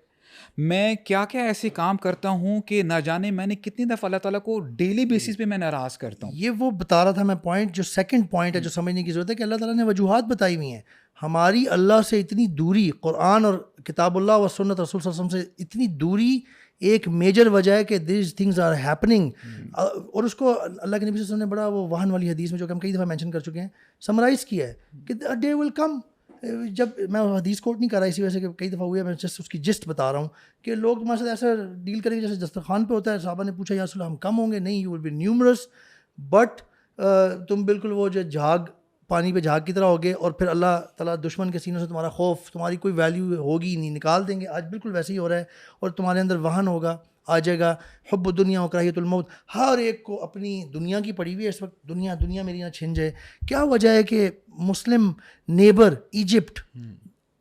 میں کیا کیا ایسے کام کرتا ہوں کہ نہ جانے میں نے کتنی دفعہ اللہ تعالیٰ کو ڈیلی بیسس پہ میں ناراض کرتا ہوں. یہ وہ بتا رہا تھا میں پوائنٹ، جو سیکنڈ پوائنٹ ہے جو سمجھنے کی ضرورت ہے کہ اللہ تعالیٰ نے وجوہات بتائی ہوئی ہیں. ہماری اللہ سے اتنی دوری، قرآن اور کتاب اللہ و سنت رسول صلی اللہ علیہ وسلم سے اتنی دوری ایک میجر وجہ ہے کہ دیز تھنگز آر ہیپننگ. اور اس کو اللہ کے نبی صلی اللہ علیہ وسلم نے بڑا وہ وہن والی حدیث میں جو کہ ہم کئی دفعہ مینشن کر چکے ہیں سمرائز کیا ہے کہ ڈے ول کم. جب میں حدیث کوٹ نہیں کر رہا اسی وجہ سے کہ کئی دفعہ ہوئی ہے، میں جسٹ اس کی جسٹ بتا رہا ہوں کہ لوگ تمہارے ساتھ ایسا ڈیل کریں گے جیسے دسترخوان پہ ہوتا ہے. صحابہ نے پوچھا یا رسول اللہ ہم کم ہوں گے؟ نہیں، you will be numerous, but تم بالکل وہ جو جھاگ پانی پہ جھاگ کی طرح ہوگے، اور پھر اللہ تعالیٰ دشمن کے سینوں سے تمہارا خوف، تمہاری کوئی ویلیو ہوگی نہیں، نکال دیں گے. آج بالکل ویسے ہی ہو رہا ہے، اور تمہارے اندر وہن ہوگا، آ جائے گا حب الدنیا و کراہیت الموت. ہر ایک کو اپنی دنیا کی پڑی ہوئی ہے اس وقت، دنیا میری نہ چھن جائے. کیا وجہ ہے کہ Muslim neighbour Egypt,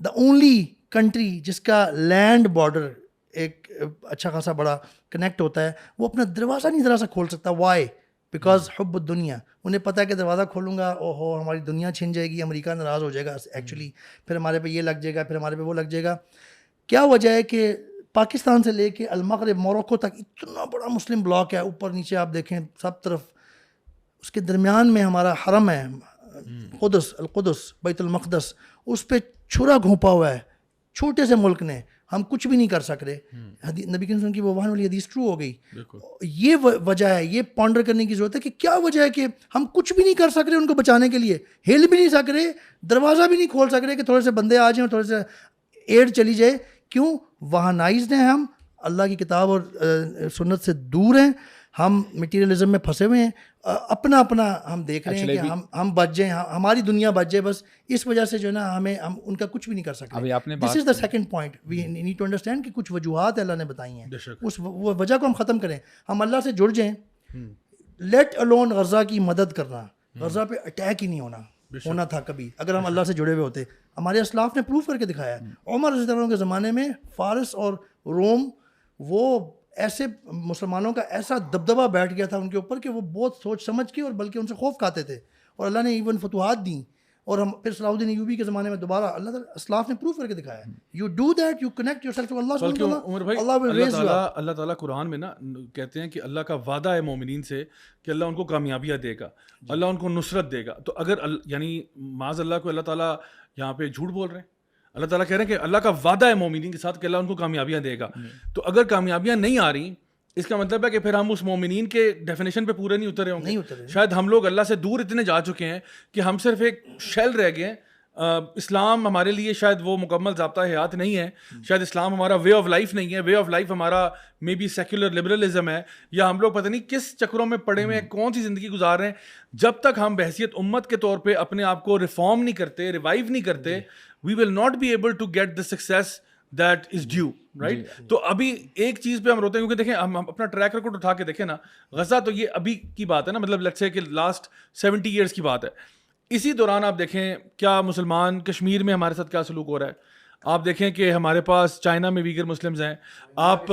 the only country جس کا لینڈ بارڈر ایک اچھا خاصا بڑا کنیکٹ ہوتا ہے، وہ اپنا دروازہ نہیں ذرا سا کھول سکتا. وائی؟ بیکاز حب الدنیا. انہیں پتہ ہے کہ دروازہ کھولوں گا او ہو ہماری دنیا چھن جائے گی، امریکہ ناراض ہو جائے گا ایکچولی، پھر ہمارے پہ یہ لگ جائے گا، پھر ہمارے پہ وہ لگ جائے گا. کیا وجہ ہے کہ پاکستان سے لے کے المغرب موروکو تک اتنا بڑا مسلم بلاک ہے، اوپر نیچے آپ دیکھیں سب طرف، اس کے درمیان میں ہمارا حرم ہے القدس بیت المقدس، اس پہ چھرا گھونپا ہوا ہے چھوٹے سے ملک نے، ہم کچھ بھی نہیں کر سک رہے. نبی کریم صلی اللہ علیہ وسلم کی وہ وہن والی حدیث ٹرو ہو گئی. یہ وجہ ہے، یہ پونڈر کرنے کی ضرورت ہے کہ کیا وجہ ہے کہ ہم کچھ بھی نہیں کر سک رہے ان کو بچانے کے لیے، ہل بھی نہیں سک رہے، دروازہ بھی نہیں کھول سک رہے کہ تھوڑے سے بندے آ جائیں اور تھوڑے سے ایڈ چلی جائے. کیوں؟ وہنائزڈ ہیں ہم، اللہ کی کتاب اور سنت سے دور ہیں، ہم مٹیریلزم میں پھنسے ہوئے ہیں، اپنا ہم دیکھ رہے ہیں کہ ہم بچ جائیں، ہماری دنیا بچ جائے. بس اس وجہ سے جو ہے نا ہم ان کا کچھ بھی نہیں کر سکتے. This is the second point, we need to understand کہ کچھ وجوہات اللہ نے بتائی ہیں، اس وجہ کو ہم ختم کریں، ہم اللہ سے جڑ جائیں. لیٹ الون غزہ کی مدد کرنا، غزہ پہ اٹیک ہی نہیں ہونا تھا کبھی اگر ہم اللہ سے جڑے ہوئے ہوتے. ہمارے اسلاف نے پروف کر کے دکھایا ہے. عمر رضی اللہ عنہ کے زمانے میں فارس اور روم، وہ ایسے مسلمانوں کا ایسا دبدبہ بیٹھ گیا تھا ان کے اوپر کہ وہ بہت سوچ سمجھ کے اور بلکہ ان سے خوف کھاتے تھے، اور اللہ نے ایون فتوحات دیں. اور ہم پھر صلاح الدین ایوبی کے زمانے میں دوبارہ اللہ تعالیٰ اسلاف نے پروف کر کے دکھایا ہے. You do that, you connect yourself to Allah. Umar بھائی، اللہ تعالیٰ قرآن میں نا کہتے ہیں کہ اللہ کا وعدہ ہے مومنین سے کہ اللہ ان کو کامیابیاں دے گا، اللہ ان کو نصرت دے گا. تو اگر یعنی معاذ اللہ کو اللہ تعالیٰ یہاں پہ جھوٹ بول رہے ہیں. اللہ تعالیٰ کہہ رہے ہیں کہ اللہ کا وعدہ ہے مومنین کے ساتھ کہ اللہ ان کو کامیابیاں دے گا. تو اگر کامیابیاں نہیں آ رہی، اس کا مطلب ہے کہ پھر ہم اس مومنین کے ڈیفینیشن پہ پورے نہیں اترے ہوں گے. شاید ہم لوگ اللہ سے دور اتنے جا چکے ہیں کہ ہم صرف ایک شیل رہ گئے ہیں. اسلام ہمارے لیے شاید وہ مکمل ضابطہ حیات نہیں ہے، شاید اسلام ہمارا وے آف لائف نہیں ہے. وے آف لائف ہمارا مے بی سیکولر لبرلزم ہے، یا ہم لوگ پتہ نہیں کس چکروں میں پڑے ہوئے ہیں، کون سی زندگی گزار رہے ہیں. جب تک ہم بحیثیت امت کے طور پہ اپنے آپ کو ریفارم نہیں کرتے، ریوائیو نہیں کرتے، we will not be able to get the success that is due, right. تو ابھی ایک چیز پہ ہم روتے ہیں کیونکہ دیکھیں ہم اپنا ٹریک ریکارڈ اٹھا کے دیکھیں نا، غزہ تو یہ ابھی کی بات ہے نا، مطلب لیٹس سے کہ لاسٹ 70 ایئرس کی بات ہے. اسی دوران آپ دیکھیں کیا مسلمان کشمیر میں ہمارے ساتھ کیا سلوک ہو رہا ہے. آپ دیکھیں کہ ہمارے پاس چائنا میں ویگر مسلمز ہیں، آپ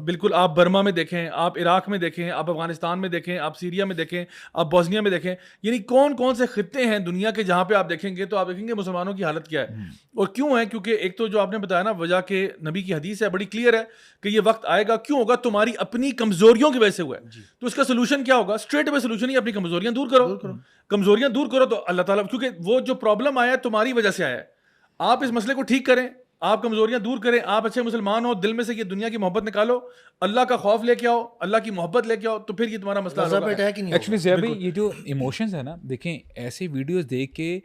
بالکل آپ برما میں دیکھیں، آپ عراق میں دیکھیں، آپ افغانستان میں دیکھیں، آپ سیریا میں دیکھیں، آپ بوسنیا میں دیکھیں. یعنی کون کون سے خطے ہیں دنیا کے جہاں پہ آپ دیکھیں گے تو آپ دیکھیں گے مسلمانوں کی حالت کیا ہے اور کیوں ہے. کیونکہ ایک تو جو آپ نے بتایا نا وجہ کہ نبی کی حدیث ہے بڑی کلیئر ہے کہ یہ وقت آئے گا. کیوں ہوگا؟ تمہاری اپنی کمزوریوں کی وجہ سے ہوا ہے. تو اس کا سولوشن کیا ہوگا؟ اسٹریٹ اوے سولوشن ہی اپنی کمزوریاں دور کرو. کمزوریاں دور کرو تو اللہ تعالیٰ، کیونکہ وہ جو پرابلم آیا ہے تمہاری وجہ سے آیا ہے، آپ اس مسئلے کو ٹھیک کریں، آپ کمزوریاں دور کریں، آپ اچھے مسلمان ہو، دل میں سے یہ دنیا کی محبت نکالو، اللہ کا خوف لے کے آؤ، اللہ کی محبت لے کے آؤ، تو پھر یہ تمہارا مسئلہ ہوگا. ایکچولی زیاد بھائی یہ جو ایموشنز ہیں نا، دیکھیں ایسی ویڈیوز دیکھ کے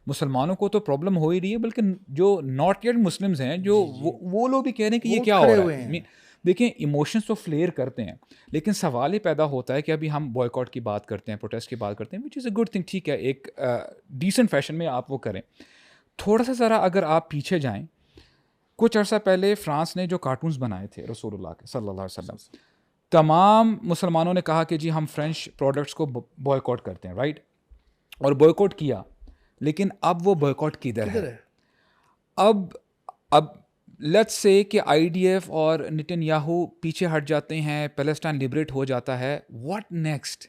مسلمانوں کو تو پرابلم ہو ہی رہی ہے، بلکہ جو ناٹ یٹ مسلمز ہیں جو وہ لوگ بھی کہہ رہے ہیں کہ یہ کیا ہو رہا ہے. دیکھیں ایموشنز تو فلیئر کرتے ہیں، لیکن سوال یہ پیدا ہوتا ہے کہ ابھی ہم بوائیکاٹ کی بات کرتے ہیں، پروٹیسٹ کی بات کرتے ہیں، وچ از اے گڈ تھنگ، ٹھیک ہے، ایک ڈیسنٹ فیشن میں آپ وہ کریں. تھوڑا سا ذرا اگر آپ پیچھے جائیں، کچھ عرصہ پہلے فرانس نے جو کارٹونز بنائے تھے رسول اللہ کے صلی اللہ علیہ وسلم، تمام مسلمانوں نے کہا کہ جی ہم فرینچ پروڈکٹس کو بوائیکاٹ کرتے ہیں، رائٹ، اور بوائیکاٹ کیا. لیکن اب وہ بوائیکاٹ کدھر ہے؟ اب لیٹس سے کہ آئی ڈی ایف اور نتن یاہو پیچھے ہٹ جاتے ہیں، پیلسٹائن لبریٹ ہو جاتا ہے، واٹ نیکسٹ؟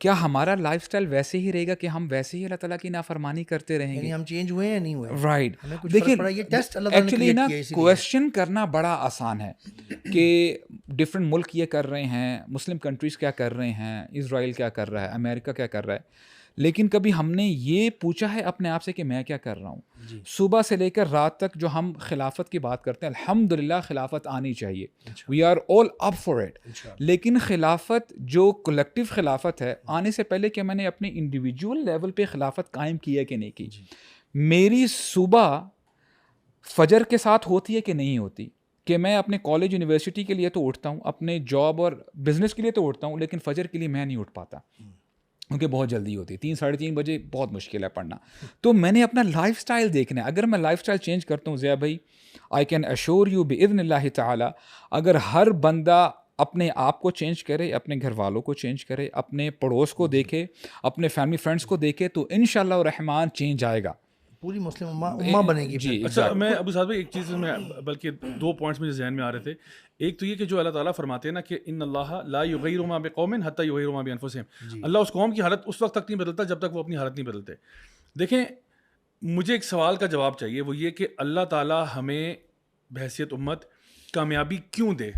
کیا ہمارا لائف اسٹائل ویسے ہی رہے گا کہ ہم ویسے ہی اللہ تعالیٰ کی نافرمانی کرتے رہیں گے؟ یعنی ہم چینج ہوئے ہیں نہیں ہوئے؟ رائٹ. دیکھیں ایکچولی نا کویشچن کرنا بڑا آسان ہے کہ ڈفرینٹ ملک یہ کر رہے ہیں, مسلم کنٹریز کیا کر رہے ہیں, اسرائیل کیا کر رہا ہے, امریکہ کیا کر رہا ہے, لیکن کبھی ہم نے یہ پوچھا ہے اپنے آپ سے کہ میں کیا کر رہا ہوں؟ صبح سے لے کر رات تک جو ہم خلافت کی بات کرتے ہیں, الحمدللہ خلافت آنی چاہیے, we are all up for it, لیکن خلافت جو کلیکٹیو خلافت ہے آنے سے پہلے کہ میں نے اپنے انڈیویجول لیول پہ خلافت قائم کی ہے کہ نہیں کی. میری صبح فجر کے ساتھ ہوتی ہے کہ نہیں ہوتی, کہ میں اپنے کالج یونیورسٹی کے لیے تو اٹھتا ہوں, اپنے جاب اور بزنس کے لیے تو اٹھتا ہوں, لیکن فجر کے لیے میں نہیں اٹھ پاتا کیونکہ بہت جلدی ہوتی ہے, 3 ساڑھے 3 بجے بہت مشکل ہے پڑھنا. تو میں نے اپنا لائف سٹائل دیکھنا ہے. اگر میں لائف سٹائل چینج کرتا ہوں ضیاء بھائی, آئی کین ایشور یو باذن اللہ تعالی, اگر ہر بندہ اپنے آپ کو چینج کرے, اپنے گھر والوں کو چینج کرے, اپنے پڑوس کو دیکھے, اپنے فیملی فرینڈس کو دیکھے, تو انشاءاللہ الرحمن چینج آئے گا, پوری مسلم امہ بنے گی. جی اچھا, میں ابو سعد بھائی ایک چیز میں بلکہ 2 پوائنٹس مجھے ذہن میں آ رہے تھے. ایک تو یہ کہ جو اللہ تعالیٰ فرماتے ہیں نا کہ ان اللہ لا یغیر ما بقوم حتی یغیروا ما بانفسہم, اللہ اس قوم کی حالت اس وقت تک نہیں بدلتا جب تک وہ اپنی حالت نہیں بدلتے. دیکھیں, مجھے ایک سوال کا جواب چاہیے, وہ یہ کہ اللہ تعالیٰ ہمیں بحیثیت امت کامیابی کیوں دے؟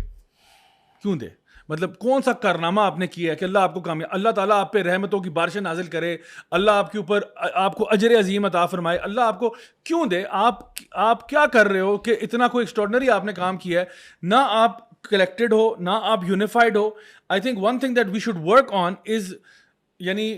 مطلب کون سا کارنامہ آپ نے کیا ہے کہ اللہ آپ کو کامیاب, اللہ تعالیٰ آپ پہ رحمتوں کی بارشیں نازل کرے, اللہ آپ کے اوپر آپ کو اجر عظیم عطا فرمائے, اللہ آپ کو کیوں دے؟ آپ کیا کر رہے ہو کہ اتنا کوئی ایکسٹراڈنری آپ نے کام کیا ہے؟ نہ آپ کلیکٹڈ ہو, نہ آپ یونیفائڈ ہو. I think one thing that we should work on is, یعنی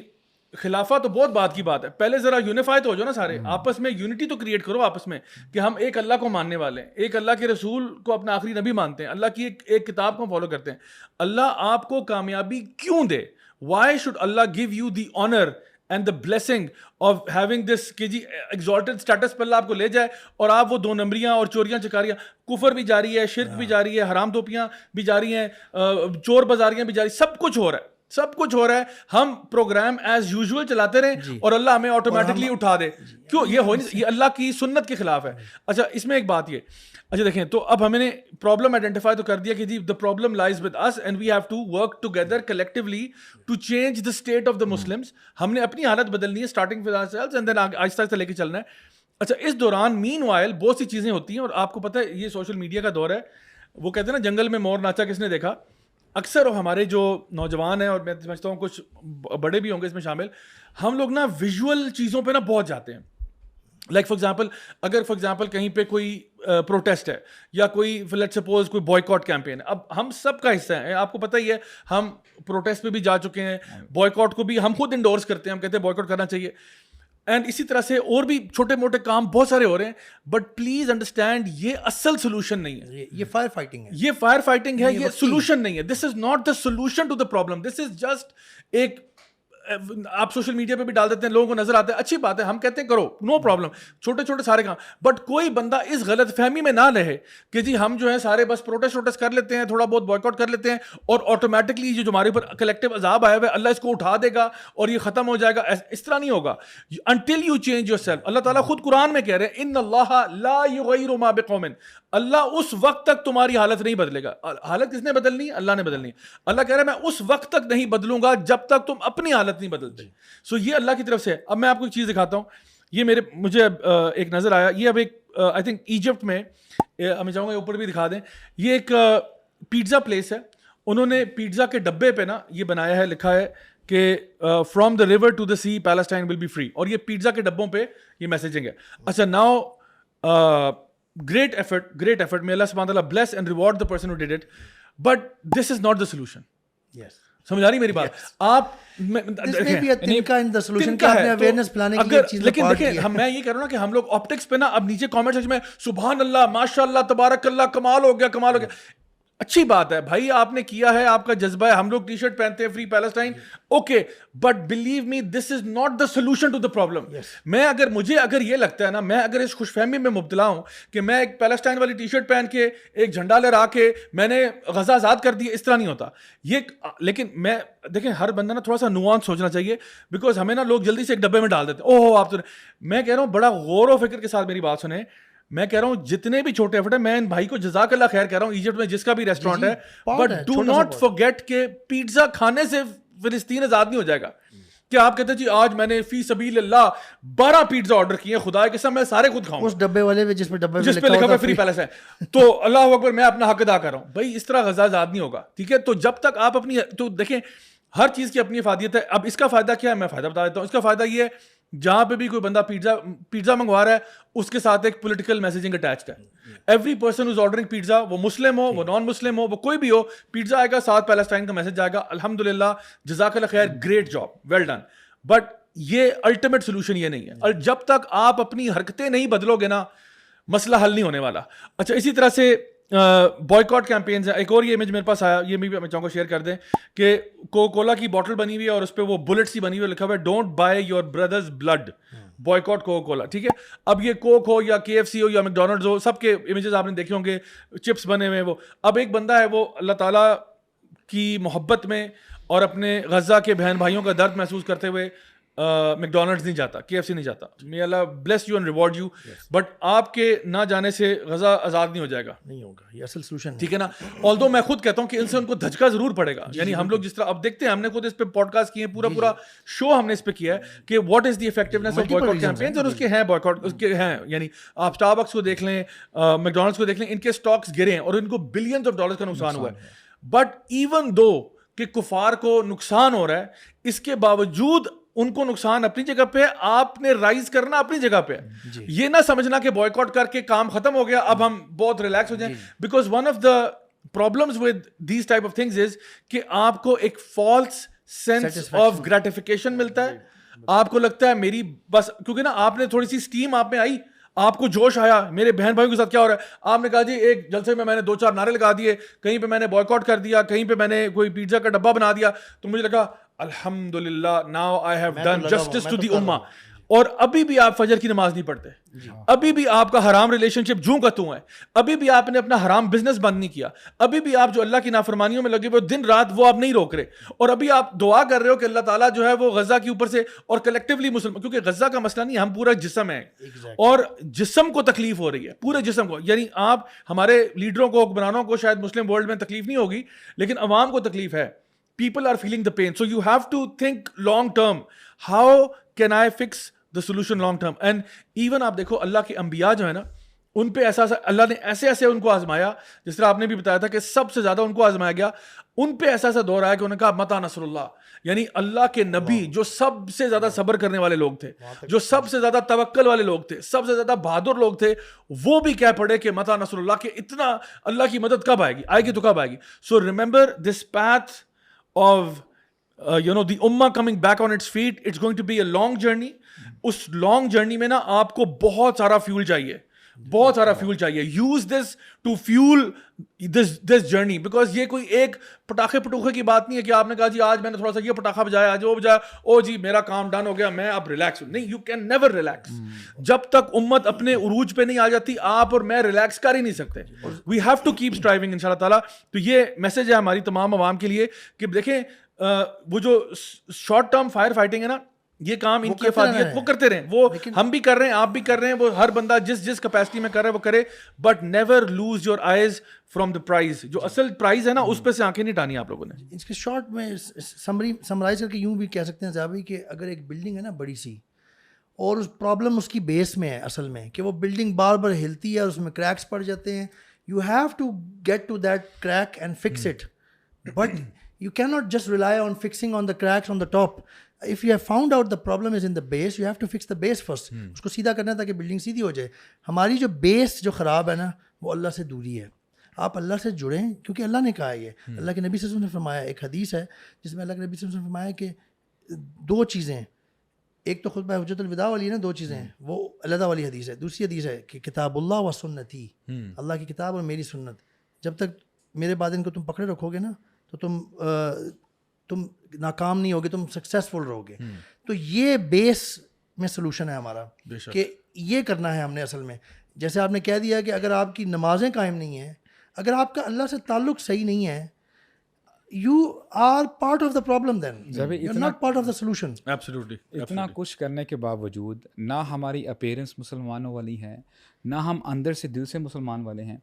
خلافہ تو بہت بات کی بات ہے, پہلے ذرا یونیفائی تو ہو جاؤ نا سارے, آپس میں یونٹی تو کریٹ کرو آپس میں, کہ ہم ایک اللہ کو ماننے والے ہیں, ایک اللہ کے رسول کو اپنا آخری نبی مانتے ہیں, اللہ کی ایک کتاب کو فالو کرتے ہیں. اللہ آپ کو کامیابی کیوں دے؟ Why should Allah give you the honour and the blessing of having this, کہ جی ایگزالٹڈ اسٹیٹس پر اللہ آپ کو لے جائے اور آپ وہ 2 نمبریاں اور چوریاں چکاریاں, کفر بھی جاری ہے, شرک بھی جاری ہے, حرام توپیاں بھی جاری ہیں, چور بازاریاں بھی جاری, سب کچھ ہو رہا ہے, ہم پروگرام ایز یوزول چلاتے رہیں اور اللہ ہمیں آٹومیٹکلی اٹھا دے. کیوں؟ یہ اللہ کی سنت کے خلاف ہے. اچھا, اس میں ایک بات یہ, اچھا دیکھیں, تو اب ہمیں نے پرابلم آئیڈینٹیفائی تو کر دیا کہ جی the problem lies with us and we have to work together collectively to change the state of the Muslims. ہم نے اپنی حالت بدلنی ہے, starting with ourselves and then آہستہ آہستہ لے کے چلنا ہے. اچھا, اس دوران مین وائل بہت سی چیزیں ہوتی ہیں, اور آپ کو پتہ ہے یہ سوشل میڈیا کا دور ہے. وہ کہتے ہیں نا جنگل میں مور ناچا کس نے دیکھا. اکثر ہمارے جو نوجوان ہیں, اور میں سمجھتا ہوں کچھ بڑے بھی ہوں گے اس میں شامل, ہم لوگ نا ویژول چیزوں پہ نا بہت جاتے ہیں. لائک فار ایگزامپل, اگر فار ایگزامپل کہیں پہ کوئی پروٹیسٹ ہے یا کوئی لیٹ سپوز کوئی بوائیکاٹ کیمپین ہے, اب ہم سب کا حصہ ہے, آپ کو پتہ ہی ہے, ہم پروٹیسٹ پہ بھی جا چکے ہیں, بوائیکاٹ کو بھی ہم خود انڈورس کرتے ہیں, ہم کہتے ہیں بوائیکاٹ کرنا چاہیے. اینڈ اسی طرح سے اور بھی چھوٹے موٹے کام بہت سارے ہو رہے ہیں, بٹ پلیز انڈرسٹینڈ یہ اصل سولوشن نہیں ہے. یہ فائر فائٹنگ ہے, یہ سولوشن نہیں ہے. This is not the solution to the problem. This is just ایک, آپ سوشل میڈیا پہ بھی ڈال دیتے ہیں, لوگوں کو نظر آتا ہے, اچھی بات ہے, ہم کہتے ہیں کرو, نو پرابلم, چھوٹے چھوٹے سارے کام, بٹ کوئی بندہ اس غلط فہمی میں نہ رہے کہ جی ہم جو ہے سارے بس پروٹیسٹ کر لیتے ہیں, تھوڑا بہت بوائیکاٹ کر لیتے ہیں, اور آٹومیٹکلی جو ہمارے اوپر کلیکٹیو عذاب آیا ہوا ہے اللہ اس کو اٹھا دے گا اور یہ ختم ہو جائے گا. اس طرح نہیں ہوگا. Until you change yourself. Allah تعالیٰ خود قرآن میں کہہ رہے ہیں ان اللہ لا یغیر ما بقوم, اللہ اس وقت تک تمہاری حالت نہیں بدلے گا. حالت کس نے بدلنی ہے؟ اللہ نے بدلنی ہے. اللہ کہہ رہا ہے میں اس وقت تک نہیں بدلوں گا جب تک تم اپنی حالت نہیں بدلتے. سو یہ اللہ کی طرف سے ہے. اب میں آپ کو ایک چیز دکھاتا ہوں, یہ مجھے ایک نظر آیا, یہ اب ایک آئی تھنک ایجپٹ میں, میں چاہوں گا اوپر بھی دکھا دیں, یہ ایک پیزا پلیس ہے. انہوں نے پیزا کے ڈبے پہ نا یہ بنایا ہے, لکھا ہے کہ from the river to the sea Palestine will be free, اور یہ پیزا کے ڈبوں پہ یہ میسیجنگ ہے. اچھا, now great effort, may Allah subhanahu wa ta'ala bless and reward the person who did it, but this is not the solution. yes, سمجھ آ رہی میری بات؟ آپ لیکن دیکھیں, میں یہ کہہ رہا ہوں نا کہ ہم لوگ آپٹکس پہ نا اب نیچے کامنٹ سیکشن میں سبحان اللہ, ماشاء اللہ, تبارک اللہ, کمال ہو گیا. اچھی بات ہے بھائی, آپ نے کیا ہے, آپ کا جذبہ ہے, ہم لوگ ٹی شرٹ پہنتے ہیں free Palestine, okay, but believe me this is not the solution to the problem. مجھے اگر یہ لگتا ہے نا, میں اگر اس خوش فہمی میں مبتلا ہوں کہ میں ایک پیلسٹائن والی ٹی شرٹ پہن کے ایک جھنڈا لہرا کے میں نے غزہ آزاد کر دی, اس طرح نہیں ہوتا یہ. لیکن میں دیکھیں, ہر بندہ نا تھوڑا سا نوانس سوچنا چاہیے, بیکاز ہمیں نا لوگ جلدی سے ایک ڈبے میں ڈال دیتے ہیں. اوہ آپ تو, میں کہہ رہا ہوں بڑا غور و فکر کے ساتھ میری بات سنیں. میں کہہ رہا ہوں جتنے بھی چھوٹے ایفرٹ ہیں, میں ان بھائی کو جزاک اللہ خیر کہہ رہا ہوں, ایجپٹ میں جس کا بھی ریسٹورینٹ ہے, بٹ ڈو ناٹ فورگیٹ کہ پیزا کھانے سے فلسطین آزاد نہیں ہو جائے گا. کہ آپ کہتے ہیں جی آج میں نے فی سبیل اللہ 12 پیزا آرڈر کیے, خدا کی قسم میں سارے خود کھاؤں, اس ڈبے والے جس پہ لکھا ہوا فری پیلس ہے, تو اللہ اکبر میں اپنا حق ادا کر رہا ہوں. بھائی اس طرح غزہ آزاد نہیں ہوگا, ٹھیک ہے. تو جب تک آپ اپنی, تو دیکھیں ہر چیز کی اپنی افادیت ہے. اب اس کا فائدہ کیا ہے, میں فائدہ بتا دیتا ہوں. اس کا فائدہ یہ ہے جہاں پہ بھی کوئی بندہ پیزا منگوا رہا ہے اس کے ساتھ ایک پولیٹیکل میسیجنگ اٹیچڈ ہے. Every person is ordering pizza, وہ مسلم ہو, وہ نان مسلم ہو, وہ کوئی بھی ہو, پیزا آئے گا ساتھ پیلسٹائن کا میسج آئے گا. الحمدللہ, جزاک اللہ خیر, great job, well done. But یہ الٹیمیٹ سولوشن یہ نہیں ہے, اور جب تک آپ اپنی حرکتیں نہیں بدلو گے نا مسئلہ حل نہیں ہونے والا. اچھا, اسی طرح سے بوائیکاٹ کیمپینز ہیں. ایک اور یہ امیج میرے پاس آیا, یہ میں چاہوں گا شیئر کر دیں, کہ کوکا کولا کی بوٹل بنی ہوئی ہے اور اس پہ وہ بلٹ سی بنی ہوئی ہے, لکھا ہوا ہے don't buy your brothers blood, boycott Coca Cola, ٹھیک ہے. اب یہ کوک ہو یا KFC ہو یا میکڈونلڈز ہو, سب کے امیجز آپ نے دیکھے ہوں گے, چپس بنے ہوئے. وہ اب ایک بندہ ہے, وہ اللہ تعالیٰ کی محبت میں اور اپنے غزہ کے بہن بھائیوں کا درد محسوس کرتے ہوئے میکڈونلڈز نہیں جاتا, KFC نہیں جاتا. may Allah bless you and reward you. But آپ کے نہ جانے سے غزہ آزاد نہیں ہو جائے گا, نہیں ہوگا, یہ اصل سولوشن, ٹھیک ہے نا. although میں خود کہتا ہوں کہ ان سے ان کو دھچکا ضرور پڑے گا. یعنی ہم لوگ جس طرح اب دیکھتے ہیں, ہم نے خود اس پہ پوڈ کاسٹ کیے ہیں, پورا شو ہم نے اس پہ کیا ہے کہ what is the effectiveness of boycott campaigns, اور اس کے ہیں بوائیکاٹ, اس کے ہیں. یعنی آپ اسٹاربکس کو دیکھ لیں, میکڈونلڈس کو دیکھ لیں, ان کے اسٹاکس گرے ہیں اور ان کو بلینز آف ڈالرز کا نقصان ہوا ہے. بٹ ایون دو کہ کفار کو نقصان ہو رہا ہے, اس کے باوجود ان کو نقصان اپنی جگہ پہ, آپ نے رائز کرنا اپنی جگہ پہ. یہ نہ سمجھنا کہ بوائیکاٹ کر کے کام ختم ہو گیا, اب ہم بہت ریلیکس ہو جائیں. Because one of the problems with these type of things is کہ آپ کو ایک فالس سینس آف گریٹیفیکیشن ملتا ہے. آپ کو لگتا ہے میری بس, کیونکہ نا آپ نے تھوڑی سی اسٹیم آپ میں آئی, آپ کو جوش آیا, میرے بہن بھائیوں کے ساتھ کیا ہو رہا ہے, آپ نے کہا جی ایک جلسے میں نے 2-4 نعرے لگا دیے, کہیں پہ میں نے بوائیکاٹ کر دیا, کہیں پہ میں نے کوئی پیزا کا ڈبہ بنا دیا, تو مجھے لگا الحمدللہ now I have done justice to the امہ. اور ابھی بھی آپ فجر کی نماز نہیں پڑھتے, ابھی بھی آپ کا حرام ریلیشن شپ جوں کا توں ہے, ابھی بھی آپ نے اپنا حرام بزنس بند نہیں کیا, ابھی بھی آپ جو اللہ کی نافرمانیوں میں لگے ہوئے دن رات وہ آپ نہیں روک رہے, اور ابھی آپ دعا کر رہے ہو کہ اللہ تعالیٰ جو ہے وہ غزہ کے اوپر سے, اور کلیکٹیولی مسلم, کیونکہ غزہ کا مسئلہ نہیں, ہم پورا جسم ہے, اور جسم کو تکلیف ہو رہی ہے, پورے جسم کو. یعنی آپ ہمارے لیڈروں کو, حکمرانوں کو شاید مسلم ورلڈ میں تکلیف نہیں ہوگی, لیکن عوام کو تکلیف ہے. People are feeling the pain. So you have to think long term. How can I fix the solution long term? And even آپ دیکھو اللہ کے انبیاء جو ہے نا, ان پہ ایسا اللہ نے ایسے ان کو آزمایا, جس طرح آپ نے بھی بتایا تھا کہ سب سے زیادہ ان کو آزمایا گیا. ان پہ ایسا دور آیا کہ انہوں نے کہا متا نصر اللہ, یعنی اللہ کے نبی جو سب سے زیادہ صبر کرنے والے لوگ تھے, جو سب سے زیادہ توکل والے لوگ تھے, سب سے زیادہ بہادر لوگ تھے, وہ بھی کہہ پڑے کہ متا نصر اللہ, کہ اتنا اللہ کی مدد کب آئے گی تو کب آئے گی. So remember this path of the ummah coming back on its feet. It's going to be a long journey. اس لانگ جرنی میں نا آپ کو بہت سارا فیول چاہیے, بہت سارا فیول چاہیے. Use this to fuel this journey, because یہ کوئی ایک پٹاخے کی بات نہیں ہے کہ آپ نے کہا جی آج میں نے تھوڑا سا یہ پٹاخہ بجایا, آج وہ بجایا, او جی میرا کام ڈن ہو گیا, میں اب ریلیکس ہوں. نہیں, یو کین نیور ریلیکس. جب تک امت اپنے عروج پہ نہیں آ جاتی, آپ اور میں ریلیکس کر ہی نہیں سکتے. We have to keep striving ان شاء اللہ تعالیٰ. تو یہ میسج ہے ہماری تمام عوام کے لیے کہ دیکھیں وہ جو شارٹ ٹرم فائر فائٹنگ ہے نا, یہ کام ان کی افادیت وہ کرتے رہیں, وہ ہم بھی کر رہے ہیں, آپ بھی کر رہے ہیں, وہ ہر بندہ جس کیپیسٹی میں کر رہا ہے وہ کرے, but never lose your eyes from the prize. جو اصل پرائز ہے نا اس پہ سے آنکھیں نہیں ٹانی آپ لوگوں نے. اس کے شارٹ میں سمرائز کر کے یوں بھی کہہ سکتے ہیں صاحب کہ اگر ایک بلڈنگ ہے نا بڑی سی, اور اس پرابلم اس کی بیس میں ہے اصل میں, کہ وہ بلڈنگ بار بار ہلتی ہے اور اس میں کریکس پڑ جاتے ہیں, you have to get to that crack and fix it, but you cannot just rely on fixing on the cracks on the top. If you have found out the problem is in the base, you have to fix the base first. اس کو سیدھا کرنا ہے تاکہ building سیدھی ہو جائے. ہماری جو بیس جو خراب ہے نا, وہ اللہ سے دوری ہے. آپ اللہ سے جڑیں, کیونکہ اللہ نے کہا ہے یہ, اللہ کے نبی صلی اللہ علیہ وسلم نے فرمایا, ایک حدیث ہے جس میں اللہ کے نبی صلی اللہ علیہ وسلم نے فرمایا کہ دو چیزیں, ایک تو خطبہ حجۃ الوداع والی ہے نا, دو چیزیں ہیں, وہ علیحدہ والی حدیث ہے. دوسری حدیث ہے کہ کتاب اللہ و سنتی, اللہ کی کتاب اور میری سنت. جب تک میرے بعد ان کو تم پکڑے رکھو گے نا, تو تم ناکام نہیں ہوگے, تم سکسیزفل رہو گے. تو یہ بیس میں سلوشن ہے ہمارا, کہ یہ کرنا ہے ہم نے اصل میں. جیسے آپ نے کہہ دیا کہ اگر آپ کی نمازیں قائم نہیں ہیں, اگر آپ کا اللہ سے تعلق صحیح نہیں ہے, you are part of the problem then. You're not part of the solution. Absolutely. اتنا کچھ کرنے کے باوجود نہ ہماری اپیرنس مسلمانوں والی ہے, نہ ہم اندر سے دل سے مسلمان والے ہیں,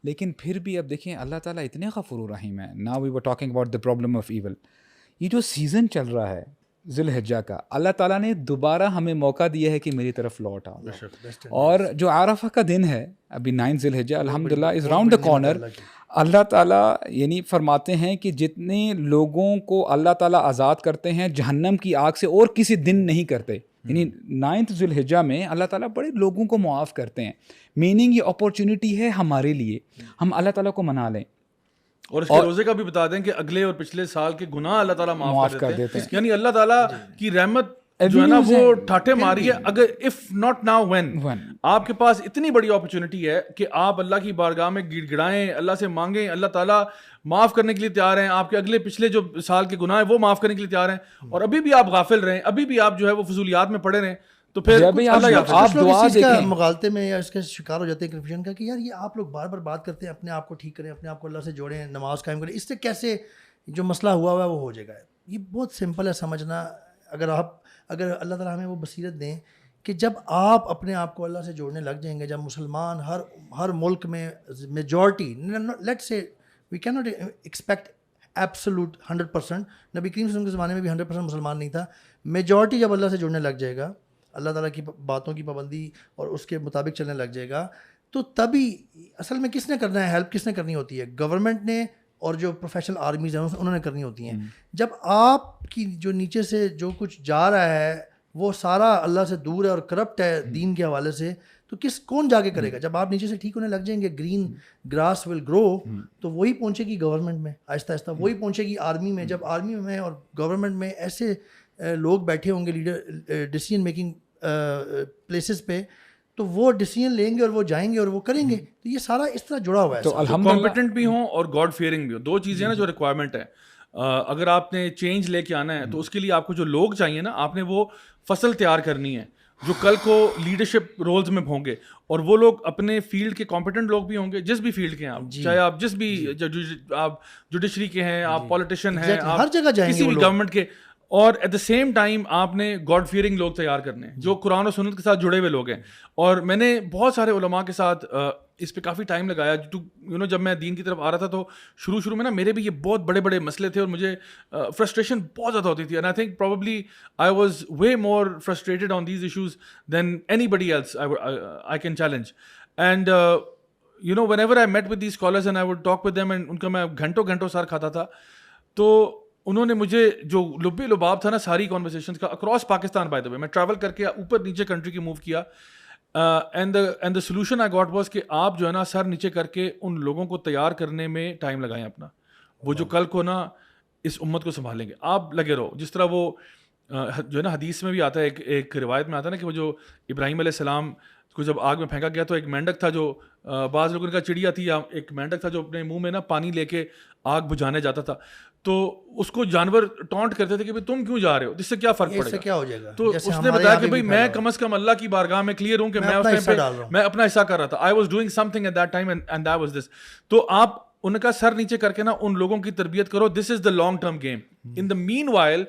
لیکن پھر بھی اب دیکھیں اللہ تعالیٰ اتنے غفور رحیم ہے. Now we were talking about the problem of evil. یہ جو سیزن چل رہا ہے ذی الحجہ کا، اللہ تعالیٰ نے دوبارہ ہمیں موقع دیا ہے کہ میری طرف لوٹ آؤ. اور جو عرفہ کا دن ہے ابھی 9 ذی الحجہ الحمدللہ از راؤنڈ دا کارنر. اللہ تعالیٰ یعنی فرماتے ہیں کہ جتنے لوگوں کو اللہ تعالیٰ آزاد کرتے ہیں جہنم کی آگ سے اور کسی دن نہیں کرتے. یعنی 9 ذی الحجہ میں اللہ تعالیٰ بڑے لوگوں کو معاف کرتے ہیں. میننگ یہ اپورچونیٹی ہے ہمارے لیے، ہم اللہ تعالیٰ کو منا لیں. اور اس کے روزے کا بھی بتا دیں کہ اگلے اور پچھلے سال کے گناہ اللہ تعالیٰ معاف کر دیتے ہیں. یعنی اللہ تعالیٰ کی رحمت جو ہے نا وہ ٹھاٹے ماری ہے. اگر اف ناٹ ناؤ وین آپ کے پاس اتنی بڑی اپرچونٹی ہے کہ آپ اللہ کی بارگاہ میں گڑ گڑائیں، اللہ سے مانگیں، اللہ تعالیٰ معاف کرنے کے لیے تیار ہیں. آپ کے اگلے پچھلے جو سال کے گناہ ہیں وہ معاف کرنے کے لیے تیار ہیں، اور ابھی بھی آپ غافل رہیں، ابھی بھی آپ جو ہے وہ فضولیات میں پڑے رہیں، تو پھر آپ دعا دیکھیں مغالطے میں یا اس کا شکار ہو جاتے ہیں کنفیوژن کا کہ یار یہ آپ لوگ بار بار بات کرتے ہیں اپنے آپ کو ٹھیک کریں، اپنے آپ کو اللہ سے جوڑیں، نماز قائم کریں، اس سے کیسے جو مسئلہ ہوا ہوا ہے وہ ہو جائے گا. یہ بہت سمپل ہے سمجھنا. اگر اللہ تعالیٰ ہمیں وہ بصیرت دیں کہ جب آپ اپنے آپ کو اللہ سے جوڑنے لگ جائیں گے، جب مسلمان ہر ملک میں majority, let's say we can not expect absolute 100%، نبی کریم صلی اللہ علیہ وسلم کے زمانے میں بھی 100% مسلمان نہیں تھا. میجورٹی جب اللہ سے جڑنے لگ جائے گا، اللہ تعالیٰ کی باتوں کی پابندی اور اس کے مطابق چلنے لگ جائے گا، تو تبھی اصل میں کس نے کرنا ہے ہیلپ، کس نے کرنی ہوتی ہے؟ گورنمنٹ نے، اور جو پروفیشنل آرمیز ہیں انہوں نے کرنی ہوتی ہیں. جب آپ کی جو نیچے سے جو کچھ جا رہا ہے وہ سارا اللہ سے دور ہے اور کرپٹ ہے دین کے حوالے سے، تو کون جا کے کرے گا؟ جب آپ نیچے سے ٹھیک ہونے لگ جائیں گے، گرین گراس ول گرو، تو وہی پہنچے گی گورنمنٹ میں آہستہ آہستہ، وہی پہنچے گی آرمی میں. جب آرمی میں اور گورنمنٹ میں ایسے لوگ بیٹھے ہوں گے لیڈر ڈیسیژن میکنگ پلیسز پہ، تو وہ ڈیسیژن لیں گے اور وہ جائیں گے اور وہ کریں گے. تو یہ سارا اس طرح جڑا ہوا ہے. تو کمپیٹنٹ بھی ہوں اور گاڈ فیئرنگ بھی ہو، دو چیزیں نا جو ریکوائرمنٹ ہے. اگر آپ نے چینج لے کے آنا ہے تو اس کے لیے آپ کو جو لوگ چاہیے نا، آپ نے وہ فصل تیار کرنی ہے جو کل کو لیڈرشپ رولز میں ہوں گے، اور وہ لوگ اپنے فیلڈ کے کمپیٹنٹ لوگ بھی ہوں گے، جس بھی فیلڈ کے ہیں آپ، چاہے آپ جس بھی آپ جوڈیشری کے ہیں، آپ پولیٹیشین ہیں، آپ ہر جگہ جائیں گے کسی بھی گورنمنٹ کے. اور ایٹ دا سیم ٹائم آپ نے گاڈ فیئرنگ لوگ تیار کرنے ہیں جو قرآن و سنت کے ساتھ جڑے ہوئے لوگ ہیں. اور میں نے بہت سارے علماء کے ساتھ اس پہ کافی ٹائم لگایا. جب میں دین کی طرف آ رہا تھا تو شروع میں نا میرے بھی یہ بہت بڑے بڑے مسئلے تھے اور مجھے فرسٹریشن بہت زیادہ ہوتی تھی. And I think probably I was way more frustrated on these issues than anybody else I can challenge. And whenever I met with these scholars and I would talk with them, and ان کا میں گھنٹوں سار کھاتا تھا. تو انہوں نے مجھے جو لب لباب تھا نا ساری کانورسیشنز کا اکراس پاکستان، بائی دا وے میں ٹریول کر کے اوپر نیچے کنٹری کی موو کیا، and the solution I got was کہ آپ جو ہے نا سر نیچے کر کے ان لوگوں کو تیار کرنے میں ٹائم لگائیں اپنا، وہ جو کل کو نا اس امت کو سنبھالیں گے. آپ لگے رہو. جس طرح وہ جو ہے نا حدیث میں بھی آتا ہے، ایک روایت میں آتا ہے نا کہ وہ جو ابراہیم علیہ السلام کو جب آگ میں پھینکا گیا تو ایک مینڈک تھا، جو بعض لوگوں کا چڑیا تھی یا ایک مینڈک تھا جو اپنے منہ میں نا پانی لے کے آگ بجھانے جاتا تھا. تو اس کو جانور ٹونٹ کرتے تھے کہ تم کیوں جا رہے ہو، جس سے کیا فرق پڑے گا، کیا ہو جائے گا. تو اس نے بتایا کہ بھائی میں کم از کم اللہ کی بارگاہ میں کلیئر ہوں کہ میں اس ٹائم پہ میں اپنا حصہ کر رہا تھا. I was doing something at that time and that was this. تو آپ ان کا سر نیچے کر کے نا ان لوگوں کی تربیت کرو. This is the long term game. In the meanwhile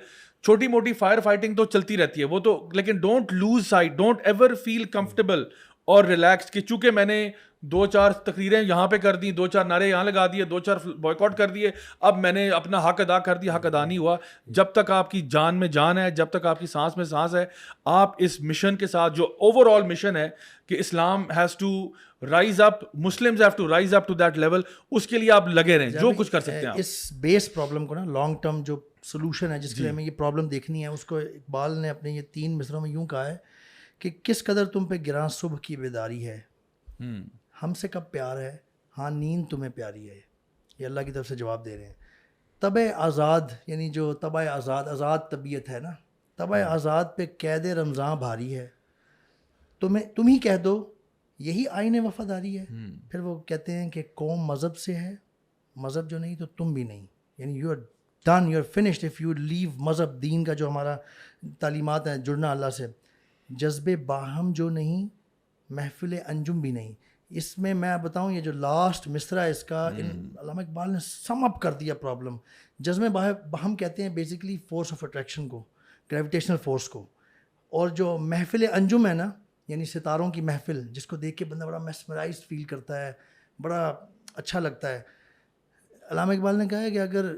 چھوٹی موٹی فائر فائٹنگ تو چلتی رہتی ہے وہ تو، لیکن don't lose sight, don't ever feel comfortable اور ریلیکس کہ چونکہ میں نے 2-4 تقریریں یہاں پہ کر دی، 2-4 نعرے یہاں لگا دیے، 2-4 بوائکاٹ کر دیے، اب میں نے اپنا حق ادا کر دیا. حق ادا نہیں ہوا. جب تک آپ کی جان میں جان ہے، جب تک آپ کی سانس میں سانس ہے، آپ اس مشن کے ساتھ جو اوور آل مشن ہے کہ Islam has to rise up, Muslims have to rise up to that level, اس کے لیے آپ لگے رہیں جو کچھ کر سکتے ہیں. اس بیس پرابلم کو نا لانگ ٹرم جو سولوشن ہے جس کے لیے ہمیں یہ پرابلم دیکھنی ہے، اس کو اقبال نے اپنے یہ 3 مصروں میں یوں کہا ہے کہ کس قدر تم پہ گراں صبح کی بیداری ہے، ہم سے کب پیار ہے، ہاں نیند تمہیں پیاری ہے. یہ اللہ کی طرف سے جواب دے رہے ہیں. طبع آزاد، یعنی جو طبع آزاد طبیعت ہے نا، طبع آزاد پہ قید رمضاں بھاری ہے، تم ہی کہہ دو یہی آئین وفاداری ہے. پھر وہ کہتے ہیں کہ قوم مذہب سے ہے، مذہب جو نہیں تو تم بھی نہیں. یعنی you are done, you are finished if you leave مذہب، دین کا جو ہمارا تعلیمات ہیں، جڑنا اللہ سے. جذبے باہم جو نہیں، محفل انجم بھی نہیں. اس میں میں بتاؤں یہ جو لاسٹ مصرع ہے اس کا، علامہ اقبال نے سم اپ کر دیا پرابلم. جذبے باہم کہتے ہیں بیسیکلی فورس آف اٹریکشن کو، گریویٹیشنل فورس کو. اور جو محفل انجم ہے نا، یعنی ستاروں کی محفل جس کو دیکھ کے بندہ بڑا میسمرائز فیل کرتا ہے، بڑا اچھا لگتا ہے. علامہ اقبال نے کہا ہے کہ اگر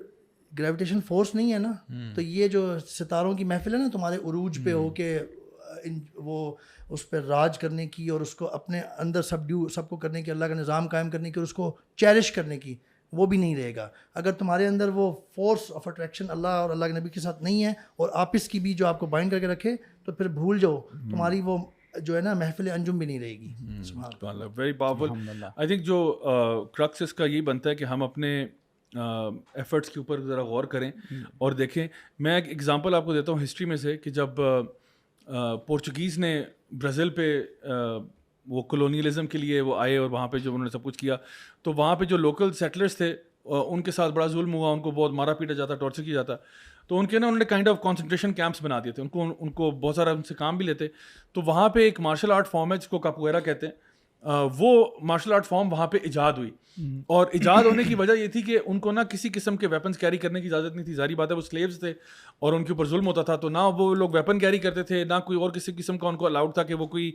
گریویٹیشن فورس نہیں ہے نا, تو یہ جو ستاروں کی محفل ہے نا تمہارے عروج پہ ہو کے وہ اس پہ راج کرنے کی اور اس کو اپنے اندر سب کو کرنے کی, اللہ کا نظام قائم کرنے کی اور اس کو چیرش کرنے کی, وہ بھی نہیں رہے گا. اگر تمہارے اندر وہ فورس آف اٹریکشن اللہ اور اللہ کے نبی کے ساتھ نہیں ہے اور آپس کی بھی جو آپ کو بائنڈ کر کے رکھے, تو پھر بھول جاؤ, تمہاری وہ جو ہے نا محفل انجم بھی نہیں رہے گی. Very powerful. آئی تھنک جو کرکس اس کا یہی بنتا ہے کہ ہم اپنے ایفرٹس کے اوپر ذرا غور کریں اور دیکھیں. میں ایک ایگزامپل آپ کو دیتا ہوں ہسٹری میں سے, کہ جب پورچوگیز نے برازیل پہ وہ کلونیلزم کے لیے وہ آئے اور وہاں پہ جب انہوں نے سب کچھ کیا, تو وہاں پہ جو لوکل سیٹلرس تھے ان کے ساتھ بڑا ظلم ہوا, ان کو بہت مارا پیٹا جاتا, ٹارچر کیا جاتا. تو ان کے نا انہوں نے کائنڈ آف کانسنٹریشن کیمپس بنا دیے تھے, ان کو بہت سارا ان سے کام بھی لیتے. تو وہاں پہ ایک مارشل آرٹ فارم ہے جس کو کاپویرا کہتے ہیں, وہ مارشل آرٹ فارم وہاں پہ ایجاد ہوئی. اور ایجاد ہونے کی وجہ یہ تھی کہ ان کو نہ کسی قسم کے ویپنس کیری کرنے کی اجازت نہیں تھی. ظاہری بات ہے وہ سلیوز تھے اور ان کے اوپر ظلم ہوتا تھا, تو نہ وہ لوگ ویپن کیری کرتے تھے, نہ کوئی اور کسی قسم کا ان کو الاؤڈ تھا کہ وہ کوئی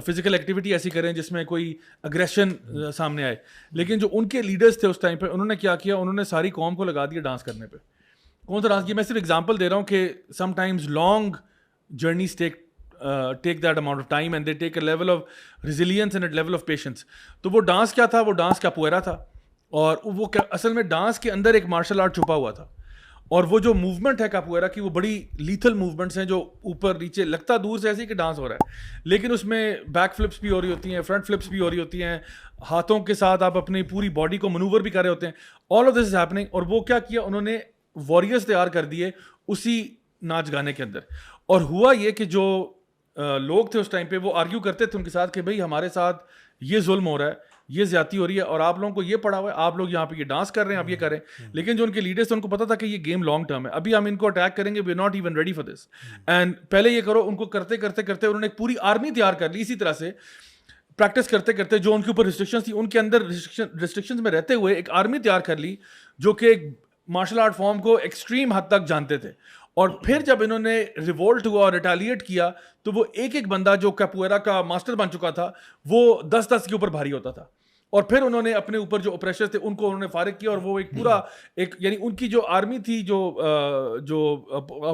فزیکل ایکٹیویٹی ایسی کریں جس میں کوئی اگریشن سامنے آئے. لیکن جو ان کے لیڈرز تھے اس ٹائم پہ, انہوں نے کیا کیا, انہوں نے ساری قوم کو لگا دیا ڈانس کرنے پہ. کون سا ڈانس کیا, میں صرف ایگزامپل دے رہا ہوں کہ some times long journeys take that amount of time and they take a level of resilience and a level of patience. تو وہ ڈانس کیا تھا, وہ ڈانس کاپویرا تھا, اور وہ اصل میں ڈانس کے اندر ایک مارشل آرٹ چھپا ہوا تھا. اور وہ جو موومنٹ ہے کاپویرا کی, وہ بڑی لیتھل موومنٹس ہیں, جو اوپر نیچے لگتا دور سے ایسے کہ ڈانس ہو رہا ہے, لیکن اس میں بیک فلپس بھی ہو رہی ہوتی ہیں, فرنٹ فلپس بھی ہو رہی ہوتی ہیں, ہاتھوں کے ساتھ آپ اپنی پوری باڈی کو منوور بھی کر رہے ہوتے ہیں. All of this is happening. اور وہ کیا کیا, انہوں نے واریئرس تیار کر دیے اسی ناچ گانے کے اندر. اور ہوا یہ کہ جو لوگ تھے اس ٹائم پہ, وہ آرگیو کرتے تھے ان کے ساتھ کہ بھائی ہمارے ساتھ یہ ظلم ہو رہا ہے, یہ زیادتی ہو رہی ہے, اور آپ لوگوں کو یہ پڑا ہوا ہے, آپ لوگ یہاں پہ یہ ڈانس کر رہے ہیں, آپ یہ کر رہے ہیں. لیکن جو ان کے لیڈرس تھے ان کو پتا تھا کہ یہ گیم لانگ ٹرم ہے, ابھی ہم ان کو اٹیک کریں گے, we are not even ready for this, and پہلے یہ کرو. ان کو کرتے کرتے کرتے انہوں نے ایک پوری آرمی تیار کر لی. اسی طرح سے پریکٹس کرتے کرتے جو ان کے اوپر ریسٹرکشنز تھی, ان کے اندر ریسٹرکشنز میں رہتے ہوئے ایک آرمی تیار کر لی جو کہ ایک مارشل آرٹ فارم کو ایکسٹریم حد تک جانتے تھے. اور پھر جب انہوں نے ریوولٹ ہوا اور ریٹیلیٹ کیا, تو وہ ایک ایک بندہ جو کاپویرا کا ماسٹر بن چکا تھا, وہ 10-10 کے اوپر بھاری ہوتا تھا. اور پھر انہوں نے اپنے اوپر جو اوپریشر تھے ان کو انہوں نے فارغ کیا, اور وہ ایک پورا ایک یعنی ان کی جو آرمی تھی, جو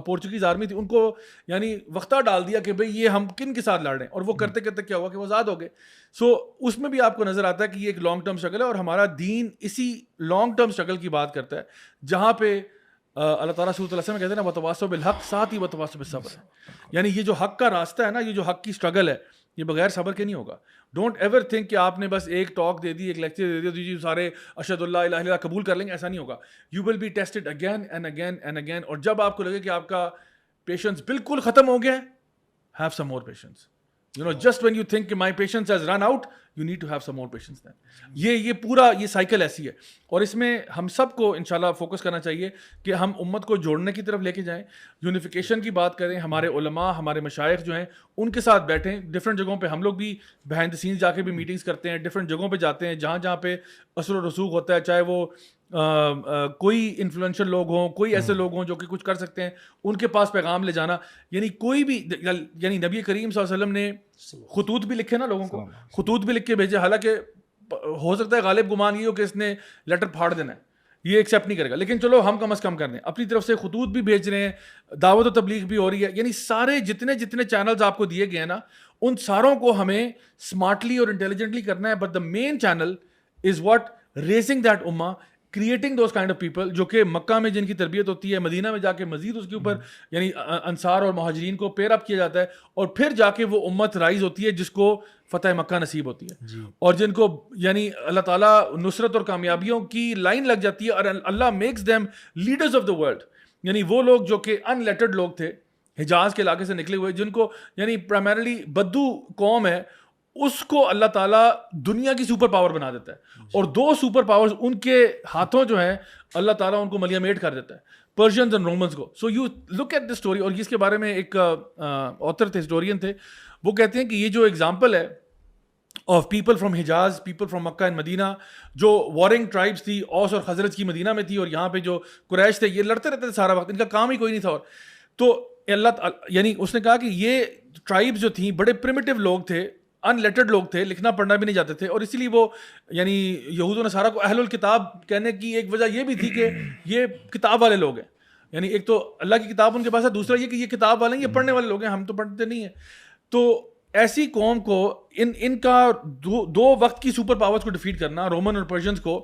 پورچوگیز آرمی تھی, ان کو یعنی وقتہ ڈال دیا کہ بھئی یہ ہم کن کے ساتھ لڑ رہے ہیں. اور وہ کرتے کرتے کیا ہوا کہ وہ آزاد ہو گئے. سو اس میں بھی آپ کو نظر آتا ہے کہ یہ ایک لانگ ٹرم اسٹرگل ہے, اور ہمارا دین اسی لانگ ٹرم اسٹرگل کی بات کرتا ہے, جہاں پہ اللہ تعالیٰ صلی اللہ علیہ وسلم کہتے ہیں نا وتواصوا بالحق, ساتھ ہی وتواصوا بالصبر ہے. یعنی یہ جو حق کا راستہ ہے نا, یہ جو حق کی اسٹرگل ہے, یہ بغیر صبر کے نہیں ہوگا. ڈونٹ ایور تھنک کہ آپ نے بس ایک ٹاک دے دی, ایک لیکچر دے دیا, تو جی سارے اشہد اللہ الہ الا اللہ قبول کر لیں گے, ایسا نہیں ہوگا. You will be tested again and again and again. اور جب آپ کو لگے کہ آپ کا پیشنس بالکل ختم ہو گیا ہے, have some more patience. You know, just when you think my patience has run out, you need to have some more patience then. یہ پورا یہ سائیکل ایسی ہے, اور اس میں ہم سب کو انشاءاللہ فوکس کرنا چاہیے کہ ہم امت کو جوڑنے کی طرف لے کے جائیں, یونیفیکیشن کی بات کریں. ہمارے علماء, ہمارے مشائخ جو ہیں, ان کے ساتھ بیٹھیں. ڈفرینٹ جگہوں پہ ہم لوگ بھی بہائنڈ دا سینس جا کے بھی میٹنگس کرتے ہیں, ڈفرینٹ جگہوں پہ جاتے ہیں جہاں جہاں پہ اثر و رسوخ ہوتا ہے, چاہے وہ کوئی انفلوئنشل لوگ ہوں, کوئی ایسے لوگ ہوں جو کہ کچھ کر سکتے ہیں, ان کے پاس پیغام لے جانا. یعنی کوئی بھی, یعنی نبی کریم صلی اللہ علیہ وسلم نے خطوط بھی لکھے نا لوگوں کو, خطوط بھی لکھ کے بھیجے. حالانکہ ہو سکتا ہے غالب گمان یہ ہو کہ اس نے لیٹر پھاڑ دینا ہے, یہ ایکسیپٹ نہیں کرے گا, لیکن چلو ہم کم از کم کر دیں. اپنی طرف سے خطوط بھی بھیج رہے ہیں, دعوت و تبلیغ بھی ہو رہی ہے. یعنی سارے جتنے چینلز آپ کو دیے گئے ہیں نا, ان ساروں کو ہمیں اسمارٹلی اور انٹیلیجنٹلی کرنا ہے. But the main channel is what raising that امہ, creating those kind of people, جو کہ مکہ میں جن کی تربیت ہوتی ہے, مدینہ میں جا کے مزید اس کے اوپر یعنی انصار اور مہاجرین کو پیر اپ کیا جاتا ہے, اور پھر جا کے وہ امت رائز ہوتی ہے جس کو فتح مکہ نصیب ہوتی ہے, اور جن کو یعنی اللہ تعالیٰ نصرت اور کامیابیوں کی لائن لگ جاتی ہے, اور Allah makes them leaders of the world. یعنی وہ لوگ جو کہ ان لیٹرڈ لوگ تھے, حجاز کے علاقے سے نکلے ہوئے, جن کو یعنی پرائمرلی بدو قوم ہے, اس کو اللہ تعالیٰ دنیا کی سپر پاور بنا دیتا ہے. اور 2 سپر پاورز ان کے ہاتھوں جو ہیں, اللہ تعالیٰ ان کو ملیامیٹ کر دیتا ہے, پرشینز اینڈ رومنز کو. So you look at this story. اور اس کے بارے میں ایک آتھر تھے, ہسٹورین تھے, وہ کہتے ہیں کہ یہ جو ایگزامپل ہے of people from Hejaz, people from Mecca and Medina, جو وارنگ ٹرائبس تھی, اوس اور خزرج کی مدینہ میں تھی, اور یہاں پہ جو قریش تھے, یہ لڑتے رہتے تھے سارا وقت, ان کا کام ہی کوئی نہیں تھا. اور تو اللہ یعنی اس نے کہا کہ یہ ٹرائبس جو تھیں بڑے پریمیٹیو لوگ تھے, ان لیٹرڈ لوگ تھے, لکھنا پڑھنا بھی نہیں جاتے تھے, اور اسی لیے وہ یعنی یہود و نصارہ کو اہل الکتاب کہنے کی ایک وجہ یہ بھی تھی کہ یہ کتاب والے لوگ ہیں. یعنی ایک تو اللہ کی کتاب ان کے پاس ہے, دوسرا یہ کہ یہ کتاب والے ہیں, یہ پڑھنے والے لوگ ہیں, ہم تو پڑھتے نہیں ہیں. تو ایسی قوم کو ان کا دو وقت کی سپر پاورز کو ڈیفیٹ کرنا, رومن اور پرشینز کو,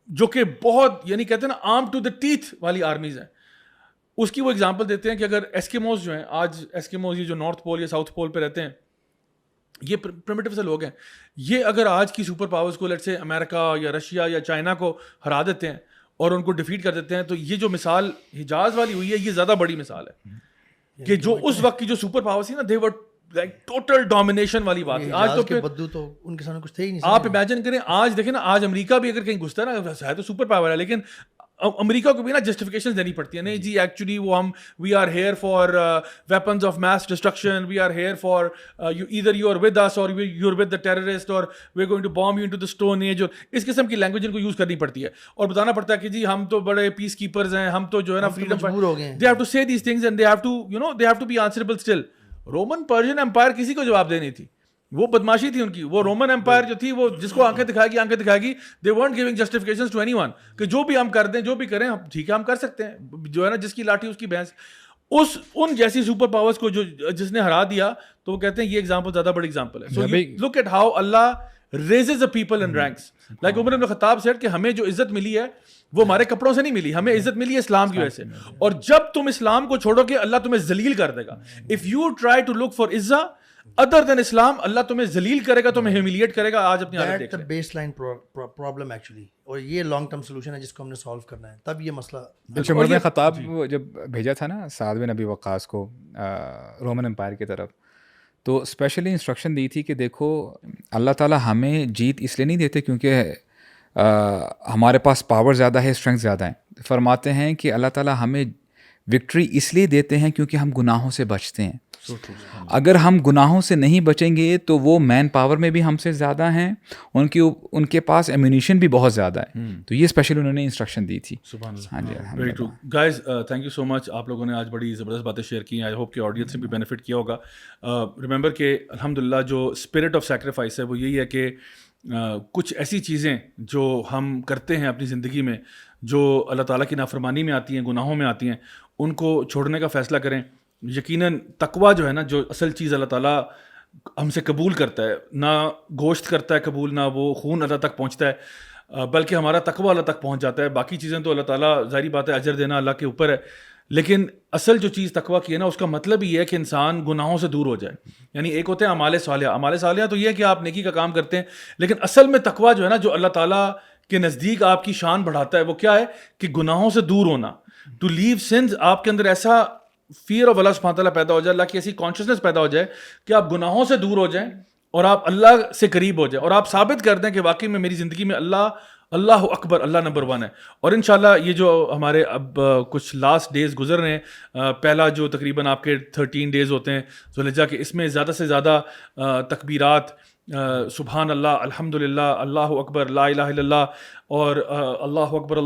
جو کہ بہت یعنی کہتے ہیں نا آرم ٹو دا ٹیتھ والی آرمیز ہیں, اس کی وہ اگزامپل دیتے ہیں کہ اگر ایسکیموز جو ہیں, آج ایسکیموز یہ جو نارتھ پول یا ساؤتھ پول پہ رہتے ہیں, یہ پریمیٹیو سے لوگ ہیں, یہ اگر آج کی سپر پاورز کو لیٹ سے امریکہ یا رشیا یا چائنا کو ہرا دیتے ہیں اور ان کو ڈیفیٹ کر دیتے ہیں, تو یہ جو مثال حجاز والی ہوئی ہے یہ زیادہ بڑی مثال ہے کہ جو اس وقت کی جو سپر پاورز تھی نا, دے ور لائک ٹوٹل ڈومینیشن والی بات ہے. آج تو بدو تو ان کے سامنے کچھ تھے ہی نہیں. آپ امیجن کریں, آج دیکھیں نا, آج امریکہ بھی اگر کہیں گھستا ہے نا, ہے تو سپر پاور ہے, لیکن امریکہ کو بھی نا جسٹیفیکیشن دینی پڑتی ہے, نہیں جی ایکچولی وہ ہم we are here for weapons of mass destruction, we are here for either you are with us or you are with the terrorist or we are going to bomb you into the stone age, اور اس قسم کی language ان کو use کرنی پڑتی ہے اور بتانا پڑتا ہے کہ جی ہم تو بڑے پیس کیپرز ہیں, ہم تو جو ہے نا فریڈم ہو گئے ہیں. They have to say these things and they have to you know they have to be answerable still. Roman Persian empire کسی کو جواب دینی تھی, وہ بدماشی تھی ان کی. وہ رومن امپائر جو تھی وہ جس کو آنکھیں دکھائے گی, they want giving justifications to anyone کہ جو بھی ہم کر دیں, جو بھی کریں, ٹھیک ہے ہم کر سکتے ہیں, جو ہے نا جس کی لاٹھی اس کی بھینس. ان جیسی سپر پاورز کو جس نے ہرا دیا, تو وہ کہتے ہیں یہ ایگزامپل زیادہ بڑی ایگزامپل ہے. So look at how Allah raises a people in ranks. Like Umar bin Khattab said کہ ہمیں جو عزت ملی ہے وہ ہمارے کپڑوں سے نہیں ملی, ہمیں عزت ملی ہے اسلام کی وجہ سے. اور جب تم اسلام کو چھوڑو گے اللہ تمہیں ذلیل کر دے گا. If you try to look for عزت ادر دین اسلام, اللہ تمہیں ذلیل کرے گا, تمہیں ہیومیلیٹ کرے گا. آج اپنی حالت دیکھ لیں. بیس لائن پرابلم ایکچولی, اور یہ لانگ ٹرم سولوشن ہے جس کو ہم نے سالو کرنا ہے, تب یہ مسئلہ. عمر بن خطاب جب بھیجا تھا نا سعد بن ابی وقاص کو رومن امپائر کی طرف, تو اسپیشلی انسٹرکشن دی تھی کہ دیکھو اللہ تعالیٰ ہمیں جیت اس لیے نہیں دیتے کیونکہ ہمارے پاس پاور زیادہ ہے, اسٹرینگتھ زیادہ ہیں. فرماتے ہیں کہ اللہ تعالیٰ ہمیں وکٹری اس لیے دیتے ہیں کیونکہ ہم گناہوں سے بچتے ہیں. اگر ہم گناہوں سے نہیں بچیں گے تو وہ مین پاور میں بھی ہم سے زیادہ ہیں, ان کے پاس ایمونیشن بھی بہت زیادہ ہے. تو یہ اسپیشلی انہوں نے انسٹرکشن دی تھی. ہاں جی, very true. Guys thank you so much, آپ لوگوں نے آج بڑی زبردست باتیں شیئر کی ہیں. آئی ہوپ کہ آڈینس نے بھی بینیفٹ کیا ہوگا. ریممبر کہ الحمدللہ جو اسپرٹ آف سیکریفائس ہے وہ یہی ہے کہ کچھ ایسی چیزیں جو ہم کرتے ہیں اپنی زندگی میں جو اللہ تعالیٰ کی نافرمانی میں آتی ہیں, گناہوں میں آتی ہیں, ان کو چھوڑنے کا فیصلہ کریں. یقیناً تقویٰ جو ہے نا, جو اصل چیز اللہ تعالیٰ ہم سے قبول کرتا ہے, نہ گوشت کرتا ہے قبول, نہ وہ خون اللہ تک پہنچتا ہے, بلکہ ہمارا تقویٰ اللہ تک پہنچ جاتا ہے. باقی چیزیں تو اللہ تعالیٰ ظاہری بات ہے اجر دینا اللہ کے اوپر ہے, لیکن اصل جو چیز تقویٰ کی ہے نا, اس کا مطلب یہ ہے کہ انسان گناہوں سے دور ہو جائے. یعنی ایک ہوتے ہیں اعمال صالحہ. اعمال صالحہ تو یہ ہے کہ آپ نیکی کا کام کرتے ہیں, لیکن اصل میں تقویٰ جو ہے نا, جو اللہ تعالیٰ کے نزدیک آپ کی شان بڑھاتا ہے, وہ کیا ہے کہ گناہوں سے دور ہونا. ٹو لیو سنز, آپ کے اندر ایسا فیئر آف اللہ سبحانہ تعالیٰ پیدا ہو جائے, اللہ کی ایسی کانشیسنس پیدا ہو جائے کہ آپ گناہوں سے دور ہو جائیں اور آپ اللہ سے قریب ہو جائیں, اور آپ ثابت کر دیں کہ واقعی میں میری زندگی میں اللہ اکبر, اللہ نمبر 1 ہے. اور انشاءاللہ یہ جو ہمارے اب کچھ لاسٹ ڈیز گزر رہے ہیں, پہلا جو تقریباً آپ کے 13 ڈیز ہوتے ہیں ذوالحجہ کے, اس میں زیادہ سے زیادہ تکبیرات, سبحان اللہ, الحمدللہ, اللہ اکبر, لا الہ الا اللہ, اور اللہ اکبر,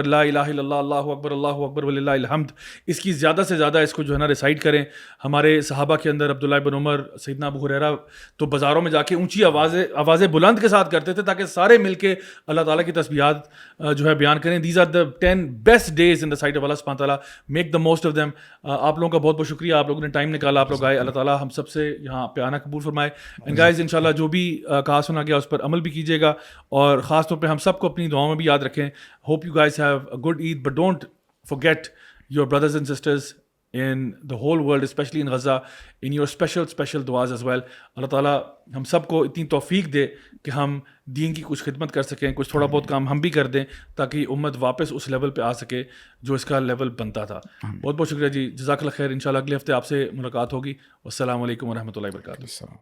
لا الہ الا اللہ, اللہ اکبر وللہ الحمد. اس کی زیادہ سے زیادہ اس کو جو ہے نا ریسائٹ کریں. ہمارے صحابہ کے اندر عبداللہ بن عمر, سیدنا ابو ہریرہ تو بازاروں میں جا کے اونچی آوازیں بلند کے ساتھ کرتے تھے تاکہ سارے مل کے اللہ تعالیٰ کی تسبیحات جو ہے بیان کریں. These are the 10 best days in the sight of Allah سبحانہ تعالیٰ, make the most of them. آپ لوگوں کا بہت بہت شکریہ, آپ لوگوں نے ٹائم نکالا, آپ لوگ آئے. اللہ تعالیٰ ہم سب سے یہاں پہ آنا قبول فرمائے. اینڈ گائز انشاءاللہ جو بھی کہا سنا گیا اس پر عمل بھی کیجیے گا, اور خاص طور پہ ہم سب کو اپنی دعاؤں میں بھی یاد رکھیں. Hope you guys have a good Eid, but don't forget your brothers and sisters in the whole world, especially in Gaza, in your special du'as as well. اللہ تعالیٰ ہم سب کو اتنی توفیق دے کہ ہم دین کی کچھ خدمت کر سکیں, کچھ تھوڑا بہت کام ہم بھی کر دیں تاکہ امت واپس اس لیول پہ آ سکے جو اس کا لیول بنتا تھا. بہت بہت شکریہ جی, جزاک اللہ خیر. انشاءاللہ اگلے ہفتے آپ سے ملاقات ہوگی. والسلام علیکم ورحمۃ اللہ وبرکاتہ.